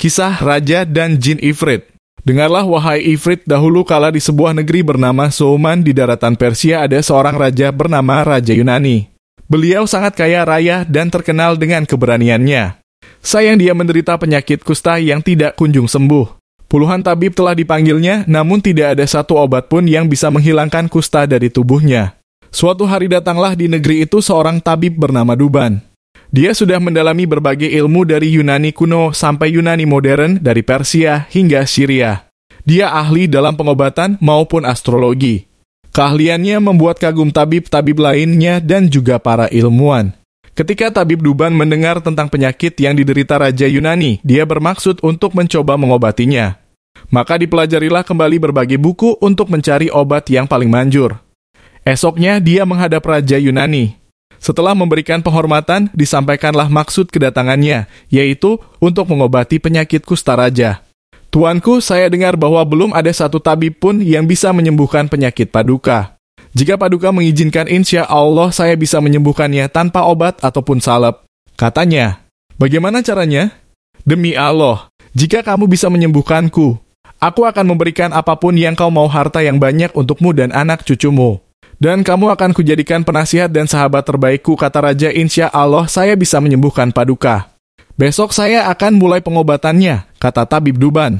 Kisah Raja dan Jin Ifrit. Dengarlah wahai Ifrit, dahulu kala di sebuah negeri bernama Souman di daratan Persia ada seorang raja bernama Raja Yunani. Beliau sangat kaya raya dan terkenal dengan keberaniannya. Sayang dia menderita penyakit kusta yang tidak kunjung sembuh. Puluhan tabib telah dipanggilnya, namun tidak ada satu obat pun yang bisa menghilangkan kusta dari tubuhnya. Suatu hari datanglah di negeri itu seorang tabib bernama Duban. Dia sudah mendalami berbagai ilmu dari Yunani kuno sampai Yunani modern, dari Persia hingga Syria. Dia ahli dalam pengobatan maupun astrologi. Keahliannya membuat kagum tabib-tabib lainnya dan juga para ilmuwan. Ketika tabib Duban mendengar tentang penyakit yang diderita Raja Yunani, dia bermaksud untuk mencoba mengobatinya. Maka dipelajarilah kembali berbagai buku untuk mencari obat yang paling manjur. Esoknya dia menghadap Raja Yunani. Setelah memberikan penghormatan, disampaikanlah maksud kedatangannya, yaitu untuk mengobati penyakit kusta raja. Tuanku, saya dengar bahwa belum ada satu tabib pun yang bisa menyembuhkan penyakit Paduka. Jika Paduka mengizinkan, insya Allah saya bisa menyembuhkannya tanpa obat ataupun salep. Katanya, bagaimana caranya? Demi Allah, jika kamu bisa menyembuhkanku, aku akan memberikan apapun yang kau mau, harta yang banyak untukmu dan anak cucumu. Dan kamu akan kujadikan penasihat dan sahabat terbaikku, kata Raja. Insya Allah saya bisa menyembuhkan Paduka. Besok saya akan mulai pengobatannya, kata tabib Duban.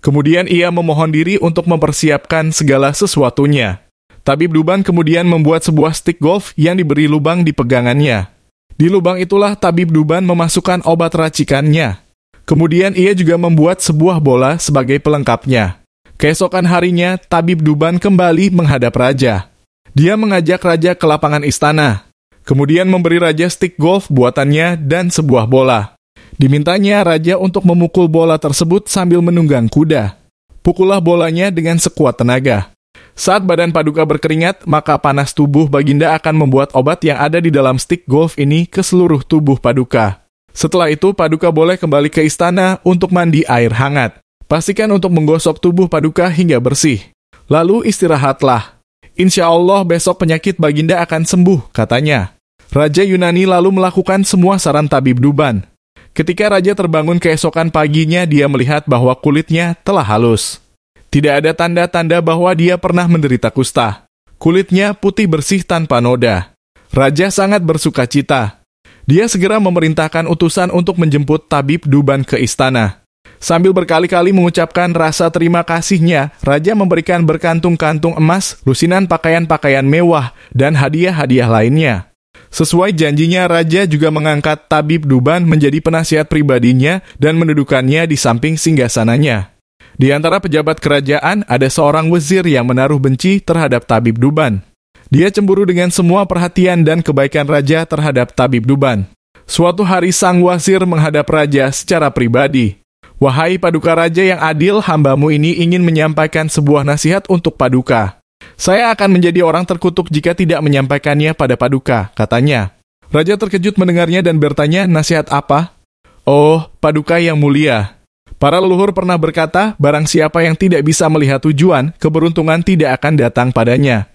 Kemudian ia memohon diri untuk mempersiapkan segala sesuatunya. Tabib Duban kemudian membuat sebuah stik golf yang diberi lubang di pegangannya. Di lubang itulah tabib Duban memasukkan obat racikannya. Kemudian ia juga membuat sebuah bola sebagai pelengkapnya. Keesokan harinya, tabib Duban kembali menghadap raja. Dia mengajak raja ke lapangan istana. Kemudian memberi raja stik golf buatannya dan sebuah bola. Dimintanya raja untuk memukul bola tersebut sambil menunggang kuda. Pukullah bolanya dengan sekuat tenaga. Saat badan Paduka berkeringat, maka panas tubuh Baginda akan membuat obat yang ada di dalam stik golf ini ke seluruh tubuh Paduka. Setelah itu, Paduka boleh kembali ke istana untuk mandi air hangat. Pastikan untuk menggosok tubuh Paduka hingga bersih. Lalu istirahatlah. Insya Allah besok penyakit Baginda akan sembuh, katanya. Raja Yunani lalu melakukan semua saran tabib Duban. Ketika raja terbangun keesokan paginya, dia melihat bahwa kulitnya telah halus. Tidak ada tanda-tanda bahwa dia pernah menderita kusta. Kulitnya putih bersih tanpa noda. Raja sangat bersuka cita. Dia segera memerintahkan utusan untuk menjemput tabib Duban ke istana. Sambil berkali-kali mengucapkan rasa terima kasihnya, raja memberikan berkantung-kantung emas, lusinan pakaian-pakaian mewah, dan hadiah-hadiah lainnya. Sesuai janjinya, raja juga mengangkat tabib Duban menjadi penasihat pribadinya dan mendudukannya di samping singgasananya. Di antara pejabat kerajaan, ada seorang wazir yang menaruh benci terhadap tabib Duban. Dia cemburu dengan semua perhatian dan kebaikan raja terhadap tabib Duban. Suatu hari sang wazir menghadap raja secara pribadi. Wahai Paduka Raja yang adil, hambamu ini ingin menyampaikan sebuah nasihat untuk Paduka. Saya akan menjadi orang terkutuk jika tidak menyampaikannya pada Paduka, katanya. Raja terkejut mendengarnya dan bertanya, nasihat apa? Oh, Paduka yang mulia. Para leluhur pernah berkata, barang siapa yang tidak bisa melihat tujuan, keberuntungan tidak akan datang padanya.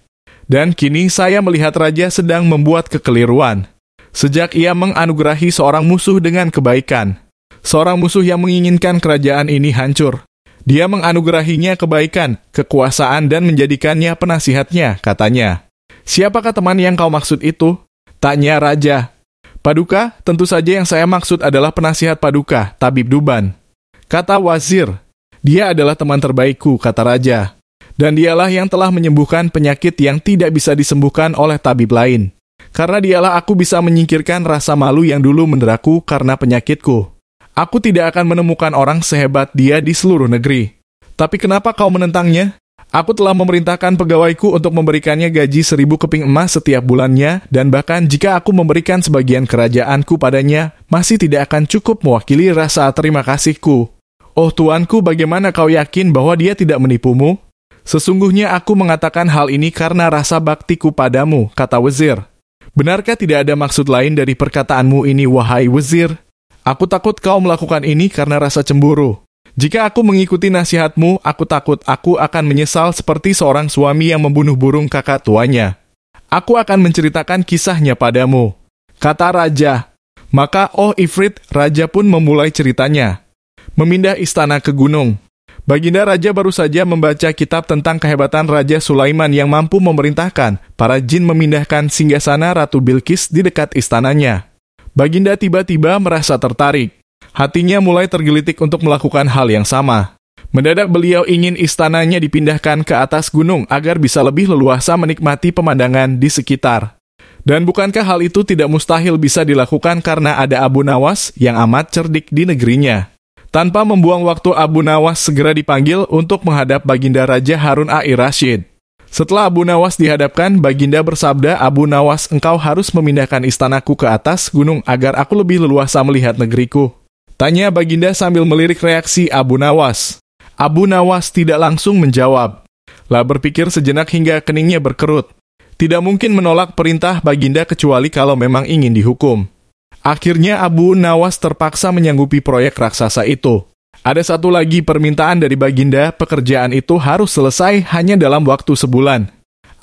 Dan kini saya melihat raja sedang membuat kekeliruan. Sejak ia menganugerahi seorang musuh dengan kebaikan. Seorang musuh yang menginginkan kerajaan ini hancur. Dia menganugerahinya kebaikan, kekuasaan, dan menjadikannya penasihatnya, katanya. Siapakah teman yang kau maksud itu? Tanya raja. Paduka, tentu saja yang saya maksud adalah penasihat Paduka, tabib Duban. Kata wazir, dia adalah teman terbaikku, kata raja. Dan dialah yang telah menyembuhkan penyakit yang tidak bisa disembuhkan oleh tabib lain. Karena dialah aku bisa menyingkirkan rasa malu yang dulu menderaku karena penyakitku. Aku tidak akan menemukan orang sehebat dia di seluruh negeri. Tapi kenapa kau menentangnya? Aku telah memerintahkan pegawaiku untuk memberikannya gaji 1.000 keping emas setiap bulannya, dan bahkan jika aku memberikan sebagian kerajaanku padanya, masih tidak akan cukup mewakili rasa terima kasihku. Oh tuanku, bagaimana kau yakin bahwa dia tidak menipumu? Sesungguhnya aku mengatakan hal ini karena rasa baktiku padamu, kata wazir. Benarkah tidak ada maksud lain dari perkataanmu ini, wahai wazir? Aku takut kau melakukan ini karena rasa cemburu. Jika aku mengikuti nasihatmu, aku takut aku akan menyesal seperti seorang suami yang membunuh burung kakak tuanya. Aku akan menceritakan kisahnya padamu. Kata raja. Maka, oh Ifrit, raja pun memulai ceritanya. Memindah istana ke gunung. Baginda Raja baru saja membaca kitab tentang kehebatan Raja Sulaiman yang mampu memerintahkan para jin memindahkan singgasana Ratu Bilqis di dekat istananya. Baginda tiba-tiba merasa tertarik. Hatinya mulai tergelitik untuk melakukan hal yang sama. Mendadak beliau ingin istananya dipindahkan ke atas gunung agar bisa lebih leluasa menikmati pemandangan di sekitar. Dan bukankah hal itu tidak mustahil bisa dilakukan karena ada Abu Nawas yang amat cerdik di negerinya? Tanpa membuang waktu, Abu Nawas segera dipanggil untuk menghadap Baginda Raja Harun Ar-Rasyid. Setelah Abu Nawas dihadapkan, Baginda bersabda, "Abu Nawas, engkau harus memindahkan istanaku ke atas gunung agar aku lebih leluasa melihat negeriku." Tanya Baginda sambil melirik reaksi Abu Nawas. Abu Nawas tidak langsung menjawab. Lah berpikir sejenak hingga keningnya berkerut. Tidak mungkin menolak perintah Baginda kecuali kalau memang ingin dihukum. Akhirnya Abu Nawas terpaksa menyanggupi proyek raksasa itu. Ada satu lagi permintaan dari Baginda, pekerjaan itu harus selesai hanya dalam waktu sebulan.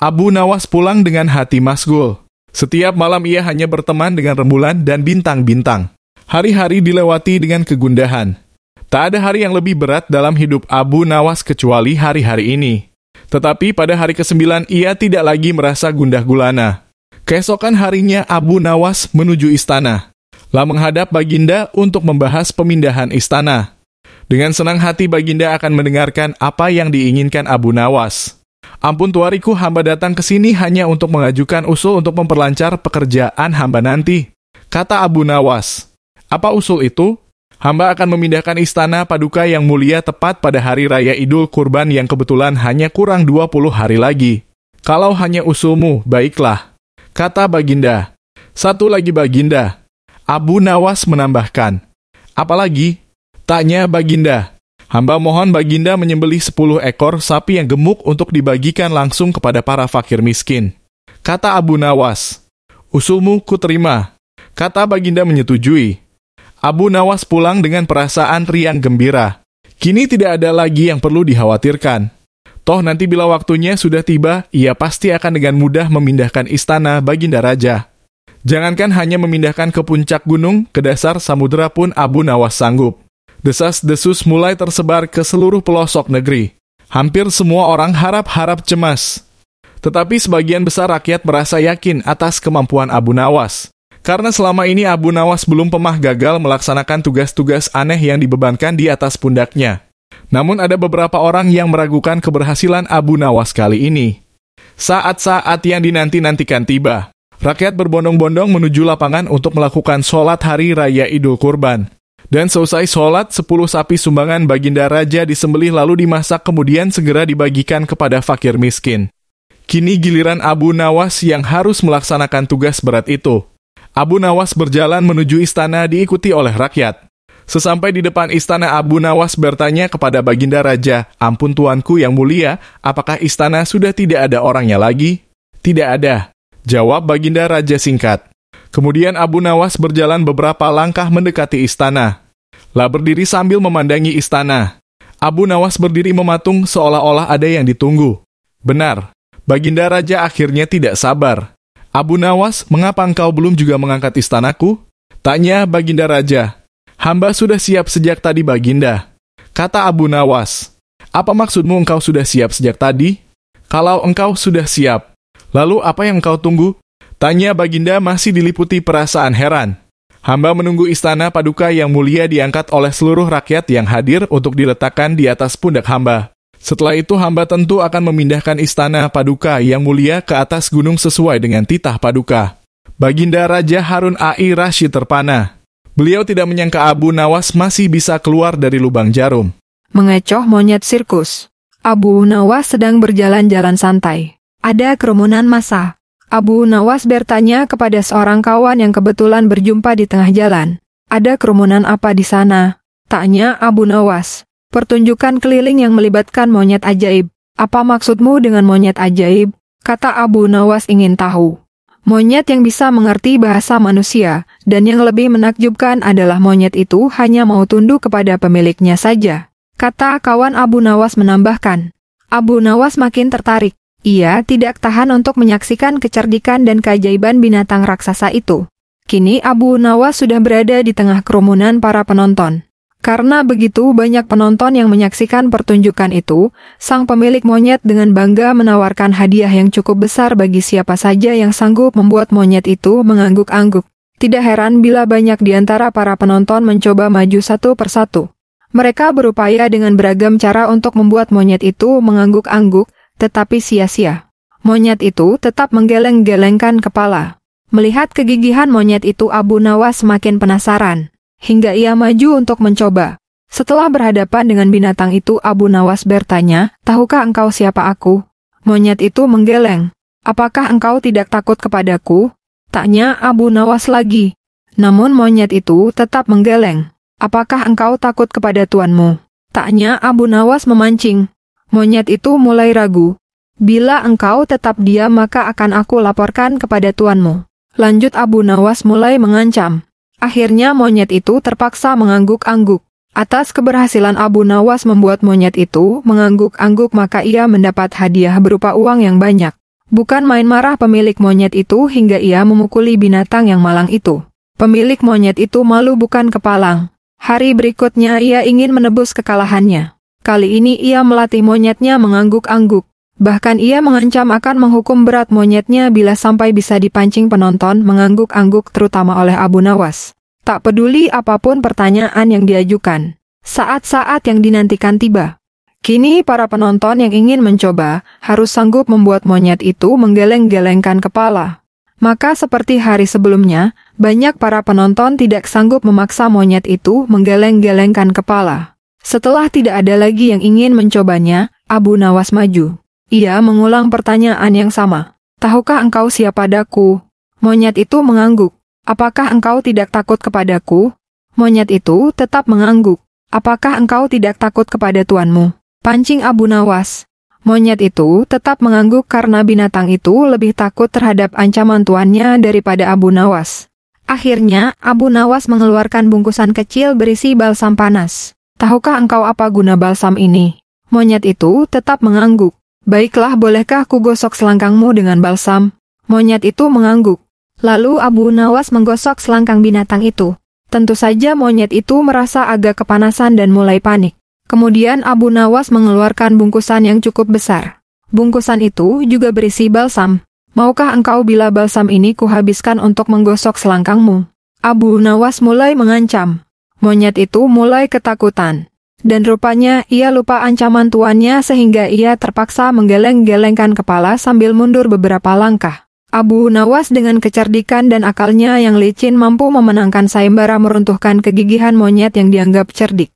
Abu Nawas pulang dengan hati masgul. Setiap malam ia hanya berteman dengan rembulan dan bintang-bintang. Hari-hari dilewati dengan kegundahan. Tak ada hari yang lebih berat dalam hidup Abu Nawas kecuali hari-hari ini. Tetapi pada hari ke-9 ia tidak lagi merasa gundah gulana. Keesokan harinya Abu Nawas menuju istana. Lah menghadap Baginda untuk membahas pemindahan istana. Dengan senang hati Baginda akan mendengarkan apa yang diinginkan Abu Nawas. "Ampun tuariku, hamba datang ke sini hanya untuk mengajukan usul untuk memperlancar pekerjaan hamba nanti," kata Abu Nawas. "Apa usul itu?" "Hamba akan memindahkan istana Paduka yang mulia tepat pada hari raya Idul Kurban yang kebetulan hanya kurang 20 hari lagi." "Kalau hanya usulmu, baiklah," kata Baginda. "Satu lagi Baginda," Abu Nawas menambahkan. "Apalagi?" tanya Baginda. "Hamba mohon Baginda menyembelih 10 ekor sapi yang gemuk untuk dibagikan langsung kepada para fakir miskin," kata Abu Nawas. "Usulmu kuterima," kata Baginda menyetujui. Abu Nawas pulang dengan perasaan riang gembira. Kini tidak ada lagi yang perlu dikhawatirkan. Toh nanti bila waktunya sudah tiba, ia pasti akan dengan mudah memindahkan istana Baginda Raja. Jangankan hanya memindahkan ke puncak gunung, ke dasar samudera pun Abu Nawas sanggup. Desas-desus mulai tersebar ke seluruh pelosok negeri. Hampir semua orang harap-harap cemas. Tetapi sebagian besar rakyat merasa yakin atas kemampuan Abu Nawas. Karena selama ini Abu Nawas belum pernah gagal melaksanakan tugas-tugas aneh yang dibebankan di atas pundaknya. Namun ada beberapa orang yang meragukan keberhasilan Abu Nawas kali ini. Saat-saat yang dinanti-nantikan tiba. Rakyat berbondong-bondong menuju lapangan untuk melakukan sholat hari raya Idul Kurban. Dan selesai sholat, 10 sapi sumbangan Baginda Raja disembelih lalu dimasak kemudian segera dibagikan kepada fakir miskin. Kini giliran Abu Nawas yang harus melaksanakan tugas berat itu. Abu Nawas berjalan menuju istana diikuti oleh rakyat. Sesampai di depan istana, Abu Nawas bertanya kepada Baginda Raja, "Ampun tuanku yang mulia, apakah istana sudah tidak ada orangnya lagi?" "Tidak ada," jawab Baginda Raja singkat. Kemudian Abu Nawas berjalan beberapa langkah mendekati istana. Lah berdiri sambil memandangi istana. Abu Nawas berdiri mematung seolah-olah ada yang ditunggu. Benar, Baginda Raja akhirnya tidak sabar. "Abu Nawas, mengapa engkau belum juga mengangkat istanaku?" tanya Baginda Raja. "Hamba sudah siap sejak tadi Baginda," kata Abu Nawas. "Apa maksudmu engkau sudah siap sejak tadi?" "Kalau engkau sudah siap, lalu apa yang engkau tunggu?" tanya Baginda masih diliputi perasaan heran. "Hamba menunggu istana Paduka yang mulia diangkat oleh seluruh rakyat yang hadir untuk diletakkan di atas pundak hamba. Setelah itu hamba tentu akan memindahkan istana Paduka yang mulia ke atas gunung sesuai dengan titah Paduka." Baginda Raja Harun Ar-Rasyid terpana. Beliau tidak menyangka Abu Nawas masih bisa keluar dari lubang jarum. Mengecoh monyet sirkus. Abu Nawas sedang berjalan-jalan santai. Ada kerumunan massa. Abu Nawas bertanya kepada seorang kawan yang kebetulan berjumpa di tengah jalan. "Ada kerumunan apa di sana?" tanya Abu Nawas. "Pertunjukan keliling yang melibatkan monyet ajaib." "Apa maksudmu dengan monyet ajaib?" kata Abu Nawas ingin tahu. "Monyet yang bisa mengerti bahasa manusia, dan yang lebih menakjubkan adalah monyet itu hanya mau tunduk kepada pemiliknya saja," kata kawan Abu Nawas menambahkan. Abu Nawas makin tertarik. Ia tidak tahan untuk menyaksikan kecerdikan dan keajaiban binatang raksasa itu. Kini Abu Nawas sudah berada di tengah kerumunan para penonton. Karena begitu banyak penonton yang menyaksikan pertunjukan itu, sang pemilik monyet dengan bangga menawarkan hadiah yang cukup besar bagi siapa saja yang sanggup membuat monyet itu mengangguk-angguk. Tidak heran bila banyak di antara para penonton mencoba maju satu persatu. Mereka berupaya dengan beragam cara untuk membuat monyet itu mengangguk-angguk, tetapi sia-sia. Monyet itu tetap menggeleng-gelengkan kepala. Melihat kegigihan monyet itu, Abu Nawas semakin penasaran, hingga ia maju untuk mencoba. Setelah berhadapan dengan binatang itu, Abu Nawas bertanya, "Tahukah engkau siapa aku?" Monyet itu menggeleng. "Apakah engkau tidak takut kepadaku?" Tanya Abu Nawas lagi. Namun monyet itu tetap menggeleng. "Apakah engkau takut kepada tuanmu?" Tanya Abu Nawas memancing. Monyet itu mulai ragu. "Bila engkau tetap diam maka akan aku laporkan kepada tuanmu." Lanjut Abu Nawas mulai mengancam. Akhirnya monyet itu terpaksa mengangguk-angguk. Atas keberhasilan Abu Nawas membuat monyet itu mengangguk-angguk, maka ia mendapat hadiah berupa uang yang banyak. Bukan main marah pemilik monyet itu hingga ia memukuli binatang yang malang itu. Pemilik monyet itu malu bukan kepalang. Hari berikutnya ia ingin menebus kekalahannya. Kali ini ia melatih monyetnya mengangguk-angguk. Bahkan ia mengancam akan menghukum berat monyetnya bila sampai bisa dipancing penonton mengangguk-angguk, terutama oleh Abu Nawas. Tak peduli apapun pertanyaan yang diajukan. Saat-saat yang dinantikan tiba. Kini para penonton yang ingin mencoba harus sanggup membuat monyet itu menggeleng-gelengkan kepala. Maka seperti hari sebelumnya, banyak para penonton tidak sanggup memaksa monyet itu menggeleng-gelengkan kepala. Setelah tidak ada lagi yang ingin mencobanya, Abu Nawas maju. Ia mengulang pertanyaan yang sama. "Tahukah engkau siapa daku?" Monyet itu mengangguk. "Apakah engkau tidak takut kepadaku?" Monyet itu tetap mengangguk. "Apakah engkau tidak takut kepada tuanmu?" Pancing Abu Nawas. Monyet itu tetap mengangguk karena binatang itu lebih takut terhadap ancaman tuannya daripada Abu Nawas. Akhirnya, Abu Nawas mengeluarkan bungkusan kecil berisi balsam panas. "Tahukah engkau apa guna balsam ini?" Monyet itu tetap mengangguk. "Baiklah, bolehkah ku gosok selangkangmu dengan balsam?" Monyet itu mengangguk. Lalu Abu Nawas menggosok selangkang binatang itu. Tentu saja monyet itu merasa agak kepanasan dan mulai panik. Kemudian Abu Nawas mengeluarkan bungkusan yang cukup besar. Bungkusan itu juga berisi balsam. "Maukah engkau bila balsam ini kuhabiskan untuk menggosok selangkangmu?" Abu Nawas mulai mengancam. Monyet itu mulai ketakutan. Dan rupanya ia lupa ancaman tuannya sehingga ia terpaksa menggeleng-gelengkan kepala sambil mundur beberapa langkah. Abu Nawas dengan kecerdikan dan akalnya yang licin mampu memenangkan sayembara meruntuhkan kegigihan monyet yang dianggap cerdik.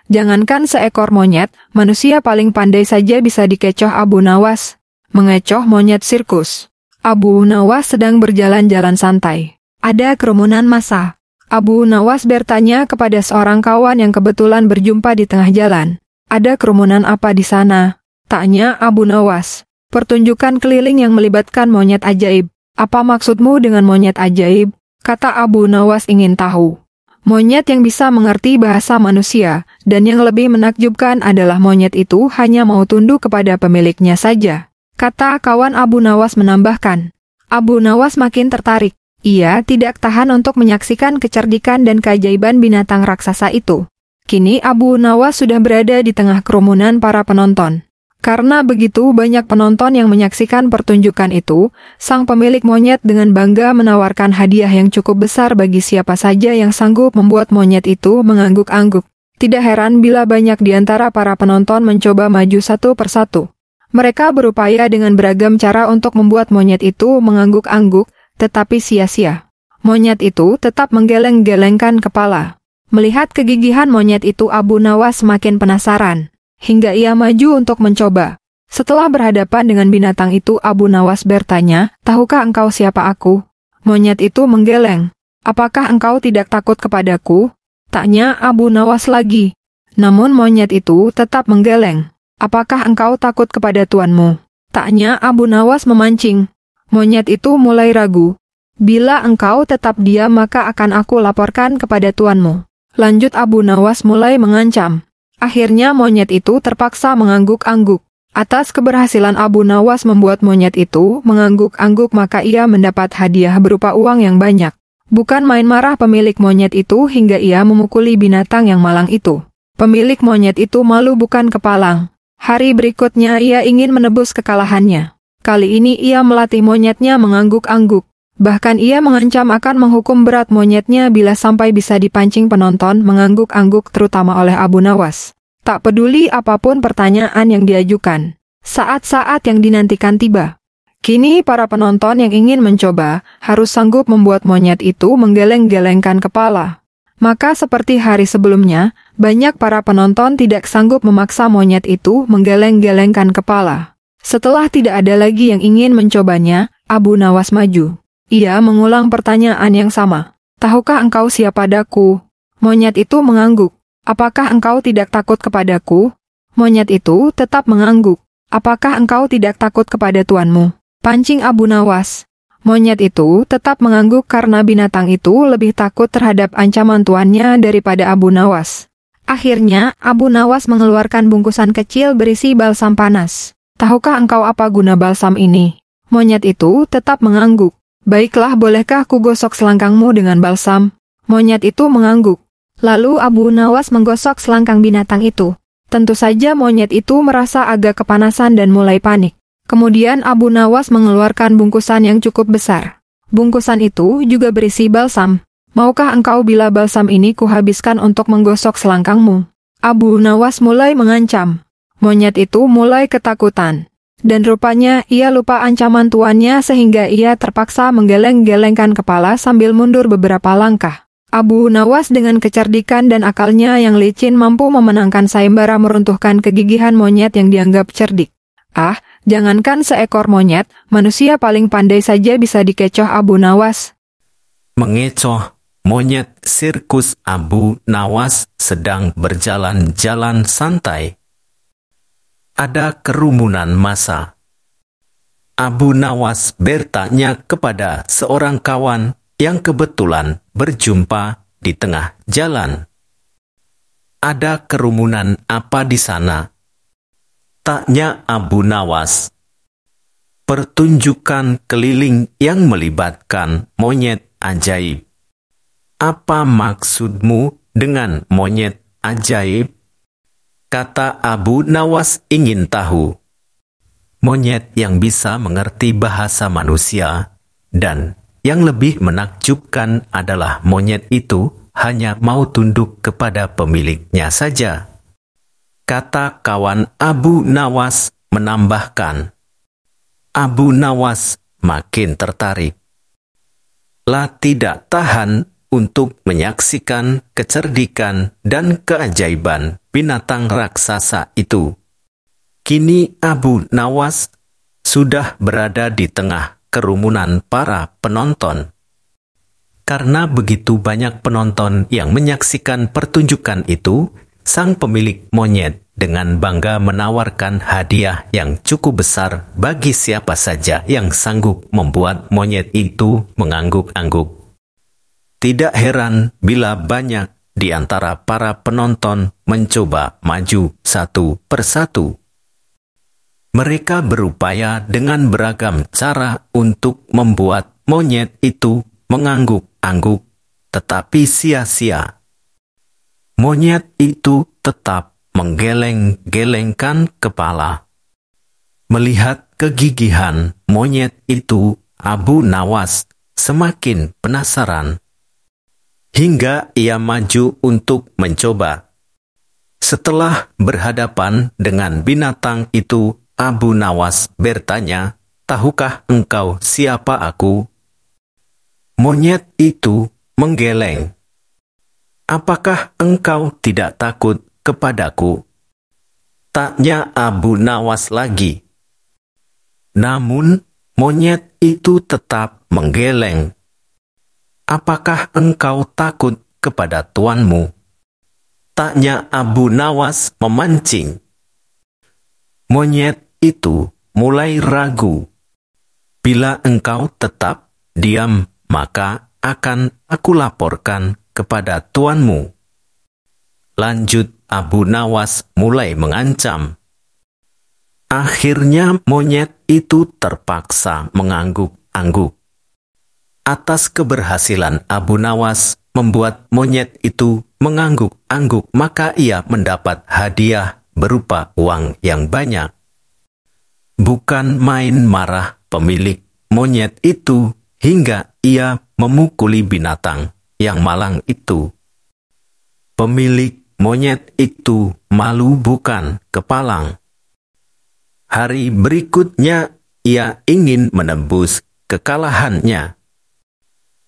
Jangankan seekor monyet, manusia paling pandai saja bisa dikecoh Abu Nawas. Mengecoh monyet sirkus. Abu Nawas sedang berjalan-jalan santai. Ada kerumunan massa. Abu Nawas bertanya kepada seorang kawan yang kebetulan berjumpa di tengah jalan. "Ada kerumunan apa di sana?" Tanya Abu Nawas. "Pertunjukan keliling yang melibatkan monyet ajaib." "Apa maksudmu dengan monyet ajaib?" kata Abu Nawas ingin tahu. Monyet yang bisa mengerti bahasa manusia, dan yang lebih menakjubkan adalah monyet itu hanya mau tunduk kepada pemiliknya saja, kata kawan Abu Nawas menambahkan. Abu Nawas makin tertarik. Ia tidak tahan untuk menyaksikan kecerdikan dan keajaiban binatang raksasa itu. Kini Abu Nawas sudah berada di tengah kerumunan para penonton. Karena begitu banyak penonton yang menyaksikan pertunjukan itu, sang pemilik monyet dengan bangga menawarkan hadiah yang cukup besar bagi siapa saja yang sanggup membuat monyet itu mengangguk-angguk. Tidak heran bila banyak di antara para penonton mencoba maju satu persatu. Mereka berupaya dengan beragam cara untuk membuat monyet itu mengangguk-angguk, tetapi sia-sia. Monyet itu tetap menggeleng-gelengkan kepala. Melihat kegigihan monyet itu, Abu Nawas semakin penasaran, hingga ia maju untuk mencoba. Setelah berhadapan dengan binatang itu, Abu Nawas bertanya, "Tahukah engkau siapa aku?" Monyet itu menggeleng. "Apakah engkau tidak takut kepadaku?" Tanya Abu Nawas lagi. Namun monyet itu tetap menggeleng. "Apakah engkau takut kepada tuanmu?" Tanya Abu Nawas memancing. Monyet itu mulai ragu. "Bila engkau tetap diam maka akan aku laporkan kepada tuanmu." Lanjut Abu Nawas mulai mengancam. Akhirnya monyet itu terpaksa mengangguk-angguk. Atas keberhasilan Abu Nawas membuat monyet itu mengangguk-angguk, maka ia mendapat hadiah berupa uang yang banyak. Bukan main marah pemilik monyet itu hingga ia memukuli binatang yang malang itu. Pemilik monyet itu malu bukan kepalang. Hari berikutnya ia ingin menebus kekalahannya. Kali ini ia melatih monyetnya mengangguk-angguk. Bahkan ia mengancam akan menghukum berat monyetnya bila sampai bisa dipancing penonton mengangguk-angguk terutama oleh Abu Nawas. Tak peduli apapun pertanyaan yang diajukan. Saat-saat yang dinantikan tiba. Kini para penonton yang ingin mencoba harus sanggup membuat monyet itu menggeleng-gelengkan kepala. Maka seperti hari sebelumnya, banyak para penonton tidak sanggup memaksa monyet itu menggeleng-gelengkan kepala. Setelah tidak ada lagi yang ingin mencobanya, Abu Nawas maju. Ia mengulang pertanyaan yang sama. Tahukah engkau siapa daku? Monyet itu mengangguk. Apakah engkau tidak takut kepadaku? Monyet itu tetap mengangguk. Apakah engkau tidak takut kepada tuanmu? Pancing Abu Nawas. Monyet itu tetap mengangguk karena binatang itu lebih takut terhadap ancaman tuannya daripada Abu Nawas. Akhirnya, Abu Nawas mengeluarkan bungkusan kecil berisi balsam panas. Tahukah engkau apa guna balsam ini? Monyet itu tetap mengangguk. Baiklah, bolehkah ku gosok selangkangmu dengan balsam? Monyet itu mengangguk. Lalu Abu Nawas menggosok selangkang binatang itu. Tentu saja monyet itu merasa agak kepanasan dan mulai panik. Kemudian Abu Nawas mengeluarkan bungkusan yang cukup besar. Bungkusan itu juga berisi balsam. Maukah engkau bila balsam ini kuhabiskan untuk menggosok selangkangmu? Abu Nawas mulai mengancam. Monyet itu mulai ketakutan. Dan rupanya ia lupa ancaman tuannya sehingga ia terpaksa menggeleng-gelengkan kepala sambil mundur beberapa langkah. Abu Nawas dengan kecerdikan dan akalnya yang licin mampu memenangkan sayembara meruntuhkan kegigihan monyet yang dianggap cerdik. Ah, jangankan seekor monyet, manusia paling pandai saja bisa dikecoh Abu Nawas. Mengecoh monyet sirkus Abu Nawas sedang berjalan-jalan santai. Ada kerumunan massa. Abu Nawas bertanya kepada seorang kawan yang kebetulan berjumpa di tengah jalan. Ada kerumunan apa di sana? Tanya Abu Nawas. Pertunjukan keliling yang melibatkan monyet ajaib. Apa maksudmu dengan monyet ajaib? Kata Abu Nawas ingin tahu. Monyet yang bisa mengerti bahasa manusia, dan yang lebih menakjubkan adalah monyet itu hanya mau tunduk kepada pemiliknya saja. Kata kawan Abu Nawas menambahkan. Abu Nawas makin tertarik. Lah tidak tahan untuk menyaksikan kecerdikan dan keajaiban binatang raksasa itu. Kini Abu Nawas sudah berada di tengah kerumunan para penonton. Karena begitu banyak penonton yang menyaksikan pertunjukan itu, sang pemilik monyet dengan bangga menawarkan hadiah yang cukup besar bagi siapa saja yang sanggup membuat monyet itu mengangguk-angguk. Tidak heran bila banyak di antara para penonton mencoba maju satu persatu. Mereka berupaya dengan beragam cara untuk membuat monyet itu mengangguk-angguk, tetapi sia-sia. Monyet itu tetap menggeleng-gelengkan kepala. Melihat kegigihan monyet itu, Abu Nawas semakin penasaran. Hingga ia maju untuk mencoba. Setelah berhadapan dengan binatang itu, Abu Nawas bertanya, tahukah engkau siapa aku? Monyet itu menggeleng. Apakah engkau tidak takut kepadaku? Tanya Abu Nawas lagi. Namun, monyet itu tetap menggeleng. Apakah engkau takut kepada tuanmu? Tanya Abu Nawas memancing. Monyet itu mulai ragu. Bila engkau tetap diam, maka akan aku laporkan kepada tuanmu. Lanjut Abu Nawas mulai mengancam. Akhirnya monyet itu terpaksa mengangguk-angguk. atas keberhasilan Abu Nawas membuat monyet itu mengangguk-angguk, maka ia mendapat hadiah berupa uang yang banyak. Bukan main marah pemilik monyet itu hingga ia memukuli binatang yang malang itu. Pemilik monyet itu malu bukan kepalang. Hari berikutnya ia ingin menembus kekalahannya.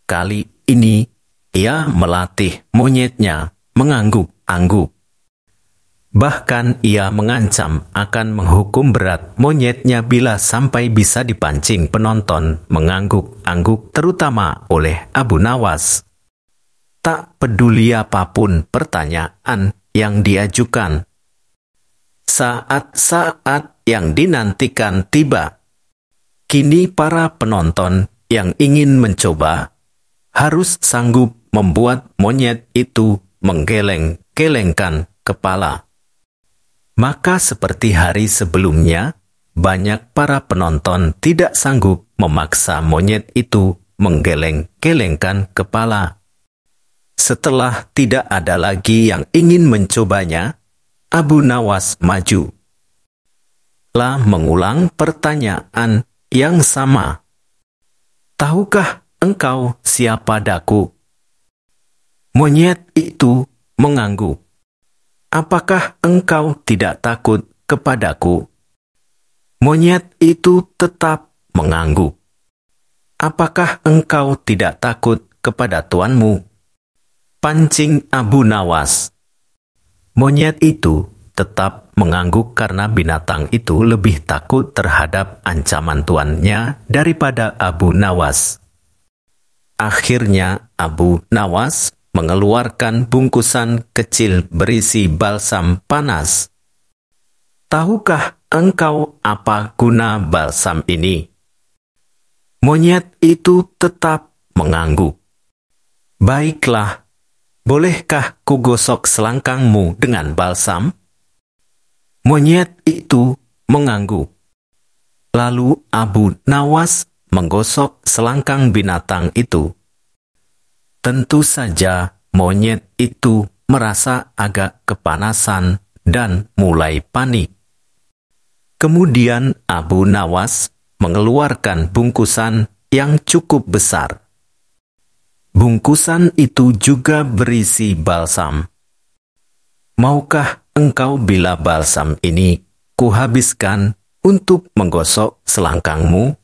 Kali ini ia melatih monyetnya mengangguk-angguk. Bahkan ia mengancam akan menghukum berat monyetnya bila sampai bisa dipancing penonton mengangguk-angguk, terutama oleh Abu Nawas. Tak peduli apapun pertanyaan yang diajukan. Saat-saat yang dinantikan tiba. Kini para penonton yang ingin mencoba harus sanggup membuat monyet itu menggeleng-gelengkan kepala. Maka seperti hari sebelumnya, banyak para penonton tidak sanggup memaksa monyet itu menggeleng-gelengkan kepala. Setelah tidak ada lagi yang ingin mencobanya, Abu Nawas maju. Lah mengulang pertanyaan yang sama. Tahukah engkau siapa daku? Monyet itu mengangguk. Apakah engkau tidak takut kepadaku? Monyet itu tetap mengangguk. Apakah engkau tidak takut kepada tuanmu? Pancing Abu Nawas. Monyet itu tetap mengangguk karena binatang itu lebih takut terhadap ancaman tuannya daripada Abu Nawas. Akhirnya Abu Nawas mengeluarkan bungkusan kecil berisi balsam panas. Tahukah engkau apa guna balsam ini? Monyet itu tetap mengangguk. Baiklah, bolehkah kugosok selangkangmu dengan balsam? Monyet itu mengangguk. Lalu Abu Nawas menggosok selangkang binatang itu. Tentu saja monyet itu merasa agak kepanasan dan mulai panik. Kemudian Abu Nawas mengeluarkan bungkusan yang cukup besar. Bungkusan itu juga berisi balsam. Maukah engkau bila balsam ini kuhabiskan untuk menggosok selangkangmu?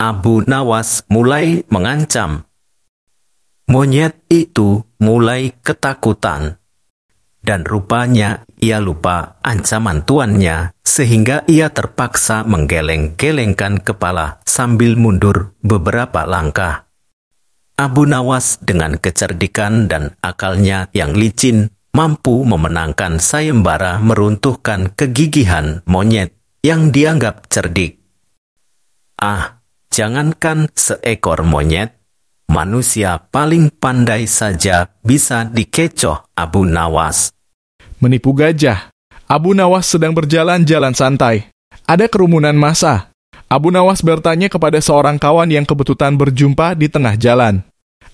Abu Nawas mulai mengancam. Monyet itu mulai ketakutan, dan rupanya ia lupa ancaman tuannya, sehingga ia terpaksa menggeleng-gelengkan kepala sambil mundur beberapa langkah. Abu Nawas dengan kecerdikan dan akalnya yang licin mampu memenangkan sayembara meruntuhkan kegigihan monyet yang dianggap cerdik. Jangankan seekor monyet, manusia paling pandai saja bisa dikecoh Abu Nawas. Menipu gajah. Abu Nawas sedang berjalan-jalan santai. Ada kerumunan massa. Abu Nawas bertanya kepada seorang kawan yang kebetulan berjumpa di tengah jalan.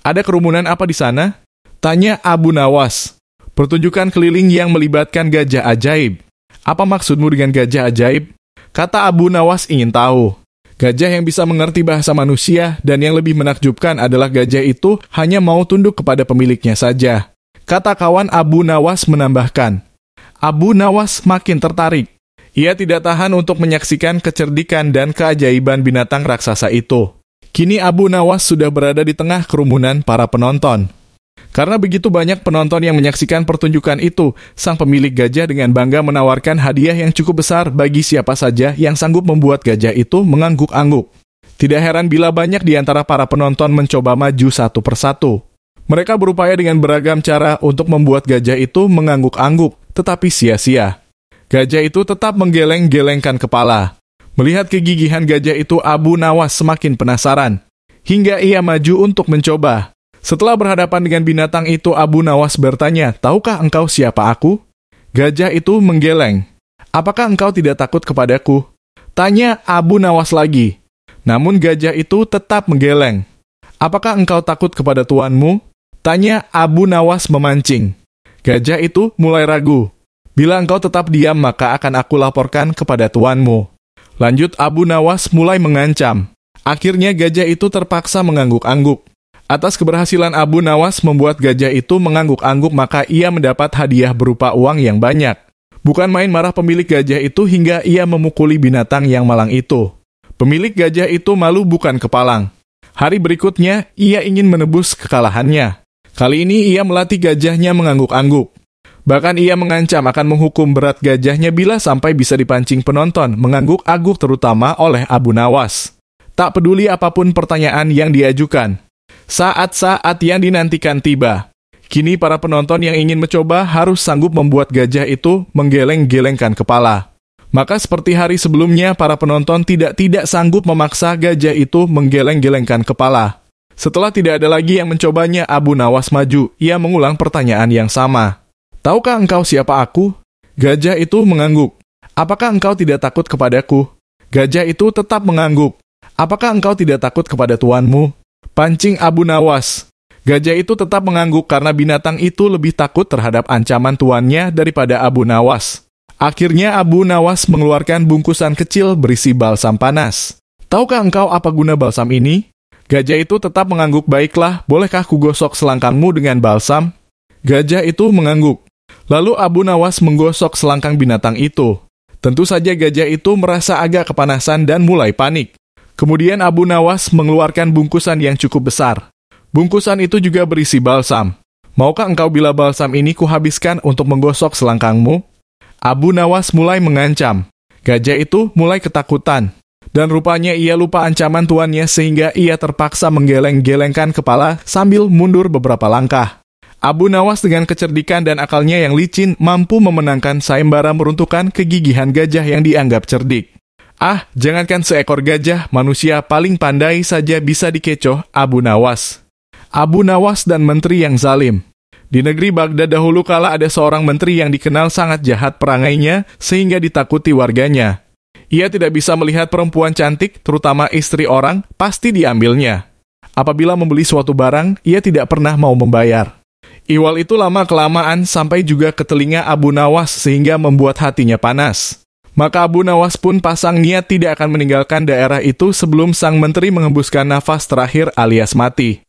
Ada kerumunan apa di sana? Tanya Abu Nawas. Pertunjukan keliling yang melibatkan gajah ajaib. Apa maksudmu dengan gajah ajaib? Kata Abu Nawas ingin tahu. Gajah yang bisa mengerti bahasa manusia, dan yang lebih menakjubkan adalah gajah itu hanya mau tunduk kepada pemiliknya saja. Kata kawan Abu Nawas menambahkan. Abu Nawas makin tertarik. Ia tidak tahan untuk menyaksikan kecerdikan dan keajaiban binatang raksasa itu. Kini Abu Nawas sudah berada di tengah kerumunan para penonton. Karena begitu banyak penonton yang menyaksikan pertunjukan itu, sang pemilik gajah dengan bangga menawarkan hadiah yang cukup besar bagi siapa saja yang sanggup membuat gajah itu mengangguk-angguk. Tidak heran bila banyak di antara para penonton mencoba maju satu persatu. Mereka berupaya dengan beragam cara untuk membuat gajah itu mengangguk-angguk, tetapi sia-sia. Gajah itu tetap menggeleng-gelengkan kepala. Melihat kegigihan gajah itu, Abu Nawas semakin penasaran. Hingga ia maju untuk mencoba. Setelah berhadapan dengan binatang itu, Abu Nawas bertanya, tahukah engkau siapa aku? Gajah itu menggeleng. Apakah engkau tidak takut kepadaku? Tanya Abu Nawas lagi. Namun gajah itu tetap menggeleng. Apakah engkau takut kepada tuanmu? Tanya Abu Nawas memancing. Gajah itu mulai ragu. Bila engkau tetap diam, maka akan aku laporkan kepada tuanmu. Lanjut Abu Nawas mulai mengancam. Akhirnya gajah itu terpaksa mengangguk-angguk. Atas keberhasilan Abu Nawas membuat gajah itu mengangguk-angguk, maka ia mendapat hadiah berupa uang yang banyak. Bukan main marah pemilik gajah itu hingga ia memukuli binatang yang malang itu. Pemilik gajah itu malu bukan kepalang. Hari berikutnya, ia ingin menebus kekalahannya. Kali ini ia melatih gajahnya mengangguk-angguk. Bahkan ia mengancam akan menghukum berat gajahnya bila sampai bisa dipancing penonton mengangguk-angguk, terutama oleh Abu Nawas. Tak peduli apapun pertanyaan yang diajukan. Saat-saat yang dinantikan tiba. Kini para penonton yang ingin mencoba harus sanggup membuat gajah itu menggeleng-gelengkan kepala. Maka seperti hari sebelumnya, para penonton tidak sanggup memaksa gajah itu menggeleng-gelengkan kepala. Setelah tidak ada lagi yang mencobanya, Abu Nawas maju. Ia mengulang pertanyaan yang sama. Tahukah engkau siapa aku? Gajah itu mengangguk. Apakah engkau tidak takut kepadaku? Gajah itu tetap mengangguk. Apakah engkau tidak takut kepada tuanmu? Pancing Abu Nawas. Gajah itu tetap mengangguk karena binatang itu lebih takut terhadap ancaman tuannya daripada Abu Nawas. Akhirnya Abu Nawas mengeluarkan bungkusan kecil berisi balsam panas. Tahukah engkau apa guna balsam ini? Gajah itu tetap mengangguk. Baiklah, bolehkah kugosok selangkangmu dengan balsam? Gajah itu mengangguk. Lalu Abu Nawas menggosok selangkang binatang itu. Tentu saja gajah itu merasa agak kepanasan dan mulai panik. Kemudian Abu Nawas mengeluarkan bungkusan yang cukup besar. Bungkusan itu juga berisi balsam. Maukah engkau bila balsam ini kuhabiskan untuk menggosok selangkangmu? Abu Nawas mulai mengancam. Gajah itu mulai ketakutan. Dan rupanya ia lupa ancaman tuannya sehingga ia terpaksa menggeleng-gelengkan kepala sambil mundur beberapa langkah. Abu Nawas dengan kecerdikan dan akalnya yang licin mampu memenangkan sayembara meruntuhkan kegigihan gajah yang dianggap cerdik. Ah, jangankan seekor gajah, manusia paling pandai saja bisa dikecoh Abu Nawas. Abu Nawas dan menteri yang zalim. Di negeri Baghdad dahulu kala ada seorang menteri yang dikenal sangat jahat perangainya sehingga ditakuti warganya. Ia tidak bisa melihat perempuan cantik, terutama istri orang, pasti diambilnya. Apabila membeli suatu barang, ia tidak pernah mau membayar. Iwal itu lama-kelamaan sampai juga ke telinga Abu Nawas sehingga membuat hatinya panas. Maka Abu Nawas pun pasang niat tidak akan meninggalkan daerah itu sebelum sang menteri mengembuskan nafas terakhir alias mati.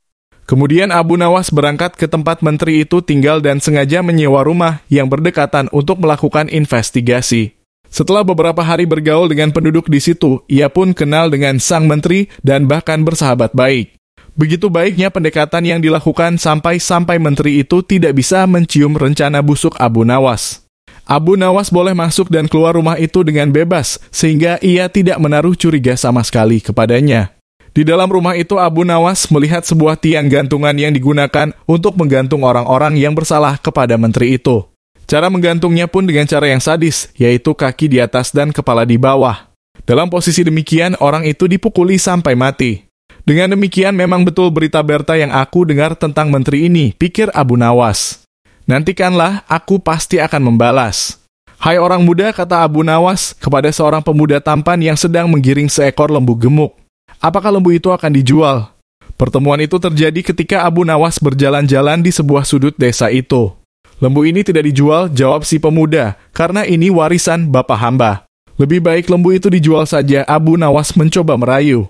Kemudian Abu Nawas berangkat ke tempat menteri itu tinggal dan sengaja menyewa rumah yang berdekatan untuk melakukan investigasi. Setelah beberapa hari bergaul dengan penduduk di situ, ia pun kenal dengan sang menteri dan bahkan bersahabat baik. Begitu baiknya pendekatan yang dilakukan sampai menteri itu tidak bisa mencium rencana busuk Abu Nawas. Abu Nawas boleh masuk dan keluar rumah itu dengan bebas, sehingga ia tidak menaruh curiga sama sekali kepadanya. Di dalam rumah itu Abu Nawas melihat sebuah tiang gantungan yang digunakan untuk menggantung orang-orang yang bersalah kepada menteri itu. Cara menggantungnya pun dengan cara yang sadis, yaitu kaki di atas dan kepala di bawah. Dalam posisi demikian, orang itu dipukuli sampai mati. Dengan demikian, memang betul berita berta yang aku dengar tentang menteri ini, pikir Abu Nawas. Nantikanlah, aku pasti akan membalas. Hai orang muda, kata Abu Nawas kepada seorang pemuda tampan yang sedang menggiring seekor lembu gemuk. Apakah lembu itu akan dijual? Pertemuan itu terjadi ketika Abu Nawas berjalan-jalan di sebuah sudut desa itu. Lembu ini tidak dijual, jawab si pemuda, karena ini warisan bapak hamba. Lebih baik lembu itu dijual saja, Abu Nawas mencoba merayu.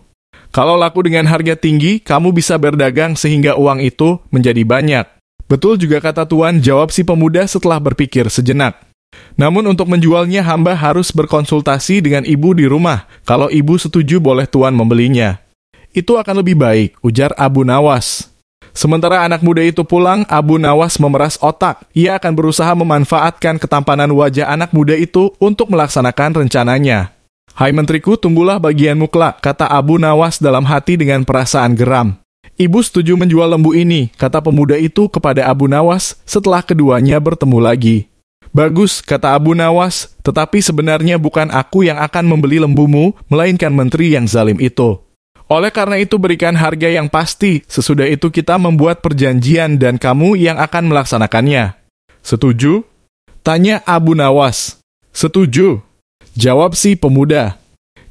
Kalau laku dengan harga tinggi, kamu bisa berdagang sehingga uang itu menjadi banyak. Betul juga kata tuan, jawab si pemuda setelah berpikir sejenak. Namun untuk menjualnya hamba harus berkonsultasi dengan ibu di rumah. Kalau ibu setuju boleh tuan membelinya. Itu akan lebih baik, ujar Abu Nawas. Sementara anak muda itu pulang, Abu Nawas memeras otak. Ia akan berusaha memanfaatkan ketampanan wajah anak muda itu untuk melaksanakan rencananya. Hai menteriku, tunggulah bagianmu kelak, kata Abu Nawas dalam hati dengan perasaan geram. Ibu setuju menjual lembu ini, kata pemuda itu kepada Abu Nawas setelah keduanya bertemu lagi. Bagus, kata Abu Nawas, tetapi sebenarnya bukan aku yang akan membeli lembumu, melainkan menteri yang zalim itu. Oleh karena itu berikan harga yang pasti, sesudah itu kita membuat perjanjian dan kamu yang akan melaksanakannya. Setuju? Tanya Abu Nawas. Setuju, jawab si pemuda.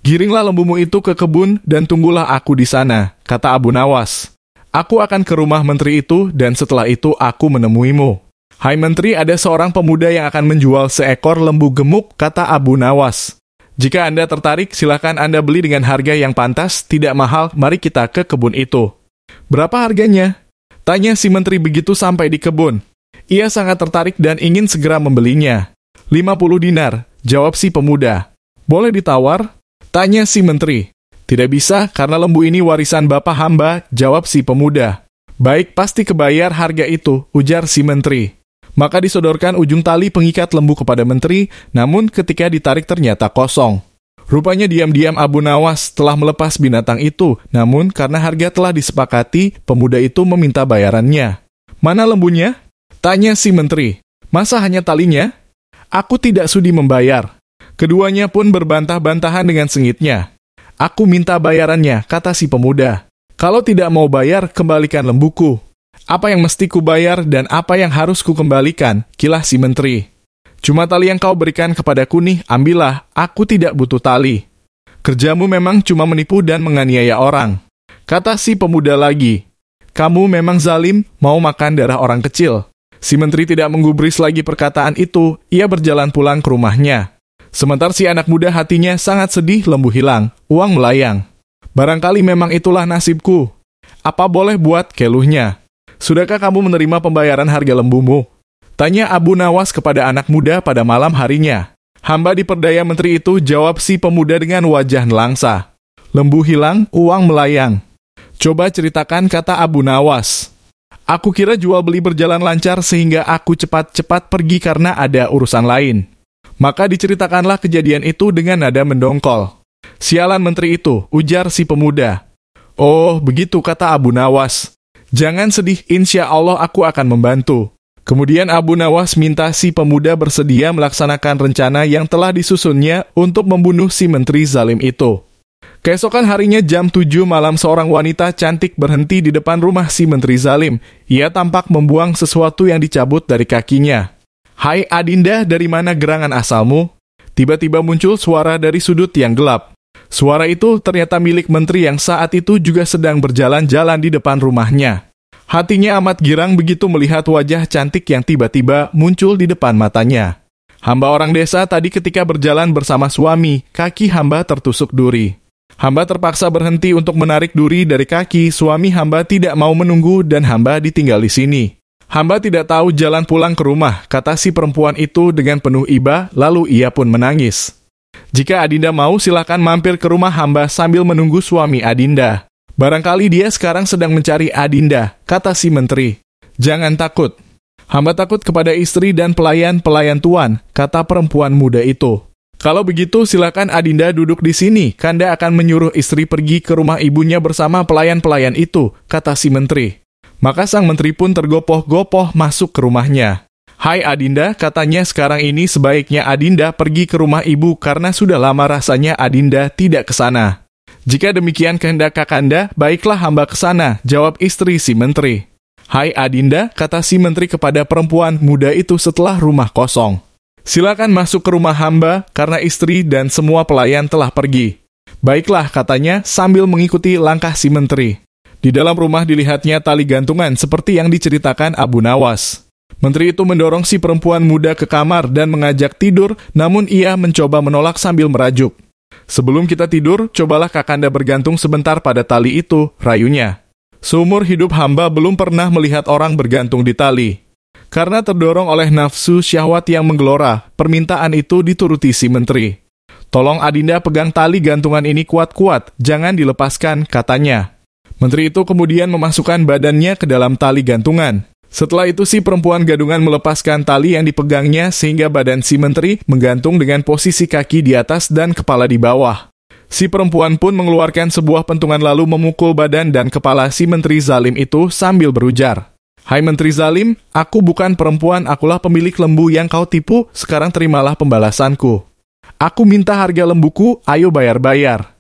Giringlah lembumu itu ke kebun dan tunggulah aku di sana, kata Abu Nawas. Aku akan ke rumah menteri itu dan setelah itu aku menemuimu. Hai menteri, ada seorang pemuda yang akan menjual seekor lembu gemuk, kata Abu Nawas. Jika Anda tertarik, silakan Anda beli dengan harga yang pantas, tidak mahal, mari kita ke kebun itu. Berapa harganya? Tanya si menteri begitu sampai di kebun. Ia sangat tertarik dan ingin segera membelinya. 50 dinar, jawab si pemuda. Boleh ditawar? Tanya si menteri. Tidak bisa, karena lembu ini warisan bapak hamba, jawab si pemuda. Baik, pasti kebayar harga itu, ujar si menteri. Maka disodorkan ujung tali pengikat lembu kepada menteri, namun ketika ditarik ternyata kosong. Rupanya diam-diam Abu Nawas telah melepas binatang itu, namun karena harga telah disepakati, pemuda itu meminta bayarannya. Mana lembunya? Tanya si menteri. Masa hanya talinya? Aku tidak sudi membayar. Keduanya pun berbantah-bantahan dengan sengitnya. Aku minta bayarannya, kata si pemuda. Kalau tidak mau bayar, kembalikan lembuku. Apa yang mesti kubayar dan apa yang harus kukembalikan, kilah si menteri. Cuma tali yang kau berikan kepadaku nih, ambillah, aku tidak butuh tali. Kerjamu memang cuma menipu dan menganiaya orang. Kata si pemuda lagi, kamu memang zalim, mau makan darah orang kecil. Si menteri tidak menggubris lagi perkataan itu, ia berjalan pulang ke rumahnya. Sementara si anak muda hatinya sangat sedih, lembu hilang, uang melayang. Barangkali memang itulah nasibku. Apa boleh buat, keluhnya. Sudahkah kamu menerima pembayaran harga lembumu? Tanya Abu Nawas kepada anak muda pada malam harinya. Hamba diperdaya menteri itu, jawab si pemuda dengan wajah nelangsa. Lembu hilang, uang melayang. Coba ceritakan, kata Abu Nawas. Aku kira jual beli berjalan lancar sehingga aku cepat-cepat pergi karena ada urusan lain. Maka diceritakanlah kejadian itu dengan nada mendongkol. Sialan menteri itu, ujar si pemuda. Oh, begitu, kata Abu Nawas. Jangan sedih, insya Allah aku akan membantu. Kemudian Abu Nawas minta si pemuda bersedia melaksanakan rencana yang telah disusunnya untuk membunuh si menteri zalim itu. Keesokan harinya jam 7 malam seorang wanita cantik berhenti di depan rumah si menteri zalim. Ia tampak membuang sesuatu yang dicabut dari kakinya. Hai Adinda, dari mana gerangan asalmu? Tiba-tiba muncul suara dari sudut yang gelap. Suara itu ternyata milik menteri yang saat itu juga sedang berjalan-jalan di depan rumahnya. Hatinya amat girang begitu melihat wajah cantik yang tiba-tiba muncul di depan matanya. Hamba orang desa tadi ketika berjalan bersama suami, kaki hamba tertusuk duri. Hamba terpaksa berhenti untuk menarik duri dari kaki, suami hamba tidak mau menunggu dan hamba ditinggal di sini. Hamba tidak tahu jalan pulang ke rumah, kata si perempuan itu dengan penuh iba, lalu ia pun menangis. Jika Adinda mau, silakan mampir ke rumah hamba sambil menunggu suami Adinda. Barangkali dia sekarang sedang mencari Adinda, kata si menteri. Jangan takut. Hamba takut kepada istri dan pelayan-pelayan tuan, kata perempuan muda itu. Kalau begitu, silakan Adinda duduk di sini. Kanda akan menyuruh istri pergi ke rumah ibunya bersama pelayan-pelayan itu, kata si menteri. Maka sang menteri pun tergopoh-gopoh masuk ke rumahnya. Hai Adinda, katanya sekarang ini sebaiknya Adinda pergi ke rumah ibu karena sudah lama rasanya Adinda tidak ke sana. Jika demikian kehendak Kakanda, baiklah hamba ke sana, jawab istri si menteri. Hai Adinda, kata si menteri kepada perempuan muda itu setelah rumah kosong. Silakan masuk ke rumah hamba karena istri dan semua pelayan telah pergi. Baiklah, katanya sambil mengikuti langkah si menteri. Di dalam rumah dilihatnya tali gantungan seperti yang diceritakan Abu Nawas. Menteri itu mendorong si perempuan muda ke kamar dan mengajak tidur, namun ia mencoba menolak sambil merajuk. Sebelum kita tidur, cobalah Kakanda bergantung sebentar pada tali itu, rayunya. Seumur hidup hamba belum pernah melihat orang bergantung di tali. Karena terdorong oleh nafsu syahwat yang menggelora, permintaan itu dituruti si menteri. Tolong Adinda pegang tali gantungan ini kuat-kuat, jangan dilepaskan, katanya. Menteri itu kemudian memasukkan badannya ke dalam tali gantungan. Setelah itu si perempuan gadungan melepaskan tali yang dipegangnya sehingga badan si menteri menggantung dengan posisi kaki di atas dan kepala di bawah. Si perempuan pun mengeluarkan sebuah pentungan lalu memukul badan dan kepala si menteri zalim itu sambil berujar. Hai menteri zalim, aku bukan perempuan, akulah pemilik lembu yang kau tipu, sekarang terimalah pembalasanku. Aku minta harga lembuku, ayo bayar-bayar.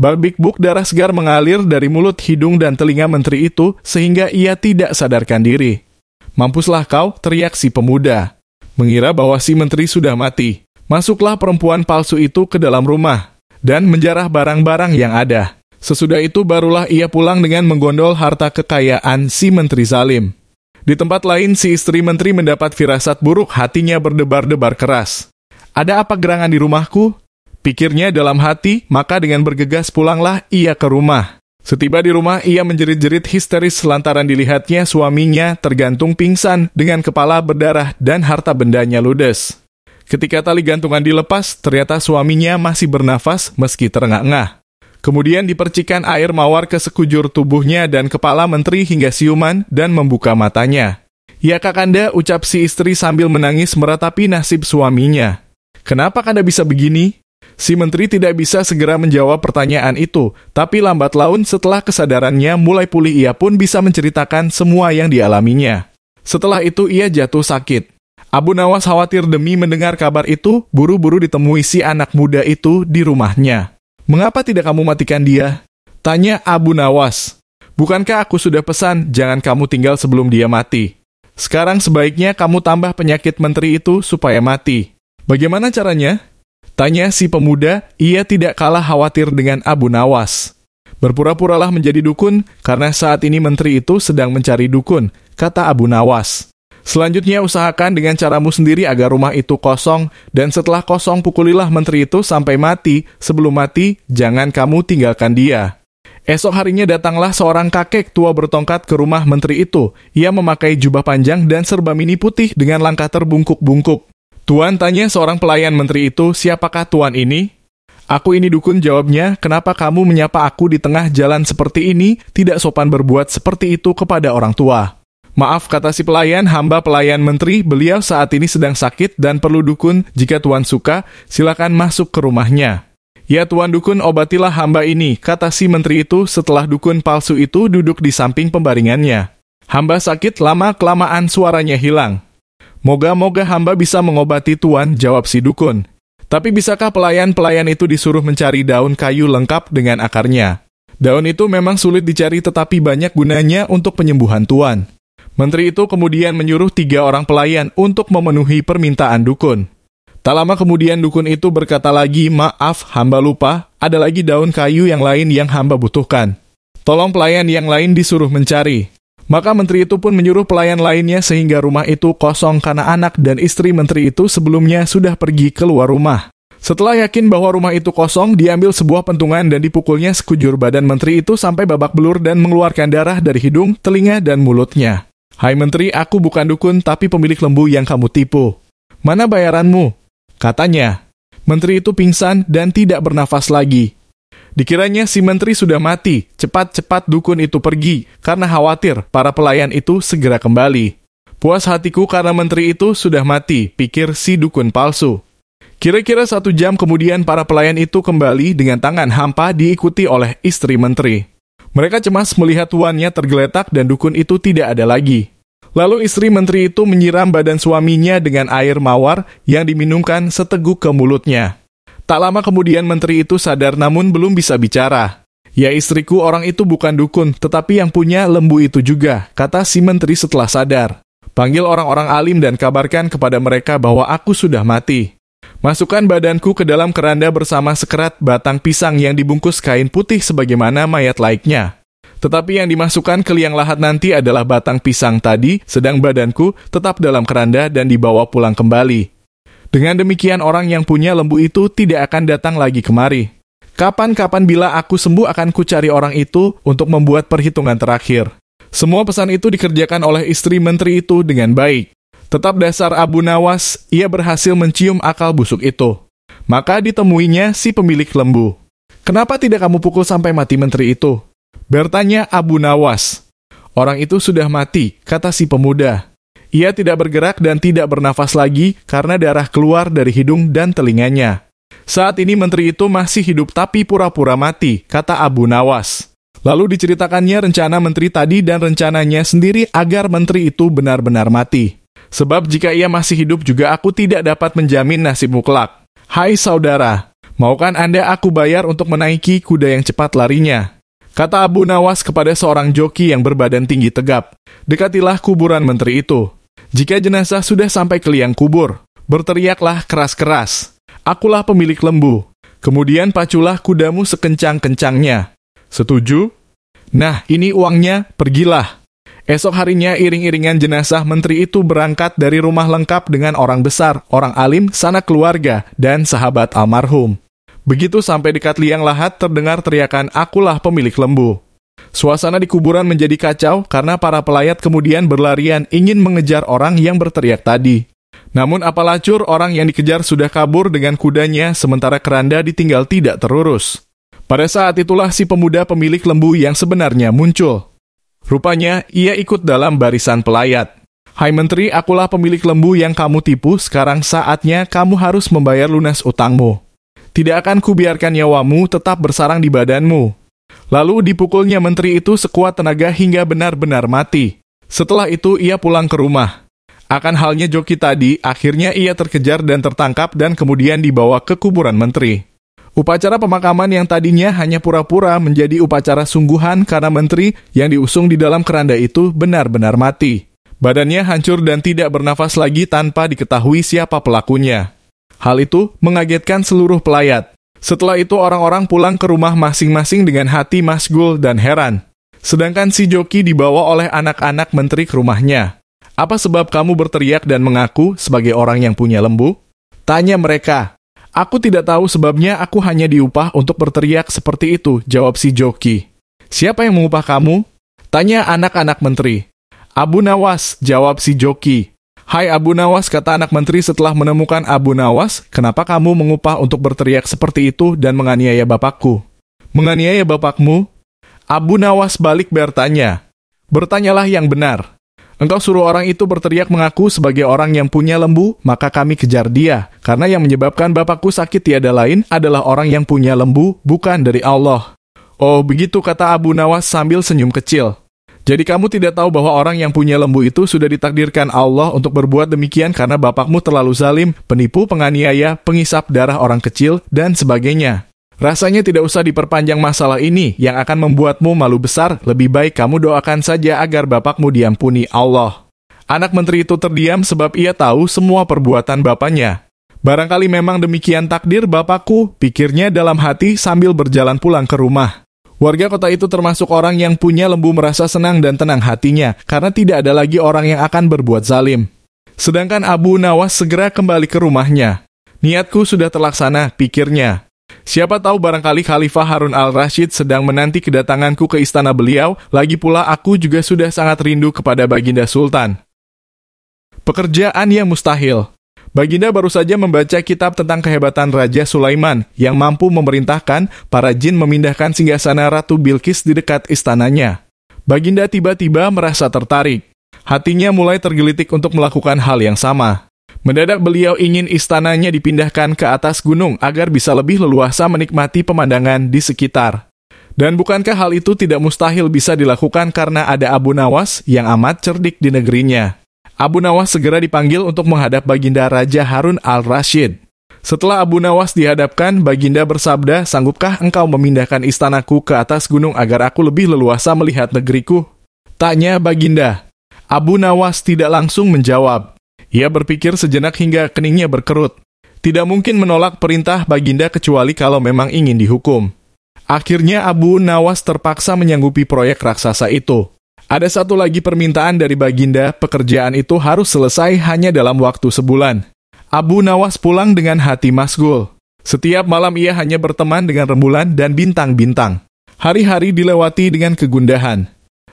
Babik-buk darah segar mengalir dari mulut, hidung, dan telinga menteri itu sehingga ia tidak sadarkan diri. Mampuslah kau, teriak si pemuda. Mengira bahwa si menteri sudah mati. Masuklah perempuan palsu itu ke dalam rumah dan menjarah barang-barang yang ada. Sesudah itu barulah ia pulang dengan menggondol harta kekayaan si menteri zalim. Di tempat lain, si istri menteri mendapat firasat buruk, hatinya berdebar-debar keras. Ada apa gerangan di rumahku? Pikirnya dalam hati, maka dengan bergegas pulanglah ia ke rumah. Setiba di rumah, ia menjerit-jerit histeris lantaran dilihatnya suaminya tergantung pingsan dengan kepala berdarah dan harta bendanya ludes. Ketika tali gantungan dilepas, ternyata suaminya masih bernafas meski terengah-engah. Kemudian dipercikan air mawar ke sekujur tubuhnya dan kepala menteri hingga siuman dan membuka matanya. "Ya Kakanda," ucap si istri sambil menangis meratapi nasib suaminya. "Kenapa Kanda bisa begini?" Si menteri tidak bisa segera menjawab pertanyaan itu, tapi lambat laun setelah kesadarannya mulai pulih ia pun bisa menceritakan semua yang dialaminya. Setelah itu ia jatuh sakit. Abu Nawas khawatir demi mendengar kabar itu, buru-buru ditemui si anak muda itu di rumahnya. "Mengapa tidak kamu matikan dia?" tanya Abu Nawas. "Bukankah aku sudah pesan, jangan kamu tinggal sebelum dia mati? Sekarang sebaiknya kamu tambah penyakit menteri itu supaya mati." "Bagaimana caranya?" tanya si pemuda. Ia tidak kalah khawatir dengan Abu Nawas. "Berpura-puralah menjadi dukun, karena saat ini menteri itu sedang mencari dukun," kata Abu Nawas. "Selanjutnya usahakan dengan caramu sendiri agar rumah itu kosong, dan setelah kosong pukulilah menteri itu sampai mati. Sebelum mati, jangan kamu tinggalkan dia." Esok harinya datanglah seorang kakek tua bertongkat ke rumah menteri itu. Ia memakai jubah panjang dan serba mini putih dengan langkah terbungkuk-bungkuk. "Tuan," tanya seorang pelayan menteri itu, "siapakah tuan ini?" "Aku ini dukun," jawabnya. "Kenapa kamu menyapa aku di tengah jalan seperti ini? Tidak sopan berbuat seperti itu kepada orang tua." "Maaf," kata si pelayan, "hamba pelayan menteri, beliau saat ini sedang sakit dan perlu dukun. Jika tuan suka, silakan masuk ke rumahnya." "Ya tuan dukun, obatilah hamba ini," kata si menteri itu setelah dukun palsu itu duduk di samping pembaringannya. "Hamba sakit, lama-kelamaan suaranya hilang." "Moga-moga hamba bisa mengobati tuan," jawab si dukun. "Tapi bisakah pelayan-pelayan itu disuruh mencari daun kayu lengkap dengan akarnya? Daun itu memang sulit dicari tetapi banyak gunanya untuk penyembuhan tuan." Menteri itu kemudian menyuruh 3 orang pelayan untuk memenuhi permintaan dukun. Tak lama kemudian dukun itu berkata lagi, "Maaf, hamba lupa, ada lagi daun kayu yang lain yang hamba butuhkan. Tolong pelayan yang lain disuruh mencari." Maka menteri itu pun menyuruh pelayan lainnya sehingga rumah itu kosong karena anak dan istri menteri itu sebelumnya sudah pergi keluar rumah. Setelah yakin bahwa rumah itu kosong, diambil sebuah pentungan dan dipukulnya sekujur badan menteri itu sampai babak belur dan mengeluarkan darah dari hidung, telinga, dan mulutnya. "Hai menteri, aku bukan dukun tapi pemilik lembu yang kamu tipu. Mana bayaranmu?" katanya. Menteri itu pingsan dan tidak bernafas lagi. Dikiranya si menteri sudah mati. Cepat-cepat dukun itu pergi karena khawatir para pelayan itu segera kembali. "Puas hatiku karena menteri itu sudah mati," pikir si dukun palsu. Kira-kira 1 jam kemudian para pelayan itu kembali dengan tangan hampa diikuti oleh istri menteri. Mereka cemas melihat tuannya tergeletak dan dukun itu tidak ada lagi. Lalu istri menteri itu menyiram badan suaminya dengan air mawar yang diminumkan seteguk ke mulutnya. Tak lama kemudian menteri itu sadar namun belum bisa bicara. "Ya istriku, orang itu bukan dukun, tetapi yang punya lembu itu juga," kata si menteri setelah sadar. "Panggil orang-orang alim dan kabarkan kepada mereka bahwa aku sudah mati. Masukkan badanku ke dalam keranda bersama sekerat batang pisang yang dibungkus kain putih sebagaimana mayat laiknya. Tetapi yang dimasukkan ke liang lahat nanti adalah batang pisang tadi, sedang badanku tetap dalam keranda dan dibawa pulang kembali. Dengan demikian orang yang punya lembu itu tidak akan datang lagi kemari. Kapan-kapan bila aku sembuh akan kucari orang itu untuk membuat perhitungan terakhir." Semua pesan itu dikerjakan oleh istri menteri itu dengan baik. Tetap dasar Abu Nawas, ia berhasil mencium akal busuk itu. Maka ditemuinya si pemilik lembu. "Kenapa tidak kamu pukul sampai mati menteri itu?" bertanya Abu Nawas. "Orang itu sudah mati," kata si pemuda. "Ia tidak bergerak dan tidak bernafas lagi karena darah keluar dari hidung dan telinganya. Saat ini menteri itu masih hidup tapi pura-pura mati," kata Abu Nawas. Lalu diceritakannya rencana menteri tadi dan rencananya sendiri agar menteri itu benar-benar mati. "Sebab jika ia masih hidup juga aku tidak dapat menjamin nasibmu kelak. Hai saudara, maukan Anda aku bayar untuk menaiki kuda yang cepat larinya?" kata Abu Nawas kepada seorang joki yang berbadan tinggi tegap. "Dekatilah kuburan menteri itu. Jika jenazah sudah sampai ke liang kubur, berteriaklah keras-keras, 'Akulah pemilik lembu.' Kemudian paculah kudamu sekencang-kencangnya. Setuju? Nah, ini uangnya, pergilah. Esok harinya iring-iringan jenazah menteri itu berangkat dari rumah lengkap dengan orang besar, orang alim, sanak keluarga, dan sahabat almarhum. Begitu sampai dekat liang lahat terdengar teriakan akulah pemilik lembu. Suasana di kuburan menjadi kacau karena para pelayat kemudian berlarian ingin mengejar orang yang berteriak tadi. Namun apalacur orang yang dikejar sudah kabur dengan kudanya sementara keranda ditinggal tidak terurus. Pada saat itulah si pemuda pemilik lembu yang sebenarnya muncul. Rupanya, ia ikut dalam barisan pelayat. Hai menteri, akulah pemilik lembu yang kamu tipu, sekarang saatnya kamu harus membayar lunas utangmu. Tidak akan kubiarkan nyawamu tetap bersarang di badanmu. Lalu dipukulnya menteri itu sekuat tenaga hingga benar-benar mati. Setelah itu ia pulang ke rumah. Akan halnya joki tadi, akhirnya ia terkejar dan tertangkap dan kemudian dibawa ke kuburan menteri. Upacara pemakaman yang tadinya hanya pura-pura menjadi upacara sungguhan karena menteri yang diusung di dalam keranda itu benar-benar mati. Badannya hancur dan tidak bernafas lagi tanpa diketahui siapa pelakunya. Hal itu mengagetkan seluruh pelayat. Setelah itu orang-orang pulang ke rumah masing-masing dengan hati masgul dan heran. Sedangkan si joki dibawa oleh anak-anak menteri ke rumahnya. Apa sebab kamu berteriak dan mengaku sebagai orang yang punya lembu? Tanya mereka. Aku tidak tahu sebabnya, aku hanya diupah untuk berteriak seperti itu, jawab si joki. Siapa yang mengupah kamu? Tanya anak-anak menteri. Abu Nawas, jawab si joki. Hai Abu Nawas, kata anak menteri setelah menemukan Abu Nawas, kenapa kamu mengupah untuk berteriak seperti itu dan menganiaya bapakku? Menganiaya bapakmu? Abu Nawas balik bertanya. Bertanyalah yang benar. Engkau suruh orang itu berteriak mengaku sebagai orang yang punya lembu, maka kami kejar dia. Karena yang menyebabkan bapakku sakit tiada lain adalah orang yang punya lembu, bukan dari Allah. Oh, begitu, kata Abu Nawas sambil senyum kecil. Jadi kamu tidak tahu bahwa orang yang punya lembu itu sudah ditakdirkan Allah untuk berbuat demikian karena bapakmu terlalu zalim, penipu, penganiaya, pengisap darah orang kecil, dan sebagainya. Rasanya tidak usah diperpanjang masalah ini yang akan membuatmu malu besar, lebih baik kamu doakan saja agar bapakmu diampuni Allah. Anak menteri itu terdiam sebab ia tahu semua perbuatan bapaknya. Barangkali memang demikian takdir bapakku, pikirnya dalam hati sambil berjalan pulang ke rumah. Warga kota itu termasuk orang yang punya lembu merasa senang dan tenang hatinya, karena tidak ada lagi orang yang akan berbuat zalim. Sedangkan Abu Nawas segera kembali ke rumahnya. Niatku sudah terlaksana, pikirnya. Siapa tahu barangkali Khalifah Harun al-Rashid sedang menanti kedatanganku ke istana beliau, lagi pula aku juga sudah sangat rindu kepada Baginda Sultan. Pekerjaan yang mustahil. Baginda baru saja membaca kitab tentang kehebatan Raja Sulaiman yang mampu memerintahkan para jin memindahkan singgasana Ratu Bilqis di dekat istananya. Baginda tiba-tiba merasa tertarik. Hatinya mulai tergelitik untuk melakukan hal yang sama. Mendadak beliau ingin istananya dipindahkan ke atas gunung agar bisa lebih leluasa menikmati pemandangan di sekitar. Dan bukankah hal itu tidak mustahil bisa dilakukan karena ada Abu Nawas yang amat cerdik di negerinya. Abu Nawas segera dipanggil untuk menghadap Baginda Raja Harun al-Rashid. Setelah Abu Nawas dihadapkan, Baginda bersabda, sanggupkah engkau memindahkan istanaku ke atas gunung agar aku lebih leluasa melihat negeriku? Tanya Baginda. Abu Nawas tidak langsung menjawab. Ia berpikir sejenak hingga keningnya berkerut. Tidak mungkin menolak perintah Baginda kecuali kalau memang ingin dihukum. Akhirnya Abu Nawas terpaksa menyanggupi proyek raksasa itu. Ada satu lagi permintaan dari Baginda, pekerjaan itu harus selesai hanya dalam waktu sebulan. Abu Nawas pulang dengan hati masgul. Setiap malam ia hanya berteman dengan rembulan dan bintang-bintang. Hari-hari dilewati dengan kegundahan.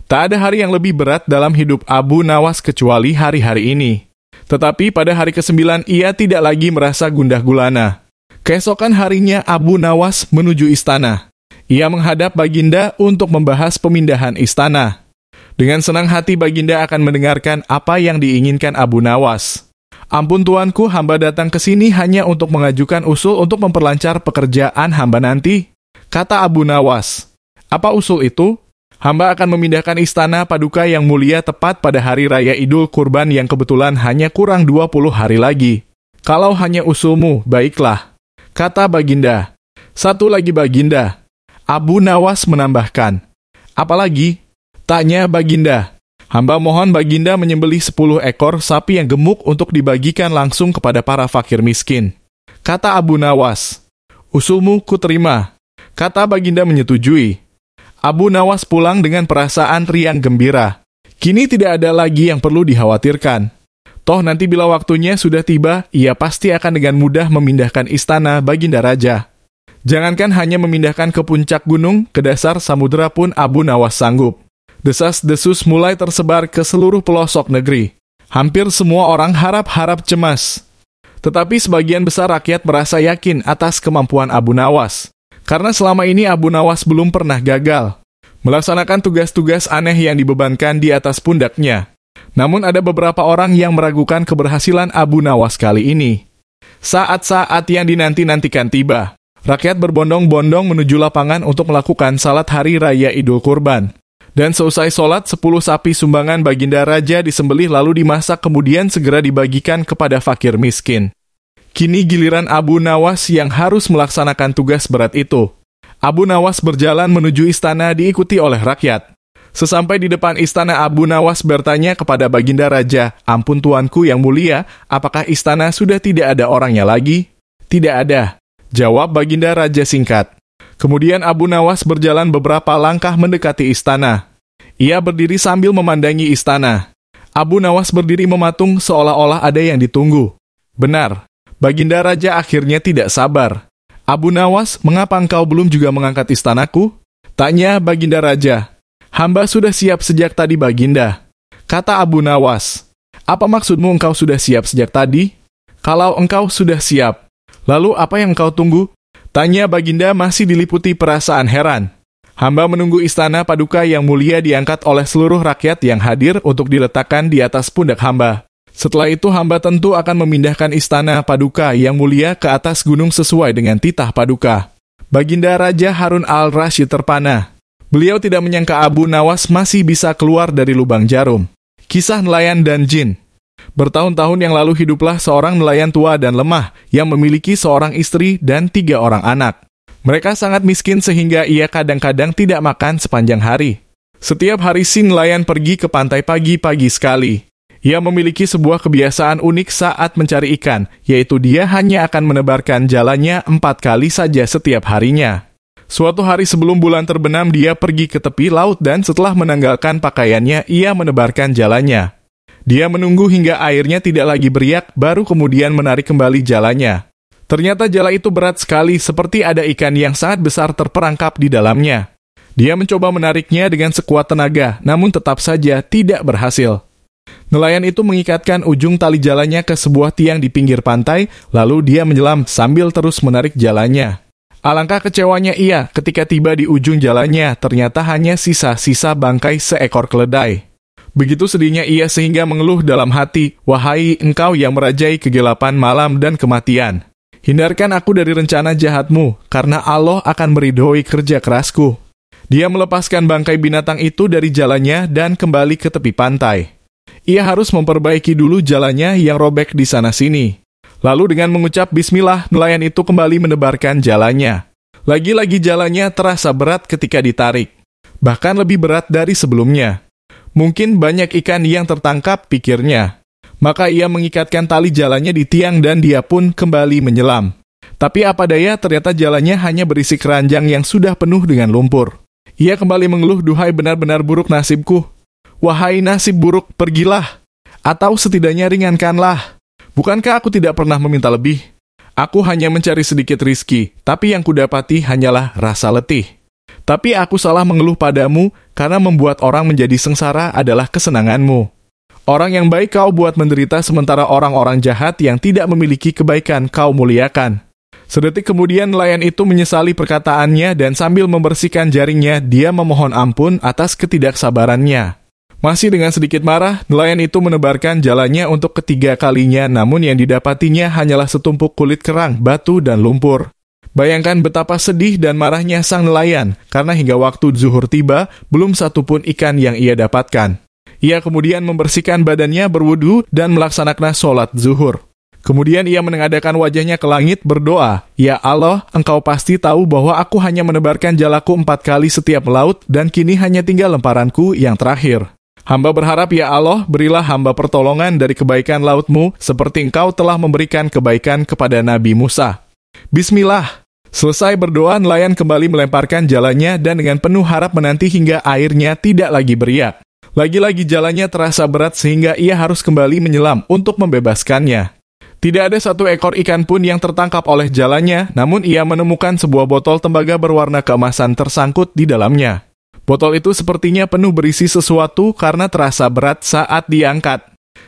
Tak ada hari yang lebih berat dalam hidup Abu Nawas kecuali hari-hari ini. Tetapi pada hari ke-9 ia tidak lagi merasa gundah gulana. Keesokan harinya Abu Nawas menuju istana. Ia menghadap Baginda untuk membahas pemindahan istana. Dengan senang hati Baginda akan mendengarkan apa yang diinginkan Abu Nawas. Ampun tuanku, hamba datang ke sini hanya untuk mengajukan usul untuk memperlancar pekerjaan hamba nanti, kata Abu Nawas. Apa usul itu? Hamba akan memindahkan istana paduka yang mulia tepat pada hari raya Idul Kurban yang kebetulan hanya kurang 20 hari lagi. Kalau hanya usulmu, baiklah, kata Baginda. Satu lagi Baginda. Abu Nawas menambahkan. Apalagi? Tanya Baginda. Hamba mohon Baginda menyembelih 10 ekor sapi yang gemuk untuk dibagikan langsung kepada para fakir miskin. Kata Abu Nawas. Usulmu kuterima. Kata Baginda menyetujui. Abu Nawas pulang dengan perasaan riang gembira. Kini tidak ada lagi yang perlu dikhawatirkan. Toh nanti bila waktunya sudah tiba, ia pasti akan dengan mudah memindahkan istana Baginda Raja. Jangankan hanya memindahkan ke puncak gunung, ke dasar samudera pun Abu Nawas sanggup. Desas-desus mulai tersebar ke seluruh pelosok negeri. Hampir semua orang harap-harap cemas. Tetapi sebagian besar rakyat merasa yakin atas kemampuan Abu Nawas. Karena selama ini Abu Nawas belum pernah gagal melaksanakan tugas-tugas aneh yang dibebankan di atas pundaknya. Namun ada beberapa orang yang meragukan keberhasilan Abu Nawas kali ini. Saat-saat yang dinanti-nantikan tiba. Rakyat berbondong-bondong menuju lapangan untuk melakukan salat hari raya Idul Kurban. Dan seusai sholat, 10 sapi sumbangan Baginda Raja disembelih lalu dimasak kemudian segera dibagikan kepada fakir miskin. Kini giliran Abu Nawas yang harus melaksanakan tugas berat itu. Abu Nawas berjalan menuju istana diikuti oleh rakyat. Sesampai di depan istana, Abu Nawas bertanya kepada Baginda Raja, "Ampun tuanku yang mulia, apakah istana sudah tidak ada orangnya lagi?" "Tidak ada," jawab Baginda Raja singkat. Kemudian Abu Nawas berjalan beberapa langkah mendekati istana. Ia berdiri sambil memandangi istana. Abu Nawas berdiri mematung seolah-olah ada yang ditunggu. Benar, Baginda Raja akhirnya tidak sabar. "Abu Nawas, mengapa engkau belum juga mengangkat istanaku?" tanya Baginda Raja. "Hamba sudah siap sejak tadi Baginda," kata Abu Nawas. "Apa maksudmu engkau sudah siap sejak tadi? Kalau engkau sudah siap, lalu apa yang engkau tunggu?" tanya Baginda masih diliputi perasaan heran. "Hamba menunggu istana paduka yang mulia diangkat oleh seluruh rakyat yang hadir untuk diletakkan di atas pundak hamba. Setelah itu hamba tentu akan memindahkan istana paduka yang mulia ke atas gunung sesuai dengan titah paduka." Baginda Raja Harun al-Rasyid terpana. Beliau tidak menyangka Abu Nawas masih bisa keluar dari lubang jarum. Kisah nelayan dan jin. Bertahun-tahun yang lalu hiduplah seorang nelayan tua dan lemah yang memiliki seorang istri dan 3 orang anak. Mereka sangat miskin sehingga ia kadang-kadang tidak makan sepanjang hari. Setiap hari si nelayan pergi ke pantai pagi-pagi sekali. Ia memiliki sebuah kebiasaan unik saat mencari ikan, yaitu dia hanya akan menebarkan jalannya 4 kali saja setiap harinya. Suatu hari sebelum bulan terbenam, dia pergi ke tepi laut dan setelah menanggalkan pakaiannya, ia menebarkan jalannya. Dia menunggu hingga airnya tidak lagi beriak, baru kemudian menarik kembali jalannya. Ternyata jala itu berat sekali, seperti ada ikan yang sangat besar terperangkap di dalamnya. Dia mencoba menariknya dengan sekuat tenaga, namun tetap saja tidak berhasil. Nelayan itu mengikatkan ujung tali jalannya ke sebuah tiang di pinggir pantai, lalu dia menyelam sambil terus menarik jalannya. Alangkah kecewanya ia ketika tiba di ujung jalannya, ternyata hanya sisa-sisa bangkai seekor keledai. Begitu sedihnya ia sehingga mengeluh dalam hati, "Wahai engkau yang merajai kegelapan malam dan kematian, hindarkan aku dari rencana jahatmu, karena Allah akan meridhoi kerja kerasku." Dia melepaskan bangkai binatang itu dari jalannya dan kembali ke tepi pantai. Ia harus memperbaiki dulu jalannya yang robek di sana-sini. Lalu dengan mengucap bismillah, nelayan itu kembali menebarkan jalannya. Lagi-lagi jalannya terasa berat ketika ditarik. Bahkan lebih berat dari sebelumnya. Mungkin banyak ikan yang tertangkap, pikirnya. Maka ia mengikatkan tali jalannya di tiang dan dia pun kembali menyelam. Tapi apa daya, ternyata jalannya hanya berisi keranjang yang sudah penuh dengan lumpur. Ia kembali mengeluh, "Duhai benar-benar buruk nasibku. Wahai nasib buruk, pergilah. Atau setidaknya ringankanlah. Bukankah aku tidak pernah meminta lebih? Aku hanya mencari sedikit rizki, tapi yang kudapati hanyalah rasa letih. Tapi aku salah mengeluh padamu, karena membuat orang menjadi sengsara adalah kesenanganmu. Orang yang baik kau buat menderita, sementara orang-orang jahat yang tidak memiliki kebaikan kau muliakan." Sedetik kemudian nelayan itu menyesali perkataannya dan sambil membersihkan jaringnya, dia memohon ampun atas ketidaksabarannya. Masih dengan sedikit marah, nelayan itu menebarkan jalannya untuk ketiga kalinya, namun yang didapatinya hanyalah setumpuk kulit kerang, batu, dan lumpur. Bayangkan betapa sedih dan marahnya sang nelayan, karena hingga waktu zuhur tiba, belum satupun ikan yang ia dapatkan. Ia kemudian membersihkan badannya, berwudu, dan melaksanakan sholat zuhur. Kemudian ia menengadahkan wajahnya ke langit, berdoa, "Ya Allah, engkau pasti tahu bahwa aku hanya menebarkan jalaku 4 kali setiap melaut, dan kini hanya tinggal lemparanku yang terakhir. Hamba berharap, ya Allah, berilah hamba pertolongan dari kebaikan lautmu, seperti engkau telah memberikan kebaikan kepada Nabi Musa. Bismillah." Selesai berdoa, nelayan kembali melemparkan jalannya dan dengan penuh harap menanti hingga airnya tidak lagi beriak. Lagi-lagi jalannya terasa berat sehingga ia harus kembali menyelam untuk membebaskannya. Tidak ada satu ekor ikan pun yang tertangkap oleh jalannya, namun ia menemukan sebuah botol tembaga berwarna keemasan tersangkut di dalamnya. Botol itu sepertinya penuh berisi sesuatu karena terasa berat saat diangkat.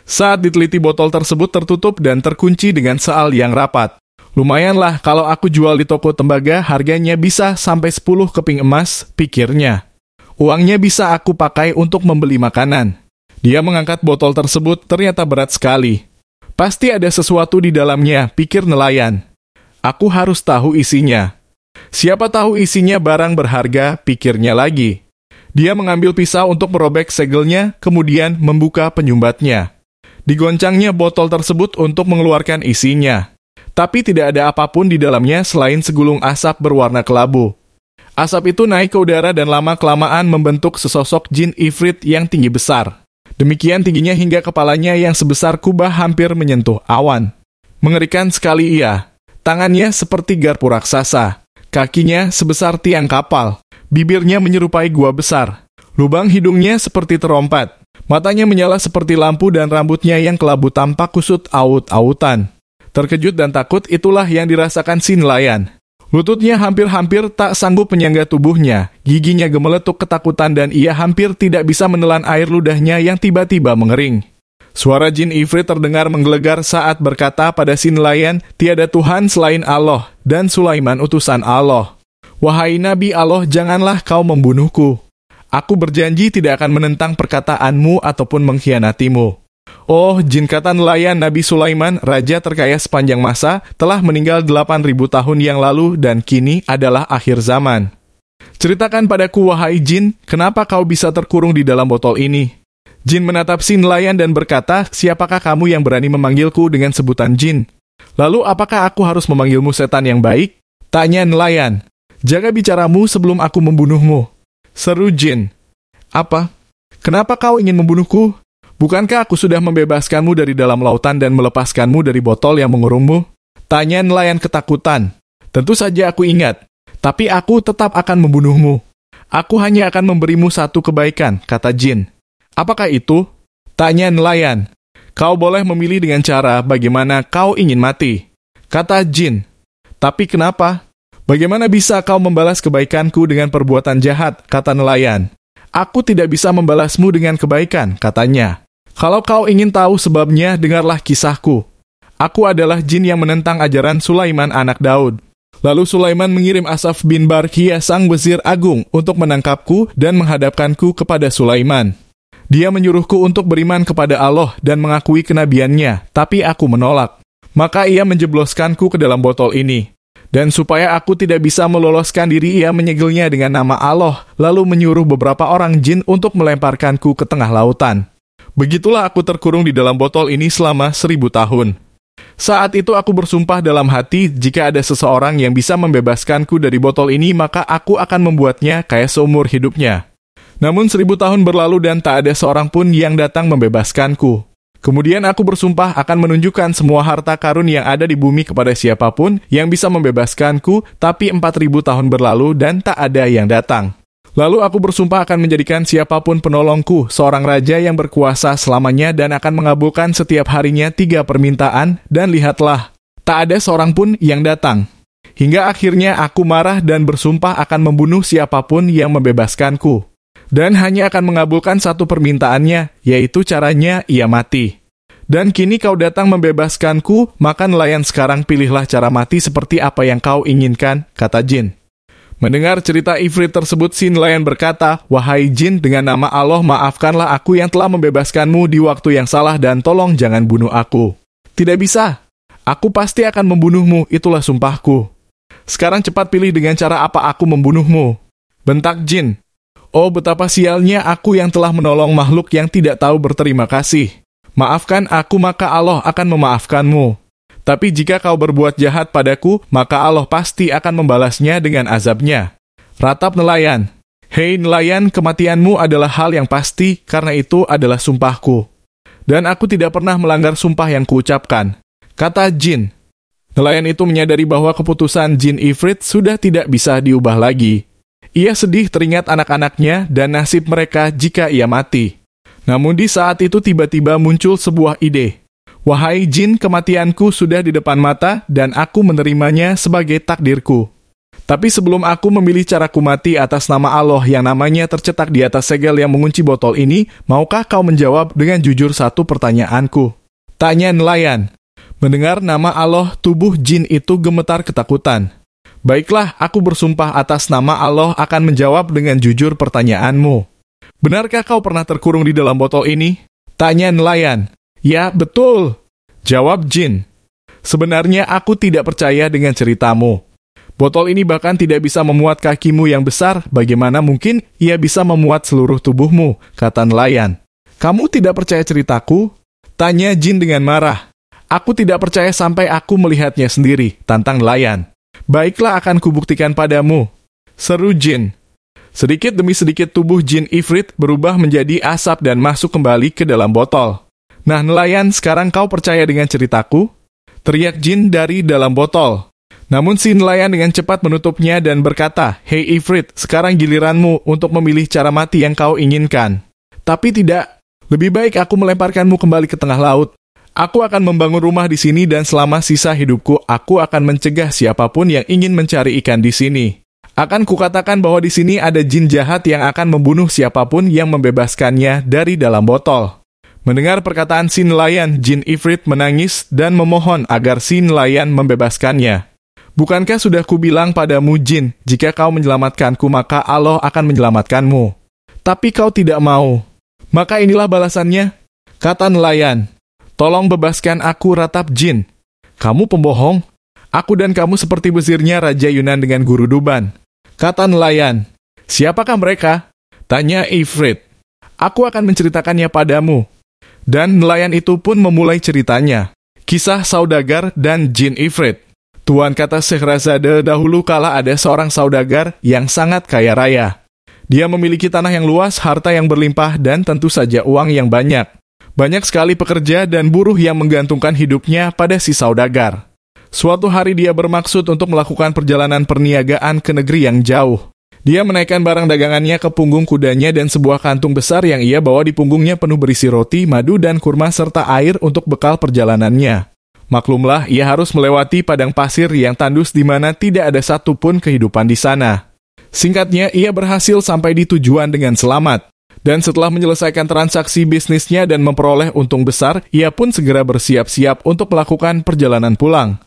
Saat diteliti, botol tersebut tertutup dan terkunci dengan seal yang rapat. Lumayanlah kalau aku jual di toko tembaga, harganya bisa sampai 10 keping emas, pikirnya. Uangnya bisa aku pakai untuk membeli makanan. Dia mengangkat botol tersebut, ternyata berat sekali. Pasti ada sesuatu di dalamnya, pikir nelayan. Aku harus tahu isinya. Siapa tahu isinya barang berharga, pikirnya lagi. Dia mengambil pisau untuk merobek segelnya, kemudian membuka penyumbatnya. Digoncangnya botol tersebut untuk mengeluarkan isinya. Tapi tidak ada apapun di dalamnya selain segulung asap berwarna kelabu. Asap itu naik ke udara dan lama-kelamaan membentuk sesosok jin ifrit yang tinggi besar. Demikian tingginya hingga kepalanya yang sebesar kubah hampir menyentuh awan. Mengerikan sekali ia. Tangannya seperti garpu raksasa. Kakinya sebesar tiang kapal. Bibirnya menyerupai gua besar. Lubang hidungnya seperti terompat. Matanya menyala seperti lampu dan rambutnya yang kelabu tampak kusut aut-autan. Terkejut dan takut itulah yang dirasakan si nelayan. Lututnya hampir-hampir tak sanggup menyangga tubuhnya. Giginya gemeletuk ketakutan dan ia hampir tidak bisa menelan air ludahnya yang tiba-tiba mengering. Suara jin ifrit terdengar menggelegar saat berkata pada si nelayan, "Tiada Tuhan selain Allah, dan Sulaiman utusan Allah. Wahai Nabi Allah, janganlah kau membunuhku. Aku berjanji tidak akan menentang perkataanmu ataupun mengkhianatimu." Oh, jin kata nelayan, Nabi Sulaiman, raja terkaya sepanjang masa, telah meninggal 8.000 tahun yang lalu dan kini adalah akhir zaman. Ceritakan padaku, wahai jin, kenapa kau bisa terkurung di dalam botol ini? Jin menatap si nelayan dan berkata, "Siapakah kamu yang berani memanggilku dengan sebutan jin? Lalu apakah aku harus memanggilmu setan yang baik?" Tanya nelayan. "Jaga bicaramu sebelum aku membunuhmu," seru jin. "Apa? Kenapa kau ingin membunuhku? Bukankah aku sudah membebaskanmu dari dalam lautan dan melepaskanmu dari botol yang mengurungmu?" Tanya nelayan ketakutan. "Tentu saja aku ingat, tapi aku tetap akan membunuhmu. Aku hanya akan memberimu satu kebaikan," kata jin. "Apakah itu?" Tanya nelayan. "Kau boleh memilih dengan cara bagaimana kau ingin mati," kata jin. "Tapi kenapa? Bagaimana bisa kau membalas kebaikanku dengan perbuatan jahat?" kata nelayan. "Aku tidak bisa membalasmu dengan kebaikan," katanya. "Kalau kau ingin tahu sebabnya, dengarlah kisahku. Aku adalah jin yang menentang ajaran Sulaiman anak Daud. Lalu Sulaiman mengirim Asaf bin Barkhia sang wazir agung untuk menangkapku dan menghadapkanku kepada Sulaiman. Dia menyuruhku untuk beriman kepada Allah dan mengakui kenabiannya, tapi aku menolak. Maka ia menjebloskanku ke dalam botol ini. Dan supaya aku tidak bisa meloloskan diri, ia menyegelnya dengan nama Allah, lalu menyuruh beberapa orang jin untuk melemparkanku ke tengah lautan. Begitulah aku terkurung di dalam botol ini selama 1000 tahun. Saat itu aku bersumpah dalam hati, jika ada seseorang yang bisa membebaskanku dari botol ini, maka aku akan membuatnya kaya seumur hidupnya. Namun 1000 tahun berlalu dan tak ada seorang pun yang datang membebaskanku. Kemudian aku bersumpah akan menunjukkan semua harta karun yang ada di bumi kepada siapapun yang bisa membebaskanku, tapi 4000 tahun berlalu dan tak ada yang datang. Lalu aku bersumpah akan menjadikan siapapun penolongku, seorang raja yang berkuasa selamanya dan akan mengabulkan setiap harinya 3 permintaan, dan lihatlah, tak ada seorang pun yang datang. Hingga akhirnya aku marah dan bersumpah akan membunuh siapapun yang membebaskanku. Dan hanya akan mengabulkan satu permintaannya, yaitu caranya ia mati. Dan kini kau datang membebaskanku, maka nelayan sekarang pilihlah cara mati seperti apa yang kau inginkan, kata jin. Mendengar cerita ifrit tersebut, si nelayan berkata, "Wahai jin, dengan nama Allah, maafkanlah aku yang telah membebaskanmu di waktu yang salah dan tolong jangan bunuh aku." "Tidak bisa. Aku pasti akan membunuhmu, itulah sumpahku." "Sekarang cepat pilih dengan cara apa aku membunuhmu," bentak jin. "Oh, betapa sialnya aku yang telah menolong makhluk yang tidak tahu berterima kasih. Maafkan aku, maka Allah akan memaafkanmu. Tapi jika kau berbuat jahat padaku, maka Allah pasti akan membalasnya dengan azabnya." Ratap nelayan. "Hei nelayan, kematianmu adalah hal yang pasti, karena itu adalah sumpahku. Dan aku tidak pernah melanggar sumpah yang kuucapkan," kata jin. Nelayan itu menyadari bahwa keputusan Jin Ifrit sudah tidak bisa diubah lagi. Ia sedih teringat anak-anaknya dan nasib mereka jika ia mati. Namun di saat itu tiba-tiba muncul sebuah ide. Wahai jin, kematianku sudah di depan mata dan aku menerimanya sebagai takdirku. Tapi sebelum aku memilih caraku mati atas nama Allah yang namanya tercetak di atas segel yang mengunci botol ini, maukah kau menjawab dengan jujur satu pertanyaanku? Tanya nelayan. Mendengar nama Allah, tubuh jin itu gemetar ketakutan. Baiklah, aku bersumpah atas nama Allah akan menjawab dengan jujur pertanyaanmu. Benarkah kau pernah terkurung di dalam botol ini? Tanya nelayan. Ya, betul. Jawab jin. Sebenarnya aku tidak percaya dengan ceritamu. Botol ini bahkan tidak bisa memuat kakimu yang besar, bagaimana mungkin ia bisa memuat seluruh tubuhmu, kata nelayan. Kamu tidak percaya ceritaku? Tanya jin dengan marah. Aku tidak percaya sampai aku melihatnya sendiri, tantang nelayan. Baiklah, akan kubuktikan padamu, seru jin. Sedikit demi sedikit tubuh jin Ifrit berubah menjadi asap dan masuk kembali ke dalam botol. Nah nelayan, sekarang kau percaya dengan ceritaku? Teriak jin dari dalam botol. Namun si nelayan dengan cepat menutupnya dan berkata, Hei Ifrit, sekarang giliranmu untuk memilih cara mati yang kau inginkan. Tapi tidak, lebih baik aku melemparkanmu kembali ke tengah laut. Aku akan membangun rumah di sini dan selama sisa hidupku, aku akan mencegah siapapun yang ingin mencari ikan di sini. Akan kukatakan bahwa di sini ada jin jahat yang akan membunuh siapapun yang membebaskannya dari dalam botol. Mendengar perkataan si nelayan, jin Ifrit menangis dan memohon agar si nelayan membebaskannya. Bukankah sudah kubilang padamu jin, jika kau menyelamatkanku maka Allah akan menyelamatkanmu. Tapi kau tidak mau. Maka inilah balasannya, kata nelayan. Tolong bebaskan aku, ratap jin. Kamu pembohong. Aku dan kamu seperti vezirnya Raja Yunan dengan guru Duban. Kata nelayan. Siapakah mereka? Tanya Ifrit. Aku akan menceritakannya padamu. Dan nelayan itu pun memulai ceritanya. Kisah saudagar dan jin Ifrit. Tuan, kata Syahrazada, dahulu kala ada seorang saudagar yang sangat kaya raya. Dia memiliki tanah yang luas, harta yang berlimpah, dan tentu saja uang yang banyak. Banyak sekali pekerja dan buruh yang menggantungkan hidupnya pada si saudagar. Suatu hari dia bermaksud untuk melakukan perjalanan perniagaan ke negeri yang jauh. Dia menaikkan barang dagangannya ke punggung kudanya dan sebuah kantung besar yang ia bawa di punggungnya penuh berisi roti, madu, dan kurma serta air untuk bekal perjalanannya. Maklumlah, ia harus melewati padang pasir yang tandus di mana tidak ada satupun kehidupan di sana. Singkatnya, ia berhasil sampai di tujuan dengan selamat. Dan setelah menyelesaikan transaksi bisnisnya dan memperoleh untung besar, ia pun segera bersiap-siap untuk melakukan perjalanan pulang.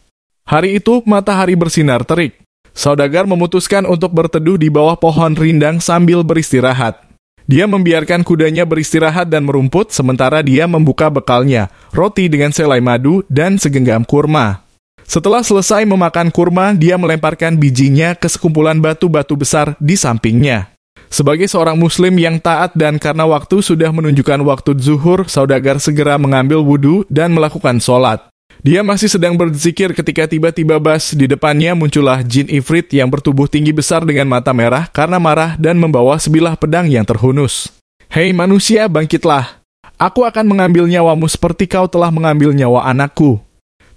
Hari itu, matahari bersinar terik. Saudagar memutuskan untuk berteduh di bawah pohon rindang sambil beristirahat. Dia membiarkan kudanya beristirahat dan merumput, sementara dia membuka bekalnya, roti dengan selai madu dan segenggam kurma. Setelah selesai memakan kurma, dia melemparkan bijinya ke sekumpulan batu-batu besar di sampingnya. Sebagai seorang muslim yang taat dan karena waktu sudah menunjukkan waktu zuhur, saudagar segera mengambil wudhu dan melakukan sholat. Dia masih sedang berzikir ketika tiba-tiba bas di depannya muncullah jin Ifrit yang bertubuh tinggi besar dengan mata merah karena marah dan membawa sebilah pedang yang terhunus. Hei manusia, bangkitlah. Aku akan mengambil nyawamu seperti kau telah mengambil nyawa anakku.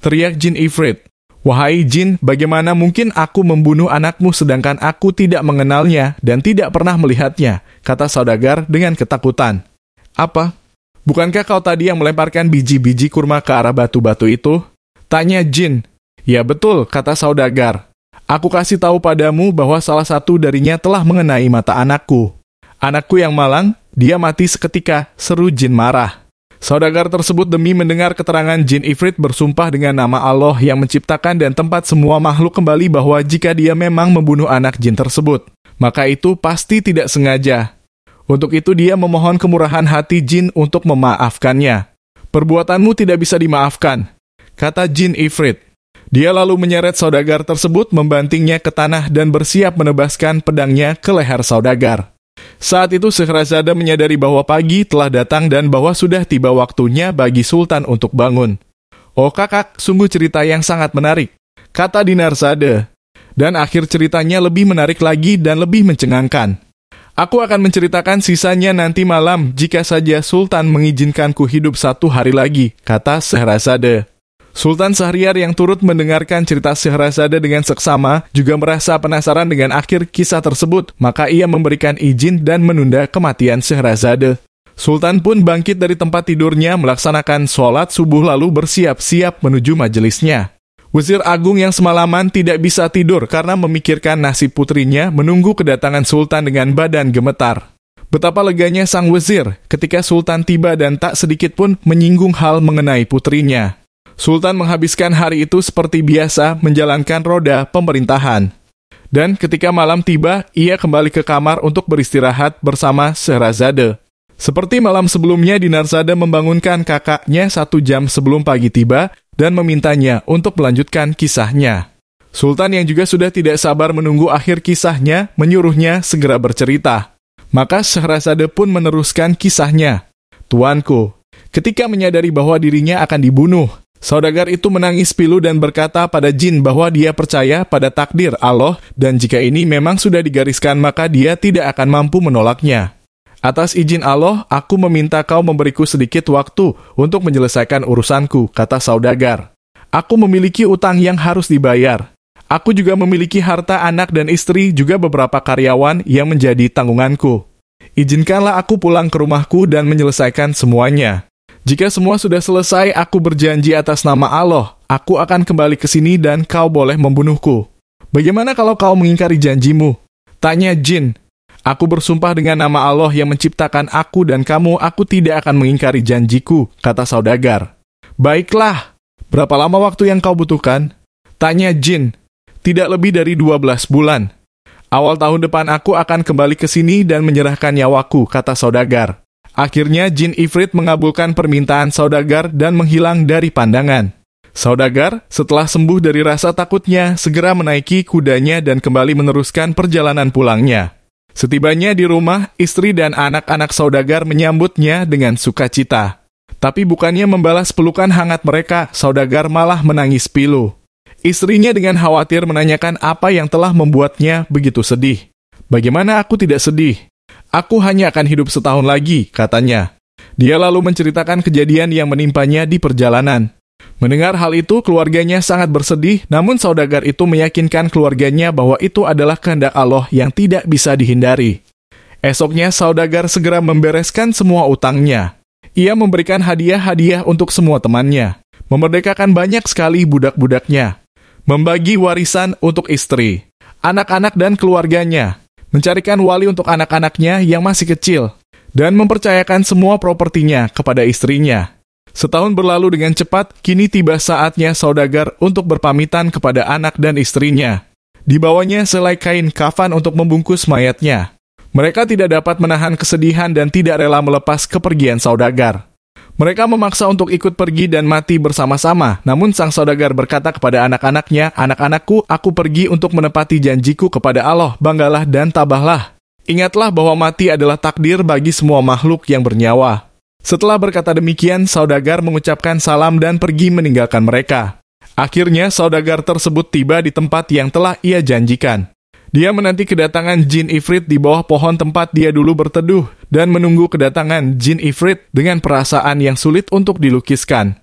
Teriak jin Ifrit. Wahai jin, bagaimana mungkin aku membunuh anakmu sedangkan aku tidak mengenalnya dan tidak pernah melihatnya, kata saudagar dengan ketakutan. Apa? Bukankah kau tadi yang melemparkan biji-biji kurma ke arah batu-batu itu? Tanya jin. Ya betul, kata saudagar. Aku kasih tahu padamu bahwa salah satu darinya telah mengenai mata anakku. Anakku yang malang, dia mati seketika, seru jin marah. Saudagar tersebut demi mendengar keterangan jin Ifrit bersumpah dengan nama Allah yang menciptakan dan tempat semua makhluk kembali bahwa jika dia memang membunuh anak jin tersebut, maka itu pasti tidak sengaja. Untuk itu dia memohon kemurahan hati jin untuk memaafkannya. Perbuatanmu tidak bisa dimaafkan, kata jin Ifrit. Dia lalu menyeret saudagar tersebut, membantingnya ke tanah dan bersiap menebaskan pedangnya ke leher saudagar. Saat itu Syahrazada menyadari bahwa pagi telah datang dan bahwa sudah tiba waktunya bagi Sultan untuk bangun. Oh kakak, sungguh cerita yang sangat menarik, kata Dinarzade. Dan akhir ceritanya lebih menarik lagi dan lebih mencengangkan. Aku akan menceritakan sisanya nanti malam jika saja Sultan mengizinkanku hidup 1 hari lagi, kata Syahrazada. Sultan Syahriar yang turut mendengarkan cerita Syahrazada dengan seksama juga merasa penasaran dengan akhir kisah tersebut, maka ia memberikan izin dan menunda kematian Syahrazada. Sultan pun bangkit dari tempat tidurnya melaksanakan sholat subuh lalu bersiap-siap menuju majelisnya. Wazir Agung yang semalaman tidak bisa tidur karena memikirkan nasib putrinya menunggu kedatangan Sultan dengan badan gemetar. Betapa leganya sang wazir ketika Sultan tiba dan tak sedikit pun menyinggung hal mengenai putrinya. Sultan menghabiskan hari itu seperti biasa menjalankan roda pemerintahan. Dan ketika malam tiba, ia kembali ke kamar untuk beristirahat bersama Syahrazada. Seperti malam sebelumnya, Dinarzada membangunkan kakaknya 1 jam sebelum pagi tiba dan memintanya untuk melanjutkan kisahnya. Sultan yang juga sudah tidak sabar menunggu akhir kisahnya, menyuruhnya segera bercerita. Maka Syahrazada pun meneruskan kisahnya. Tuanku, ketika menyadari bahwa dirinya akan dibunuh, saudagar itu menangis pilu dan berkata pada jin bahwa dia percaya pada takdir Allah dan jika ini memang sudah digariskan maka dia tidak akan mampu menolaknya. Atas izin Allah, aku meminta kau memberiku sedikit waktu untuk menyelesaikan urusanku, kata saudagar. Aku memiliki utang yang harus dibayar. Aku juga memiliki harta anak dan istri, juga beberapa karyawan yang menjadi tanggunganku. Izinkanlah aku pulang ke rumahku dan menyelesaikan semuanya. Jika semua sudah selesai, aku berjanji atas nama Allah, aku akan kembali ke sini dan kau boleh membunuhku. Bagaimana kalau kau mengingkari janjimu? Tanya jin. Aku bersumpah dengan nama Allah yang menciptakan aku dan kamu, aku tidak akan mengingkari janjiku, kata saudagar. Baiklah, berapa lama waktu yang kau butuhkan? Tanya jin. Tidak lebih dari 12 bulan. Awal tahun depan aku akan kembali ke sini dan menyerahkan nyawaku, kata saudagar. Akhirnya jin Ifrit mengabulkan permintaan saudagar dan menghilang dari pandangan. Saudagar, setelah sembuh dari rasa takutnya, segera menaiki kudanya dan kembali meneruskan perjalanan pulangnya. Setibanya di rumah, istri dan anak-anak saudagar menyambutnya dengan sukacita. Tapi bukannya membalas pelukan hangat mereka, saudagar malah menangis pilu. Istrinya dengan khawatir menanyakan apa yang telah membuatnya begitu sedih. Bagaimana aku tidak sedih? Aku hanya akan hidup setahun lagi, katanya. Dia lalu menceritakan kejadian yang menimpanya di perjalanan. Mendengar hal itu, keluarganya sangat bersedih, namun saudagar itu meyakinkan keluarganya bahwa itu adalah kehendak Allah yang tidak bisa dihindari. Esoknya, saudagar segera membereskan semua utangnya. Ia memberikan hadiah-hadiah untuk semua temannya, memerdekakan banyak sekali budak-budaknya, membagi warisan untuk istri, anak-anak dan keluarganya, mencarikan wali untuk anak-anaknya yang masih kecil, dan mempercayakan semua propertinya kepada istrinya. Setahun berlalu dengan cepat, kini tiba saatnya saudagar untuk berpamitan kepada anak dan istrinya. Dibawanya selai kain kafan untuk membungkus mayatnya. Mereka tidak dapat menahan kesedihan dan tidak rela melepas kepergian saudagar. Mereka memaksa untuk ikut pergi dan mati bersama-sama, namun sang saudagar berkata kepada anak-anaknya, "Anak-anakku, aku pergi untuk menepati janjiku kepada Allah, banggalah dan tabahlah. Ingatlah bahwa mati adalah takdir bagi semua makhluk yang bernyawa." Setelah berkata demikian, saudagar mengucapkan salam dan pergi meninggalkan mereka. Akhirnya, saudagar tersebut tiba di tempat yang telah ia janjikan. Dia menanti kedatangan jin Ifrit di bawah pohon tempat dia dulu berteduh dan menunggu kedatangan jin Ifrit dengan perasaan yang sulit untuk dilukiskan.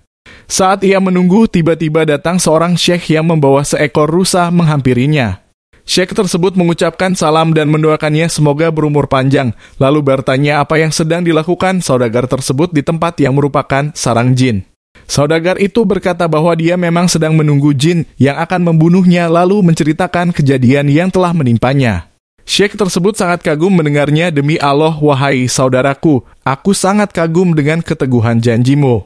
Saat ia menunggu, tiba-tiba datang seorang syekh yang membawa seekor rusa menghampirinya. Syekh tersebut mengucapkan salam dan mendoakannya semoga berumur panjang, lalu bertanya apa yang sedang dilakukan saudagar tersebut di tempat yang merupakan sarang jin. Saudagar itu berkata bahwa dia memang sedang menunggu jin yang akan membunuhnya lalu menceritakan kejadian yang telah menimpanya. Syekh tersebut sangat kagum mendengarnya. Demi Allah, wahai saudaraku, aku sangat kagum dengan keteguhan janjimu.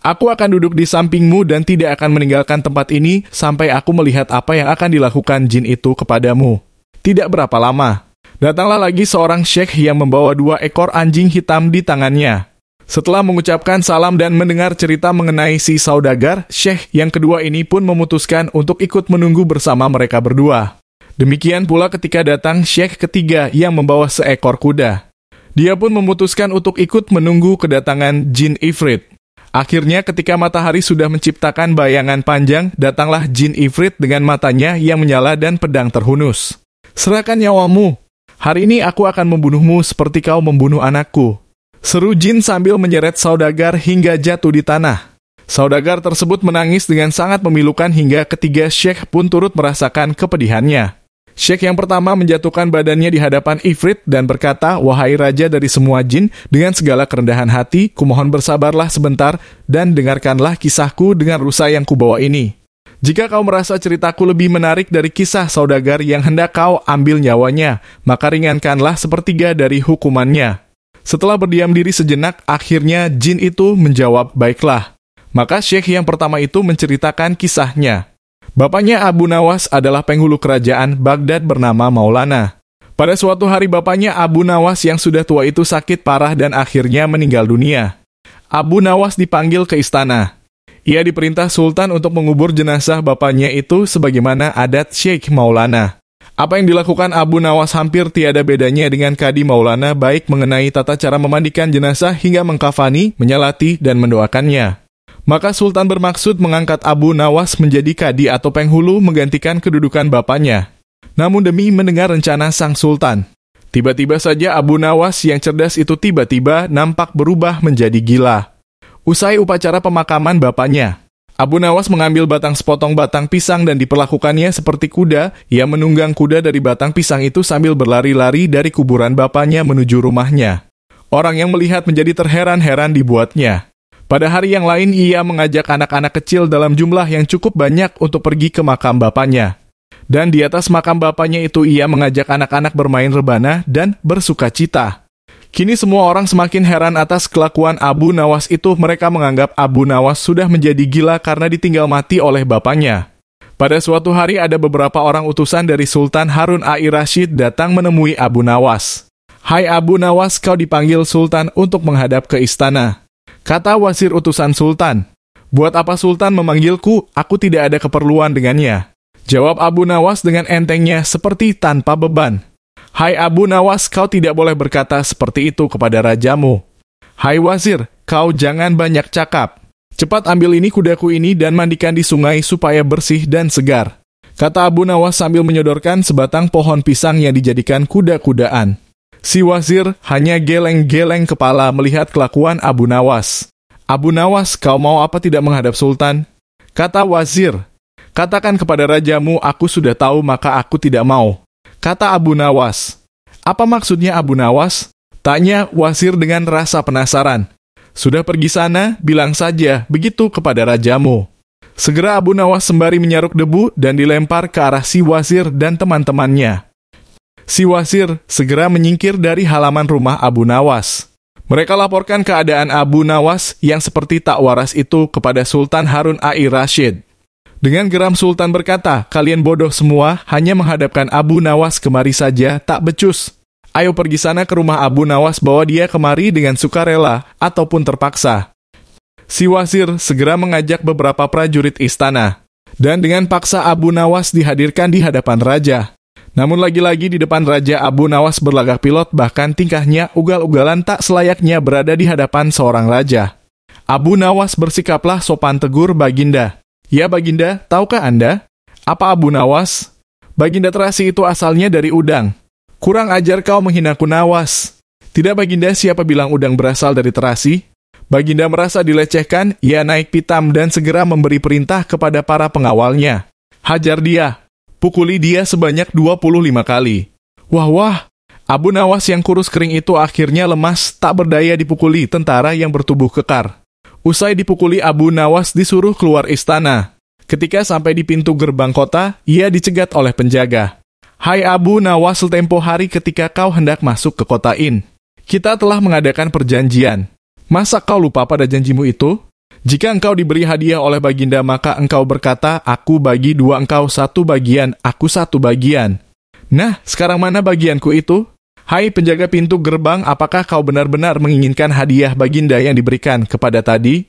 Aku akan duduk di sampingmu dan tidak akan meninggalkan tempat ini sampai aku melihat apa yang akan dilakukan jin itu kepadamu. Tidak berapa lama, datanglah lagi seorang syekh yang membawa 2 ekor anjing hitam di tangannya. Setelah mengucapkan salam dan mendengar cerita mengenai si saudagar, syekh yang kedua ini pun memutuskan untuk ikut menunggu bersama mereka berdua. Demikian pula ketika datang syekh ketiga yang membawa seekor kuda. Dia pun memutuskan untuk ikut menunggu kedatangan jin Ifrit. Akhirnya ketika matahari sudah menciptakan bayangan panjang, datanglah jin Ifrit dengan matanya yang menyala dan pedang terhunus. "Serahkan nyawamu. Hari ini aku akan membunuhmu seperti kau membunuh anakku," seru jin sambil menyeret saudagar hingga jatuh di tanah. Saudagar tersebut menangis dengan sangat memilukan hingga ketiga syekh pun turut merasakan kepedihannya. Syekh yang pertama menjatuhkan badannya di hadapan Ifrit dan berkata, "Wahai raja dari semua jin, dengan segala kerendahan hati, kumohon bersabarlah sebentar dan dengarkanlah kisahku dengan rusa yang kubawa ini. Jika kau merasa ceritaku lebih menarik dari kisah saudagar yang hendak kau ambil nyawanya, maka ringankanlah sepertiga dari hukumannya." Setelah berdiam diri sejenak, akhirnya jin itu menjawab, "Baiklah." Maka syekh yang pertama itu menceritakan kisahnya. Bapaknya Abu Nawas adalah penghulu kerajaan Baghdad bernama Maulana. Pada suatu hari bapaknya Abu Nawas yang sudah tua itu sakit parah dan akhirnya meninggal dunia. Abu Nawas dipanggil ke istana. Ia diperintah sultan untuk mengubur jenazah bapaknya itu sebagaimana adat Syekh Maulana. Apa yang dilakukan Abu Nawas hampir tiada bedanya dengan Kadi Maulana, baik mengenai tata cara memandikan jenazah hingga mengkafani, menyelati, dan mendoakannya. Maka sultan bermaksud mengangkat Abu Nawas menjadi kadi atau penghulu menggantikan kedudukan bapaknya. Namun demi mendengar rencana sang sultan, tiba-tiba saja Abu Nawas yang cerdas itu tiba-tiba nampak berubah menjadi gila. Usai upacara pemakaman bapaknya, Abu Nawas mengambil batang sepotong batang pisang dan diperlakukannya seperti kuda. Ia menunggang kuda dari batang pisang itu sambil berlari-lari dari kuburan bapaknya menuju rumahnya. Orang yang melihat menjadi terheran-heran dibuatnya. Pada hari yang lain, ia mengajak anak-anak kecil dalam jumlah yang cukup banyak untuk pergi ke makam bapaknya. Dan di atas makam bapaknya itu ia mengajak anak-anak bermain rebana dan bersukacita. Kini semua orang semakin heran atas kelakuan Abu Nawas itu. Mereka menganggap Abu Nawas sudah menjadi gila karena ditinggal mati oleh bapaknya. Pada suatu hari ada beberapa orang utusan dari Sultan Harun Ar-Rasyid datang menemui Abu Nawas. "Hai Abu Nawas, kau dipanggil Sultan untuk menghadap ke istana," kata wazir utusan sultan. "Buat apa sultan memanggilku? Aku tidak ada keperluan dengannya," jawab Abu Nawas dengan entengnya seperti tanpa beban. "Hai Abu Nawas, kau tidak boleh berkata seperti itu kepada rajamu." "Hai wazir, kau jangan banyak cakap. Cepat ambil ini kudaku ini dan mandikan di sungai supaya bersih dan segar," kata Abu Nawas sambil menyodorkan sebatang pohon pisang yang dijadikan kuda-kudaan. Si wazir hanya geleng-geleng kepala melihat kelakuan Abu Nawas. "Abu Nawas, kau mau apa tidak menghadap sultan?" kata wazir. "Katakan kepada rajamu, aku sudah tahu maka aku tidak mau," kata Abu Nawas. "Apa maksudnya Abu Nawas?" tanya wazir dengan rasa penasaran. "Sudah pergi sana, bilang saja begitu kepada rajamu." Segera Abu Nawas sembari menyaruk debu dan dilempar ke arah si wazir dan teman-temannya. Si wazir segera menyingkir dari halaman rumah Abu Nawas. Mereka laporkan keadaan Abu Nawas yang seperti tak waras itu kepada Sultan Harun Ar-Rasyid. Dengan geram Sultan berkata, "Kalian bodoh semua, hanya menghadapkan Abu Nawas kemari saja, tak becus. Ayo pergi sana ke rumah Abu Nawas, bawa dia kemari dengan sukarela ataupun terpaksa." Si wazir segera mengajak beberapa prajurit istana. Dan dengan paksa Abu Nawas dihadirkan di hadapan raja. Namun lagi-lagi di depan raja Abu Nawas berlagak pilot, bahkan tingkahnya ugal-ugalan tak selayaknya berada di hadapan seorang raja. Abu Nawas bersikaplah sopan tegur Baginda. "Ya Baginda, tahukah Anda? Apa Abu Nawas?" "Baginda terasi itu asalnya dari udang." "Kurang ajar kau menghinaku Nawas." "Tidak Baginda, siapa bilang udang berasal dari terasi?" Baginda merasa dilecehkan, ia naik pitam dan segera memberi perintah kepada para pengawalnya. "Hajar dia. Pukuli dia sebanyak 25 kali. Wah, Abu Nawas yang kurus kering itu akhirnya lemas, tak berdaya dipukuli tentara yang bertubuh kekar. Usai dipukuli, Abu Nawas disuruh keluar istana. Ketika sampai di pintu gerbang kota, ia dicegat oleh penjaga. "Hai Abu Nawas, tempo hari ketika kau hendak masuk ke kota In, kita telah mengadakan perjanjian. Masa kau lupa pada janjimu itu? Jika engkau diberi hadiah oleh Baginda, maka engkau berkata, 'Aku bagi 2, engkau 1 bagian, aku 1 bagian.' Nah, sekarang mana bagianku itu? Hai penjaga pintu gerbang, apakah kau benar-benar menginginkan hadiah Baginda yang diberikan kepada tadi?"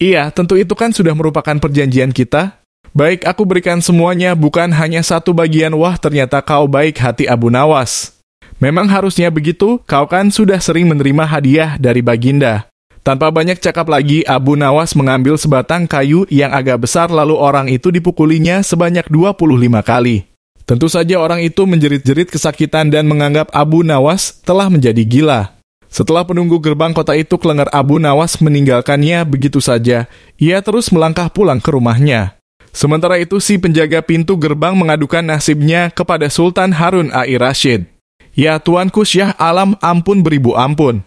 "Iya, tentu itu kan sudah merupakan perjanjian kita." "Baik, aku berikan semuanya, bukan hanya 1 bagian." Wah, ternyata kau baik hati Abu Nawas. Memang harusnya begitu, kau kan sudah sering menerima hadiah dari Baginda. Tanpa banyak cakap lagi, Abu Nawas mengambil sebatang kayu yang agak besar lalu orang itu dipukulinya sebanyak 25 kali. Tentu saja orang itu menjerit-jerit kesakitan dan menganggap Abu Nawas telah menjadi gila. Setelah penunggu gerbang kota itu kelengar, Abu Nawas meninggalkannya begitu saja. Ia terus melangkah pulang ke rumahnya. Sementara itu si penjaga pintu gerbang mengadukan nasibnya kepada Sultan Harun Ar-Rasyid. "Ya tuanku Syah Alam, ampun beribu ampun.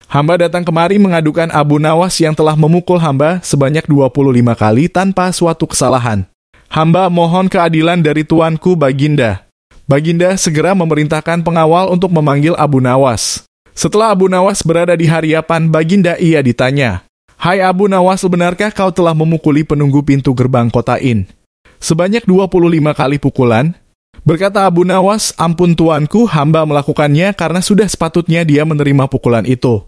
Hamba datang kemari mengadukan Abu Nawas yang telah memukul hamba sebanyak 25 kali tanpa suatu kesalahan. Hamba mohon keadilan dari tuanku Baginda." Baginda segera memerintahkan pengawal untuk memanggil Abu Nawas. Setelah Abu Nawas berada di hadapan Baginda, ia ditanya, "Hai Abu Nawas, benarkah kau telah memukuli penunggu pintu gerbang kota In sebanyak 25 kali pukulan?" Berkata Abu Nawas, "Ampun tuanku, hamba melakukannya karena sudah sepatutnya dia menerima pukulan itu."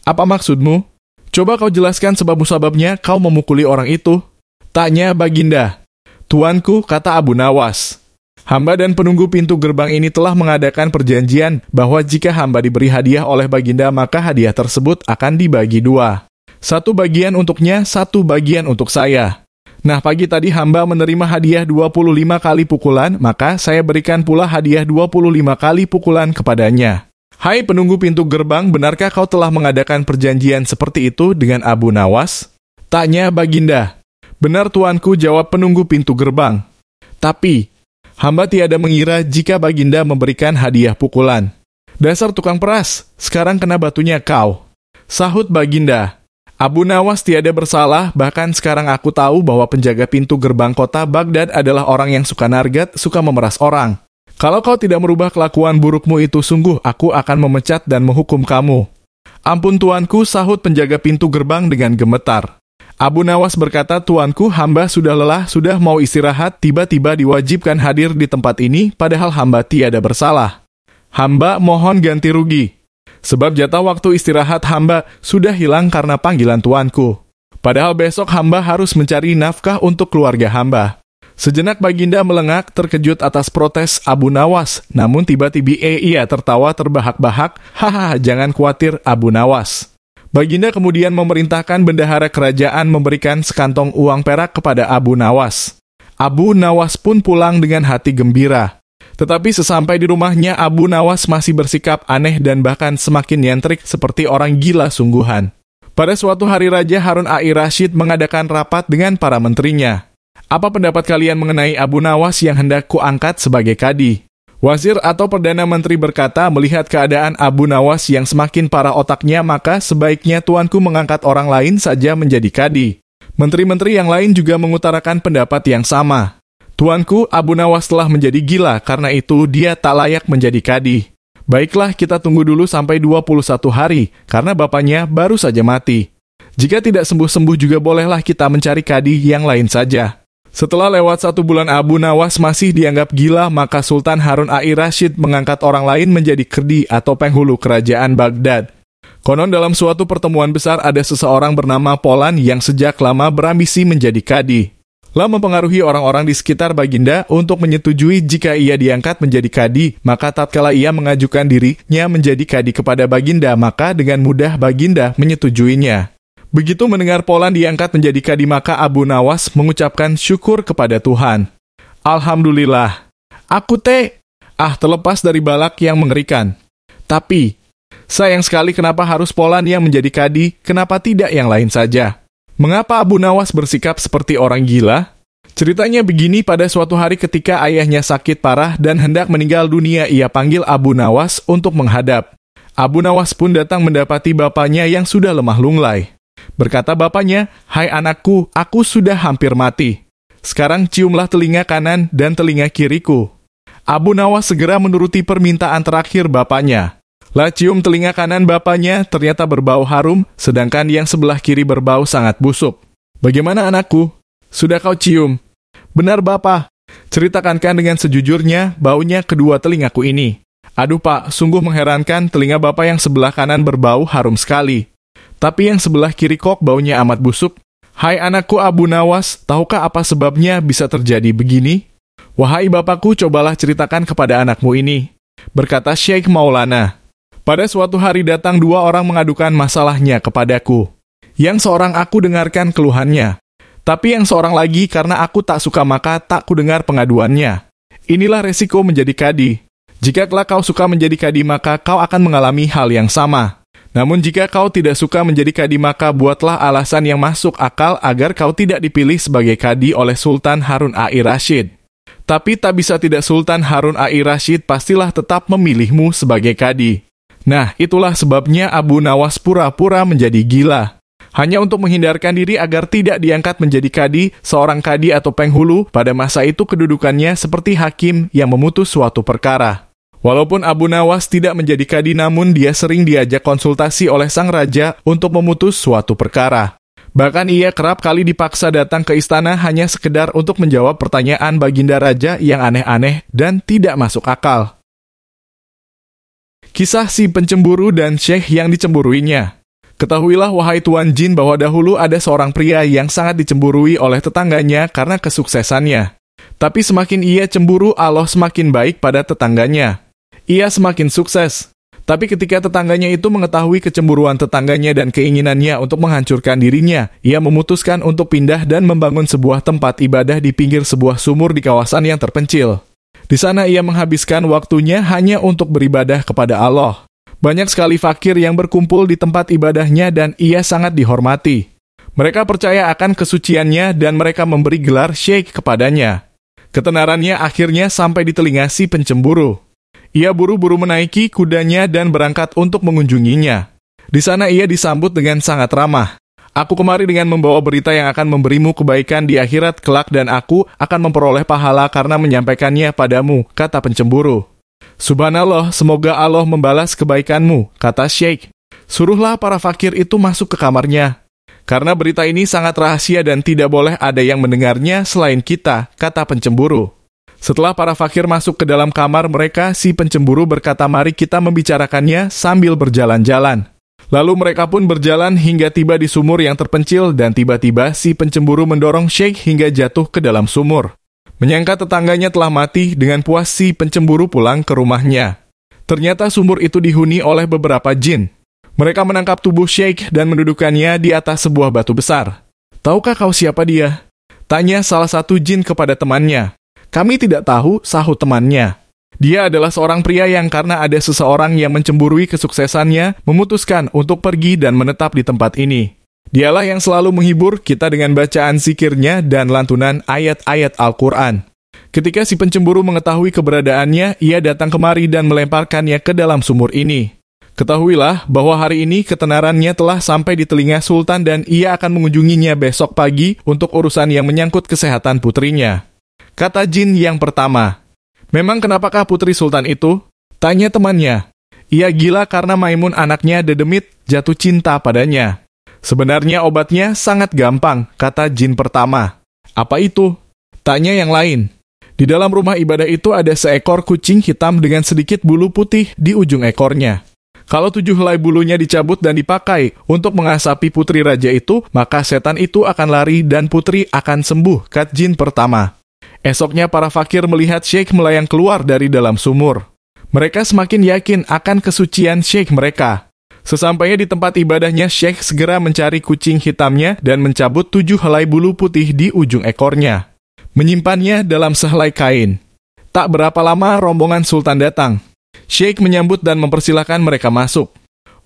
"Apa maksudmu? Coba kau jelaskan sebab-musababnya kau memukuli orang itu?" tanya Baginda. "Tuanku," kata Abu Nawas, "hamba dan penunggu pintu gerbang ini telah mengadakan perjanjian bahwa jika hamba diberi hadiah oleh Baginda, maka hadiah tersebut akan dibagi dua. 1 bagian untuknya, 1 bagian untuk saya. Nah, pagi tadi hamba menerima hadiah 25 kali pukulan, maka saya berikan pula hadiah 25 kali pukulan kepadanya. Hai penunggu pintu gerbang, benarkah kau telah mengadakan perjanjian seperti itu dengan Abu Nawas?" tanya Baginda. "Benar tuanku," jawab penunggu pintu gerbang. "Tapi hamba tiada mengira jika Baginda memberikan hadiah pukulan." "Dasar tukang peras, sekarang kena batunya kau," sahut Baginda. "Abu Nawas tiada bersalah, bahkan sekarang aku tahu bahwa penjaga pintu gerbang kota Baghdad adalah orang yang suka nargat, suka memeras orang. Kalau kau tidak merubah kelakuan burukmu itu, sungguh aku akan memecat dan menghukum kamu." "Ampun tuanku," sahut penjaga pintu gerbang dengan gemetar. Abu Nawas berkata, "Tuanku, hamba sudah lelah, sudah mau istirahat, tiba-tiba diwajibkan hadir di tempat ini, padahal hamba tiada bersalah. Hamba mohon ganti rugi, sebab jatah waktu istirahat hamba sudah hilang karena panggilan tuanku. Padahal besok hamba harus mencari nafkah untuk keluarga hamba." Sejenak Baginda melengak terkejut atas protes Abu Nawas, namun tiba-tiba ia tertawa terbahak-bahak. "Hahaha, jangan khawatir Abu Nawas." Baginda kemudian memerintahkan bendahara kerajaan memberikan sekantong uang perak kepada Abu Nawas. Abu Nawas pun pulang dengan hati gembira. Tetapi sesampai di rumahnya, Abu Nawas masih bersikap aneh dan bahkan semakin nyentrik seperti orang gila sungguhan. Pada suatu hari Raja Harun Ar-Rasyid mengadakan rapat dengan para menterinya. "Apa pendapat kalian mengenai Abu Nawas yang hendak kuangkat sebagai kadi?" Wazir atau Perdana Menteri berkata, "Melihat keadaan Abu Nawas yang semakin parah otaknya, maka sebaiknya tuanku mengangkat orang lain saja menjadi kadi." Menteri-menteri yang lain juga mengutarakan pendapat yang sama. "Tuanku, Abu Nawas telah menjadi gila, karena itu dia tak layak menjadi kadi. Baiklah, kita tunggu dulu sampai 21 hari, karena bapaknya baru saja mati. Jika tidak sembuh-sembuh juga bolehlah kita mencari kadi yang lain saja." Setelah lewat 1 bulan Abu Nawas masih dianggap gila, maka Sultan Harun Ar-Rasyid mengangkat orang lain menjadi kedi atau penghulu kerajaan Baghdad. Konon dalam suatu pertemuan besar ada seseorang bernama Polan yang sejak lama berambisi menjadi kadi. Lalu mempengaruhi orang-orang di sekitar Baginda untuk menyetujui jika ia diangkat menjadi kadi, maka tatkala ia mengajukan dirinya menjadi kadi kepada Baginda, maka dengan mudah Baginda menyetujuinya. Begitu mendengar Polan diangkat menjadi kadi, maka Abu Nawas mengucapkan syukur kepada Tuhan. "Alhamdulillah, aku terlepas dari balak yang mengerikan. Tapi, sayang sekali kenapa harus Polan yang menjadi kadi, kenapa tidak yang lain saja? Mengapa Abu Nawas bersikap seperti orang gila?" Ceritanya begini, pada suatu hari ketika ayahnya sakit parah dan hendak meninggal dunia, ia panggil Abu Nawas untuk menghadap. Abu Nawas pun datang mendapati bapaknya yang sudah lemah lunglai. Berkata bapaknya, "Hai anakku, aku sudah hampir mati. Sekarang ciumlah telinga kanan dan telinga kiriku." Abu Nawas segera menuruti permintaan terakhir bapaknya. Lah cium telinga kanan bapaknya, ternyata berbau harum, sedangkan yang sebelah kiri berbau sangat busuk. "Bagaimana anakku? Sudah kau cium?" "Benar Bapak. Ceritakankan dengan sejujurnya, baunya kedua telingaku ini." "Aduh Pak, sungguh mengherankan, telinga Bapak yang sebelah kanan berbau harum sekali. Tapi yang sebelah kiri kok baunya amat busuk." "Hai anakku Abu Nawas, tahukah apa sebabnya bisa terjadi begini?" "Wahai bapakku, cobalah ceritakan kepada anakmu ini," berkata Syekh Maulana. "Pada suatu hari datang 2 orang mengadukan masalahnya kepadaku. Yang seorang aku dengarkan keluhannya, tapi yang seorang lagi karena aku tak suka maka tak kudengar pengaduannya. Inilah resiko menjadi kadi. Jika kelak kau suka menjadi kadi, maka kau akan mengalami hal yang sama. Namun jika kau tidak suka menjadi kadi maka buatlah alasan yang masuk akal agar kau tidak dipilih sebagai kadi oleh Sultan Harun Ar-Rasyid. Tapi tak bisa tidak Sultan Harun Ar-Rasyid pastilah tetap memilihmu sebagai kadi. Nah, itulah sebabnya Abu Nawas pura-pura menjadi gila. Hanya untuk menghindarkan diri agar tidak diangkat menjadi kadi, seorang kadi atau penghulu pada masa itu kedudukannya seperti hakim yang memutus suatu perkara. Walaupun Abu Nawas tidak menjadi kadi, namun dia sering diajak konsultasi oleh sang raja untuk memutus suatu perkara. Bahkan ia kerap kali dipaksa datang ke istana hanya sekedar untuk menjawab pertanyaan baginda raja yang aneh-aneh dan tidak masuk akal. Kisah si pencemburu dan syekh yang dicemburuinya. Ketahuilah wahai Tuan Jin bahwa dahulu ada seorang pria yang sangat dicemburui oleh tetangganya karena kesuksesannya. Tapi semakin ia cemburu, Allah semakin baik pada tetangganya. Ia semakin sukses. Tapi ketika tetangganya itu mengetahui kecemburuan tetangganya dan keinginannya untuk menghancurkan dirinya, ia memutuskan untuk pindah dan membangun sebuah tempat ibadah di pinggir sebuah sumur di kawasan yang terpencil. Di sana ia menghabiskan waktunya hanya untuk beribadah kepada Allah. Banyak sekali fakir yang berkumpul di tempat ibadahnya dan ia sangat dihormati. Mereka percaya akan kesuciannya dan mereka memberi gelar syekh kepadanya. Ketenarannya akhirnya sampai di telinga si pencemburu. Ia buru-buru menaiki kudanya dan berangkat untuk mengunjunginya. Di sana ia disambut dengan sangat ramah. Aku kemari dengan membawa berita yang akan memberimu kebaikan di akhirat kelak dan aku akan memperoleh pahala karena menyampaikannya padamu, kata pencemburu. Subhanallah, semoga Allah membalas kebaikanmu, kata syekh. Suruhlah para fakir itu masuk ke kamarnya. Karena berita ini sangat rahasia dan tidak boleh ada yang mendengarnya selain kita, kata pencemburu. Setelah para fakir masuk ke dalam kamar mereka, si pencemburu berkata, mari kita membicarakannya sambil berjalan-jalan. Lalu mereka pun berjalan hingga tiba di sumur yang terpencil dan tiba-tiba si pencemburu mendorong syekh hingga jatuh ke dalam sumur. Menyangka tetangganya telah mati, dengan puas si pencemburu pulang ke rumahnya. Ternyata sumur itu dihuni oleh beberapa jin. Mereka menangkap tubuh syekh dan mendudukannya di atas sebuah batu besar. Tahukah kau siapa dia? Tanya salah satu jin kepada temannya. Kami tidak tahu, sahut temannya. Dia adalah seorang pria yang karena ada seseorang yang mencemburui kesuksesannya, memutuskan untuk pergi dan menetap di tempat ini. Dialah yang selalu menghibur kita dengan bacaan zikirnya dan lantunan ayat-ayat Al-Quran. Ketika si pencemburu mengetahui keberadaannya, ia datang kemari dan melemparkannya ke dalam sumur ini. Ketahuilah bahwa hari ini ketenarannya telah sampai di telinga Sultan dan ia akan mengunjunginya besok pagi untuk urusan yang menyangkut kesehatan putrinya. Kata jin yang pertama, memang kenapakah putri Sultan itu? Tanya temannya. Ia gila karena Maimun anaknya Dedemit jatuh cinta padanya. Sebenarnya obatnya sangat gampang, kata jin pertama. Apa itu? Tanya yang lain. Di dalam rumah ibadah itu ada seekor kucing hitam dengan sedikit bulu putih di ujung ekornya. Kalau 7 helai bulunya dicabut dan dipakai untuk mengasapi putri raja itu, maka setan itu akan lari dan putri akan sembuh, kata jin pertama. Esoknya para fakir melihat syekh melayang keluar dari dalam sumur. Mereka semakin yakin akan kesucian syekh mereka. Sesampainya di tempat ibadahnya, syekh segera mencari kucing hitamnya dan mencabut 7 helai bulu putih di ujung ekornya. Menyimpannya dalam sehelai kain. Tak berapa lama rombongan sultan datang. Syekh menyambut dan mempersilahkan mereka masuk.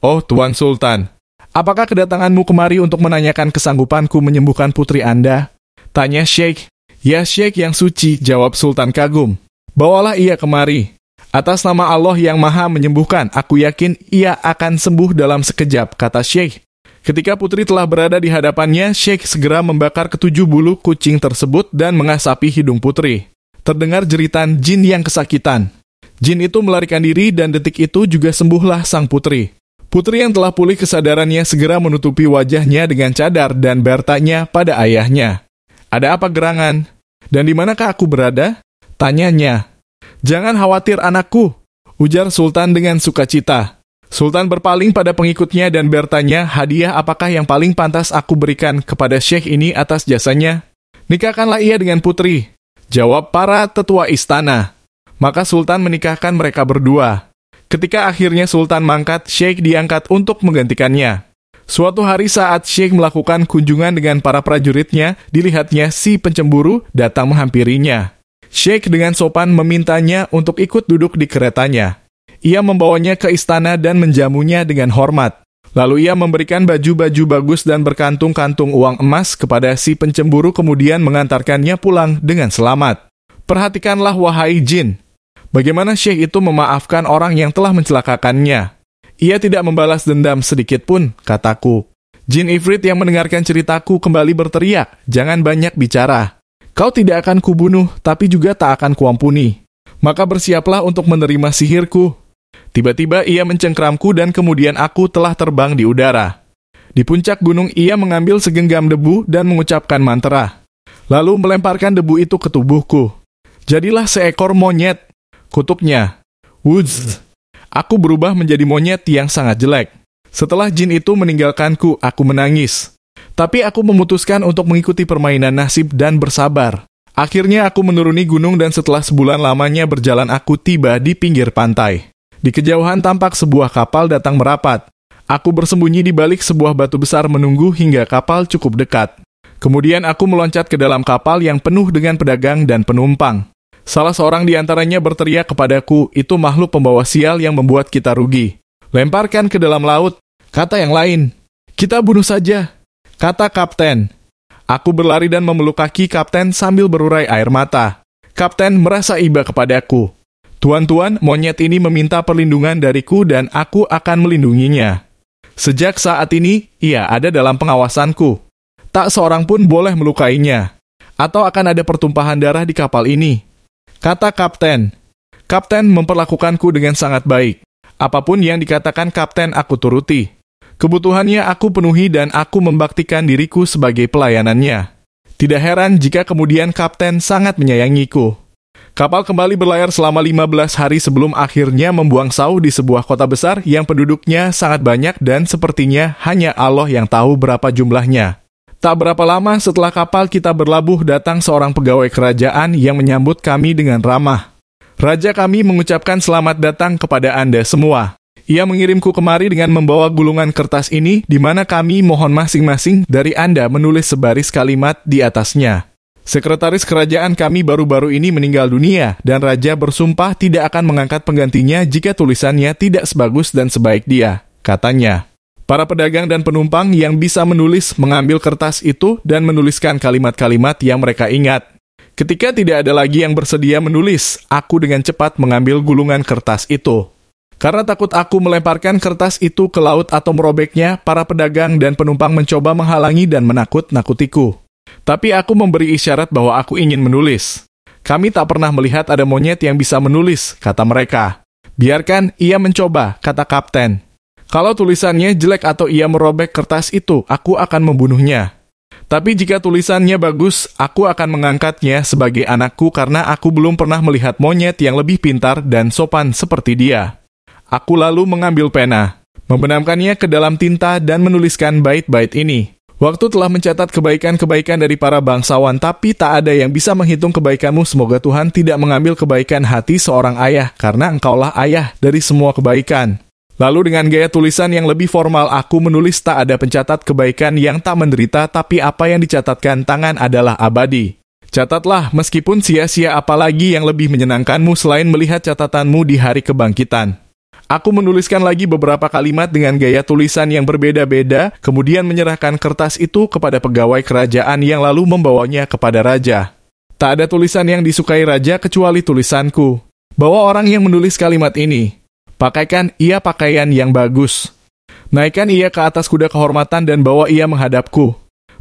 Oh Tuan Sultan, apakah kedatanganmu kemari untuk menanyakan kesanggupanku menyembuhkan putri Anda? Tanya syekh. Ya syekh yang suci, jawab Sultan kagum. Bawalah ia kemari. Atas nama Allah yang maha menyembuhkan, aku yakin ia akan sembuh dalam sekejap, kata syekh. Ketika putri telah berada di hadapannya, syekh segera membakar ke-7 bulu kucing tersebut dan mengasapi hidung putri. Terdengar jeritan jin yang kesakitan. Jin itu melarikan diri dan detik itu juga sembuhlah sang putri. Putri yang telah pulih kesadarannya segera menutupi wajahnya dengan cadar dan bertanya pada ayahnya. Ada apa gerangan? Dan di manakah aku berada? Tanyanya. Jangan khawatir anakku, ujar Sultan dengan sukacita. Sultan berpaling pada pengikutnya dan bertanya, hadiah apakah yang paling pantas aku berikan kepada syekh ini atas jasanya? Nikahkanlah ia dengan putri, jawab para tetua istana. Maka Sultan menikahkan mereka berdua. Ketika akhirnya Sultan mangkat, syekh diangkat untuk menggantikannya. Suatu hari saat syekh melakukan kunjungan dengan para prajuritnya, dilihatnya si pencemburu datang menghampirinya. Syekh dengan sopan memintanya untuk ikut duduk di keretanya. Ia membawanya ke istana dan menjamunya dengan hormat. Lalu ia memberikan baju-baju bagus dan berkantung-kantung uang emas kepada si pencemburu, kemudian mengantarkannya pulang dengan selamat. Perhatikanlah wahai jin, bagaimana Syekh itu memaafkan orang yang telah mencelakakannya. Ia tidak membalas dendam sedikit pun, kataku. Jin Ifrit yang mendengarkan ceritaku kembali berteriak, "Jangan banyak bicara. Kau tidak akan kubunuh, tapi juga tak akan kuampuni. Maka bersiaplah untuk menerima sihirku." Tiba-tiba ia mencengkramku dan kemudian aku telah terbang di udara. Di puncak gunung ia mengambil segenggam debu dan mengucapkan mantra. Lalu melemparkan debu itu ke tubuhku. Jadilah seekor monyet, kutuknya. Wudz. Aku berubah menjadi monyet yang sangat jelek. Setelah jin itu meninggalkanku, aku menangis. Tapi aku memutuskan untuk mengikuti permainan nasib dan bersabar. Akhirnya aku menuruni gunung dan setelah sebulan lamanya berjalan aku tiba di pinggir pantai. Di kejauhan tampak sebuah kapal datang merapat. Aku bersembunyi di balik sebuah batu besar menunggu hingga kapal cukup dekat. Kemudian aku meloncat ke dalam kapal yang penuh dengan pedagang dan penumpang. Salah seorang di antaranya berteriak kepadaku, "Itu makhluk pembawa sial yang membuat kita rugi. Lemparkan ke dalam laut." Kata yang lain, "Kita bunuh saja," kata kapten. Aku berlari dan memeluk kaki kapten sambil berurai air mata. Kapten merasa iba kepadaku. "Tuan-tuan, monyet ini meminta perlindungan dariku dan aku akan melindunginya. Sejak saat ini, ia ada dalam pengawasanku. Tak seorang pun boleh melukainya, atau akan ada pertumpahan darah di kapal ini," kata kapten. Kapten memperlakukanku dengan sangat baik. Apapun yang dikatakan kapten aku turuti. Kebutuhannya aku penuhi dan aku membaktikan diriku sebagai pelayanannya. Tidak heran jika kemudian kapten sangat menyayangiku. Kapal kembali berlayar selama 15 hari sebelum akhirnya membuang sauh di sebuah kota besar yang penduduknya sangat banyak dan sepertinya hanya Allah yang tahu berapa jumlahnya. Tak berapa lama setelah kapal kita berlabuh datang seorang pegawai kerajaan yang menyambut kami dengan ramah. "Raja kami mengucapkan selamat datang kepada Anda semua. Ia mengirimku kemari dengan membawa gulungan kertas ini di mana kami mohon masing-masing dari Anda menulis sebaris kalimat di atasnya. Sekretaris kerajaan kami baru-baru ini meninggal dunia dan raja bersumpah tidak akan mengangkat penggantinya jika tulisannya tidak sebagus dan sebaik dia," katanya. Para pedagang dan penumpang yang bisa menulis mengambil kertas itu dan menuliskan kalimat-kalimat yang mereka ingat. Ketika tidak ada lagi yang bersedia menulis, aku dengan cepat mengambil gulungan kertas itu. Karena takut aku melemparkan kertas itu ke laut atau merobeknya, para pedagang dan penumpang mencoba menghalangi dan menakut-nakutiku. Tapi aku memberi isyarat bahwa aku ingin menulis. "Kami tak pernah melihat ada monyet yang bisa menulis," kata mereka. "Biarkan ia mencoba," kata kapten. "Kalau tulisannya jelek atau ia merobek kertas itu, aku akan membunuhnya. Tapi jika tulisannya bagus, aku akan mengangkatnya sebagai anakku karena aku belum pernah melihat monyet yang lebih pintar dan sopan seperti dia." Aku lalu mengambil pena, membenamkannya ke dalam tinta dan menuliskan bait-bait ini. "Waktu telah mencatat kebaikan-kebaikan dari para bangsawan, tapi tak ada yang bisa menghitung kebaikanmu. Semoga Tuhan tidak mengambil kebaikan hati seorang ayah, karena engkaulah ayah dari semua kebaikan." Lalu dengan gaya tulisan yang lebih formal, aku menulis tak ada pencatat kebaikan yang tak menderita, tapi apa yang dicatatkan tangan adalah abadi. Catatlah, meskipun sia-sia, apalagi yang lebih menyenangkanmu selain melihat catatanmu di hari kebangkitan. Aku menuliskan lagi beberapa kalimat dengan gaya tulisan yang berbeda-beda, kemudian menyerahkan kertas itu kepada pegawai kerajaan yang lalu membawanya kepada raja. Tak ada tulisan yang disukai raja kecuali tulisanku. "Bawa orang yang menulis kalimat ini. Pakaikan ia pakaian yang bagus. Naikkan ia ke atas kuda kehormatan dan bawa ia menghadapku."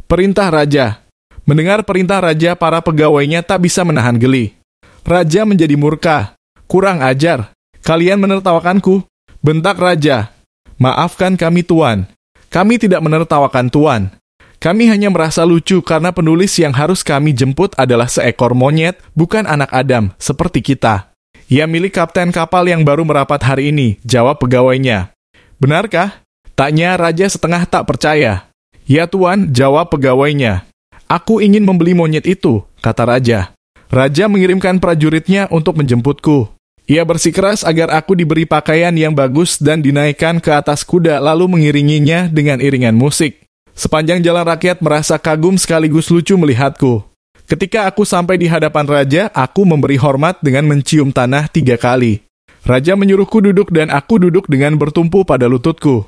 Perintah raja. Mendengar perintah raja, para pegawainya tak bisa menahan geli. Raja menjadi murka. "Kurang ajar. Kalian menertawakanku," bentak raja. "Maafkan kami, Tuan. Kami tidak menertawakan Tuan. Kami hanya merasa lucu karena penulis yang harus kami jemput adalah seekor monyet, bukan anak Adam, seperti kita. Ia milik kapten kapal yang baru merapat hari ini," jawab pegawainya. "Benarkah?" tanya raja setengah tak percaya. "Ya Tuan," jawab pegawainya. "Aku ingin membeli monyet itu," kata raja. Raja mengirimkan prajuritnya untuk menjemputku. Ia bersikeras agar aku diberi pakaian yang bagus dan dinaikkan ke atas kuda lalu mengiringinya dengan iringan musik. Sepanjang jalan rakyat merasa kagum sekaligus lucu melihatku. Ketika aku sampai di hadapan raja, aku memberi hormat dengan mencium tanah 3 kali. Raja menyuruhku duduk dan aku duduk dengan bertumpu pada lututku.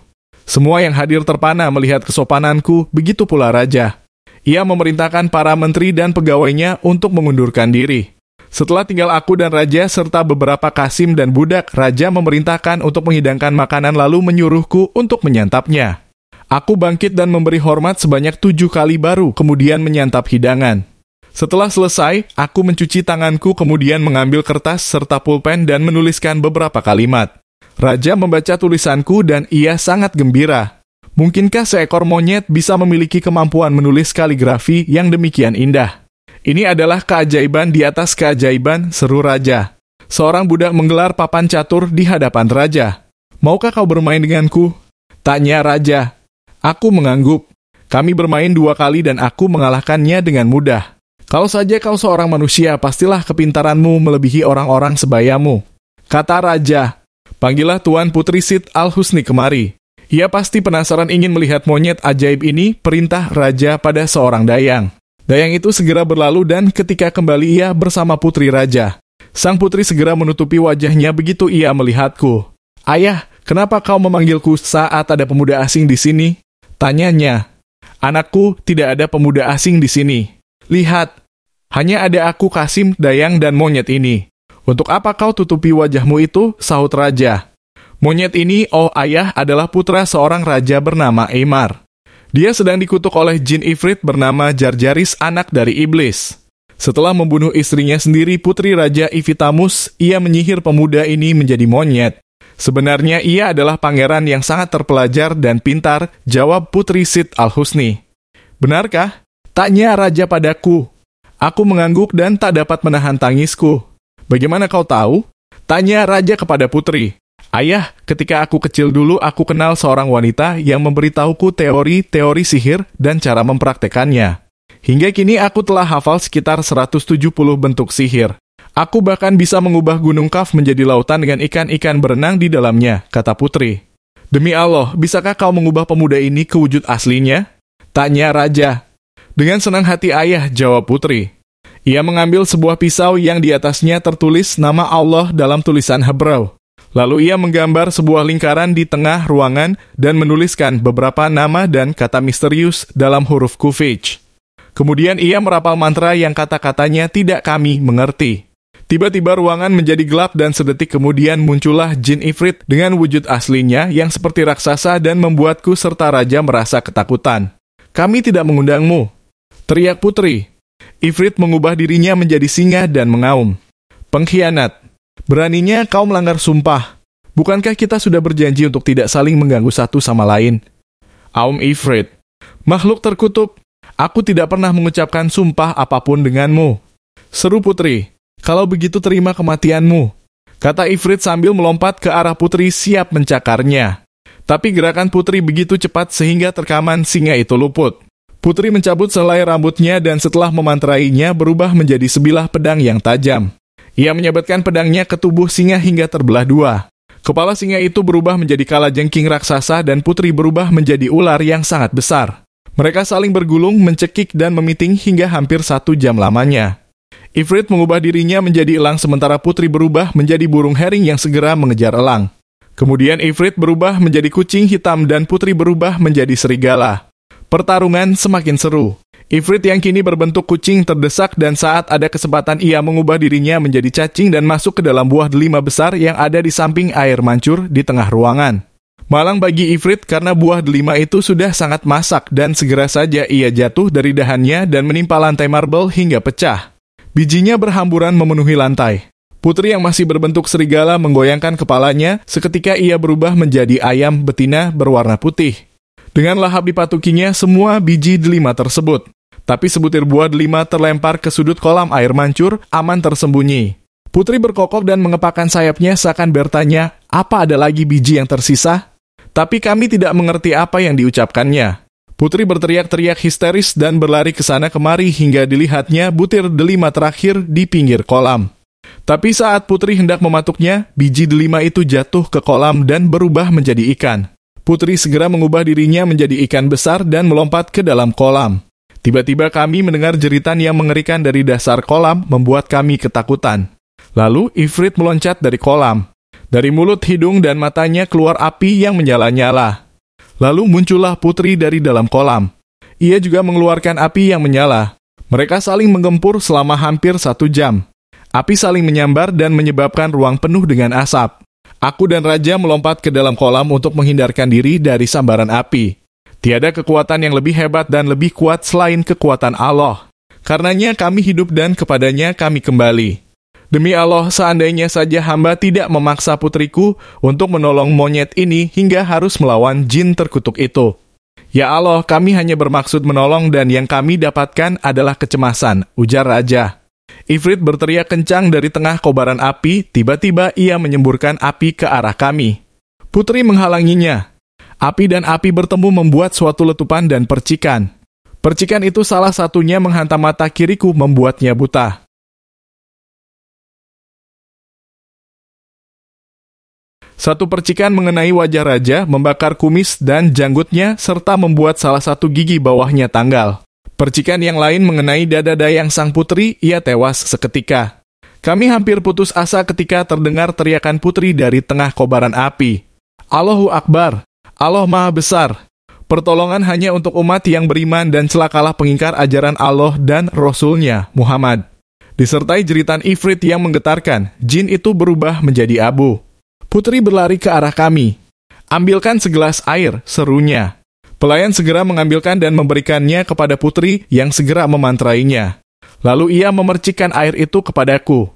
Semua yang hadir terpana melihat kesopananku, begitu pula raja. Ia memerintahkan para menteri dan pegawainya untuk mengundurkan diri. Setelah tinggal aku dan raja serta beberapa kasim dan budak, raja memerintahkan untuk menghidangkan makanan lalu menyuruhku untuk menyantapnya. Aku bangkit dan memberi hormat sebanyak 7 kali baru, kemudian menyantap hidangan. Setelah selesai, aku mencuci tanganku kemudian mengambil kertas serta pulpen dan menuliskan beberapa kalimat. Raja membaca tulisanku dan ia sangat gembira. Mungkinkah seekor monyet bisa memiliki kemampuan menulis kaligrafi yang demikian indah? Ini adalah keajaiban di atas keajaiban, seru raja. Seorang budak menggelar papan catur di hadapan raja. Maukah kau bermain denganku? Tanya raja. Aku mengangguk. Kami bermain 2 kali dan aku mengalahkannya dengan mudah. Kalau saja kau seorang manusia, pastilah kepintaranmu melebihi orang-orang sebayamu. Kata raja. Panggillah Tuan Putri Sid Al-Husni kemari. Ia pasti penasaran ingin melihat monyet ajaib ini, perintah raja pada seorang dayang. Dayang itu segera berlalu dan ketika kembali ia bersama putri raja. Sang putri segera menutupi wajahnya begitu ia melihatku. Ayah, kenapa kau memanggilku saat ada pemuda asing di sini? Tanyanya. Anakku, tidak ada pemuda asing di sini. Lihat, hanya ada aku, Kasim, dayang, dan monyet ini. Untuk apa kau tutupi wajahmu itu? Sahut raja. Monyet ini, oh ayah, adalah putra seorang raja bernama Aymar. Dia sedang dikutuk oleh jin ifrit bernama Jarjaris, anak dari iblis. Setelah membunuh istrinya sendiri, putri raja Ivitamus, ia menyihir pemuda ini menjadi monyet. Sebenarnya ia adalah pangeran yang sangat terpelajar dan pintar, jawab putri Sid Al-Husni. Benarkah? Tanya raja padaku. Aku mengangguk dan tak dapat menahan tangisku. Bagaimana kau tahu? Tanya raja kepada putri. Ayah, ketika aku kecil dulu aku kenal seorang wanita yang memberitahuku teori-teori sihir dan cara mempraktekannya. Hingga kini aku telah hafal sekitar 170 bentuk sihir. Aku bahkan bisa mengubah gunung Kaf menjadi lautan dengan ikan-ikan berenang di dalamnya, kata putri. Demi Allah, bisakah kau mengubah pemuda ini ke wujud aslinya? Tanya raja. Dengan senang hati ayah, jawab putri. Ia mengambil sebuah pisau yang di atasnya tertulis nama Allah dalam tulisan Hebrau. Lalu ia menggambar sebuah lingkaran di tengah ruangan dan menuliskan beberapa nama dan kata misterius dalam huruf Kufij. Kemudian ia merapal mantra yang kata-katanya tidak kami mengerti. Tiba-tiba ruangan menjadi gelap dan sedetik kemudian muncullah jin ifrit dengan wujud aslinya yang seperti raksasa dan membuatku serta raja merasa ketakutan. Kami tidak mengundangmu, teriak putri. Ifrit mengubah dirinya menjadi singa dan mengaum. Pengkhianat. Beraninya kau melanggar sumpah. Bukankah kita sudah berjanji untuk tidak saling mengganggu satu sama lain? Aum Ifrit. Makhluk terkutuk. Aku tidak pernah mengucapkan sumpah apapun denganmu. Seru putri. Kalau begitu terima kematianmu. Kata Ifrit sambil melompat ke arah putri siap mencakarnya. Tapi gerakan putri begitu cepat sehingga terkaman singa itu luput. Putri mencabut selai rambutnya dan setelah memantrainya berubah menjadi sebilah pedang yang tajam. Ia menyabetkan pedangnya ke tubuh singa hingga terbelah 2. Kepala singa itu berubah menjadi kalajengking raksasa dan putri berubah menjadi ular yang sangat besar. Mereka saling bergulung, mencekik dan memiting hingga hampir 1 jam lamanya. Ifrit mengubah dirinya menjadi elang sementara putri berubah menjadi burung hering yang segera mengejar elang. Kemudian Ifrit berubah menjadi kucing hitam dan putri berubah menjadi serigala. Pertarungan semakin seru. Ifrit yang kini berbentuk kucing terdesak dan saat ada kesempatan ia mengubah dirinya menjadi cacing dan masuk ke dalam buah delima besar yang ada di samping air mancur di tengah ruangan. Malang bagi Ifrit karena buah delima itu sudah sangat masak dan segera saja ia jatuh dari dahannya dan menimpa lantai marble hingga pecah. Bijinya berhamburan memenuhi lantai. Putri yang masih berbentuk serigala menggoyangkan kepalanya seketika ia berubah menjadi ayam betina berwarna putih. Dengan lahap dipatukinya semua biji delima tersebut. Tapi sebutir buah delima terlempar ke sudut kolam air mancur, aman tersembunyi. Putri berkokok dan mengepakkan sayapnya seakan bertanya, apa ada lagi biji yang tersisa? Tapi kami tidak mengerti apa yang diucapkannya. Putri berteriak-teriak histeris dan berlari ke sana kemari hingga dilihatnya butir delima terakhir di pinggir kolam. Tapi saat Putri hendak mematuknya, biji delima itu jatuh ke kolam dan berubah menjadi ikan. Putri segera mengubah dirinya menjadi ikan besar dan melompat ke dalam kolam. Tiba-tiba kami mendengar jeritan yang mengerikan dari dasar kolam membuat kami ketakutan. Lalu Ifrit meloncat dari kolam. Dari mulut, hidung, dan matanya keluar api yang menyala-nyala. Lalu muncullah putri dari dalam kolam. Ia juga mengeluarkan api yang menyala. Mereka saling menggempur selama hampir 1 jam. Api saling menyambar dan menyebabkan ruang penuh dengan asap. Aku dan Raja melompat ke dalam kolam untuk menghindarkan diri dari sambaran api. Tiada kekuatan yang lebih hebat dan lebih kuat selain kekuatan Allah. Karenanya kami hidup dan kepadanya kami kembali. Demi Allah, seandainya saja hamba tidak memaksa putriku untuk menolong monyet ini hingga harus melawan jin terkutuk itu. Ya Allah, kami hanya bermaksud menolong dan yang kami dapatkan adalah kecemasan, ujar Raja. Ifrit berteriak kencang dari tengah kobaran api, tiba-tiba ia menyemburkan api ke arah kami. Putri menghalanginya. Api dan api bertemu membuat suatu letupan dan percikan. Percikan itu salah satunya menghantam mata kiriku membuatnya buta. Satu percikan mengenai wajah Raja, membakar kumis dan janggutnya, serta membuat salah satu gigi bawahnya tanggal. Percikan yang lain mengenai dada dayang sang putri, ia tewas seketika. Kami hampir putus asa ketika terdengar teriakan putri dari tengah kobaran api. Allahu Akbar, Allah Maha Besar. Pertolongan hanya untuk umat yang beriman dan celakalah pengingkar ajaran Allah dan Rasul-Nya, Muhammad. Disertai jeritan Ifrit yang menggetarkan, jin itu berubah menjadi abu. Putri berlari ke arah kami. Ambilkan segelas air, serunya. Pelayan segera mengambilkan dan memberikannya kepada putri yang segera memantrainya. Lalu ia memercikkan air itu kepadaku.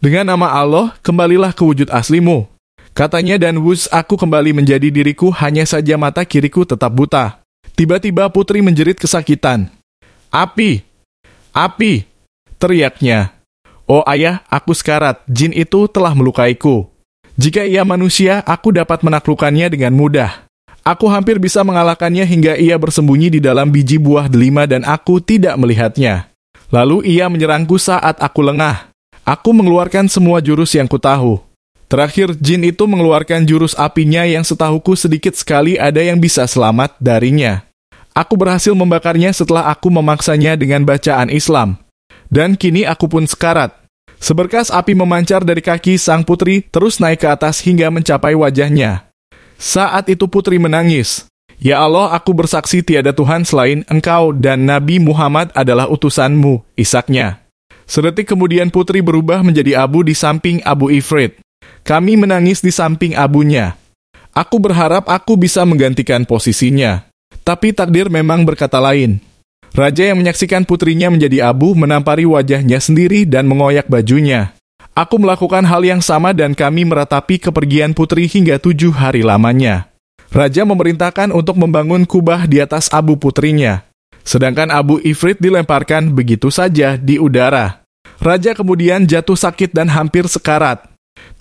Dengan nama Allah, kembalilah ke wujud aslimu. Katanya dan wus, aku kembali menjadi diriku, hanya saja mata kiriku tetap buta. Tiba-tiba putri menjerit kesakitan. Api! Api! Teriaknya. Oh ayah, aku sekarat, jin itu telah melukaiku. Jika ia manusia, aku dapat menaklukkannya dengan mudah. Aku hampir bisa mengalahkannya hingga ia bersembunyi di dalam biji buah delima dan aku tidak melihatnya. Lalu ia menyerangku saat aku lengah. Aku mengeluarkan semua jurus yang kutahu. Terakhir, jin itu mengeluarkan jurus apinya yang setahuku sedikit sekali ada yang bisa selamat darinya. Aku berhasil membakarnya setelah aku memaksanya dengan bacaan Islam. Dan kini aku pun sekarat. Seberkas api memancar dari kaki sang putri terus naik ke atas hingga mencapai wajahnya. Saat itu putri menangis. Ya Allah, aku bersaksi tiada Tuhan selain Engkau dan Nabi Muhammad adalah utusanmu, isaknya. Sedetik kemudian putri berubah menjadi abu di samping Abu Ifrit. Kami menangis di samping abunya. Aku berharap aku bisa menggantikan posisinya. Tapi takdir memang berkata lain. Raja yang menyaksikan putrinya menjadi abu menampari wajahnya sendiri dan mengoyak bajunya. Aku melakukan hal yang sama dan kami meratapi kepergian putri hingga 7 hari lamanya. Raja memerintahkan untuk membangun kubah di atas abu putrinya. Sedangkan Abu Ifrit dilemparkan begitu saja di udara. Raja kemudian jatuh sakit dan hampir sekarat.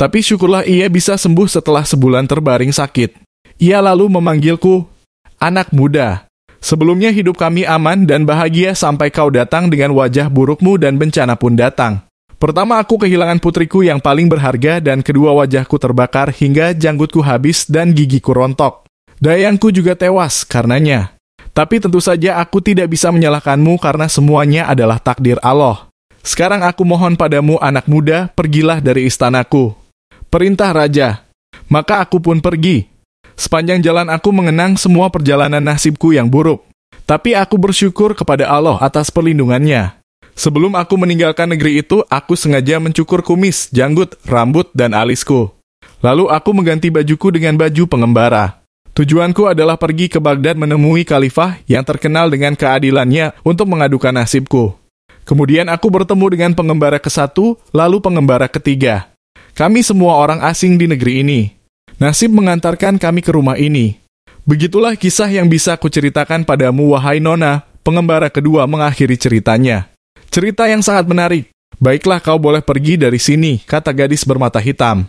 Tapi syukurlah ia bisa sembuh setelah sebulan terbaring sakit. Ia lalu memanggilku, anak muda. Sebelumnya hidup kami aman dan bahagia sampai kau datang dengan wajah burukmu dan bencana pun datang. Pertama aku kehilangan putriku yang paling berharga dan kedua wajahku terbakar hingga janggutku habis dan gigiku rontok. Dayangku juga tewas karenanya. Tapi tentu saja aku tidak bisa menyalahkanmu karena semuanya adalah takdir Allah. Sekarang aku mohon padamu anak muda, pergilah dari istanaku. Perintah Raja. Maka aku pun pergi. Sepanjang jalan aku mengenang semua perjalanan nasibku yang buruk. Tapi aku bersyukur kepada Allah atas perlindungannya. Sebelum aku meninggalkan negeri itu, aku sengaja mencukur kumis, janggut, rambut, dan alisku. Lalu aku mengganti bajuku dengan baju pengembara. Tujuanku adalah pergi ke Baghdad menemui khalifah yang terkenal dengan keadilannya untuk mengadukan nasibku. Kemudian aku bertemu dengan pengembara ke-1, lalu pengembara ke-3. Kami semua orang asing di negeri ini. Nasib mengantarkan kami ke rumah ini. Begitulah kisah yang bisa kuceritakan padamu, wahai Nona. Pengembara kedua mengakhiri ceritanya. Cerita yang sangat menarik. Baiklah, kau boleh pergi dari sini, kata gadis bermata hitam.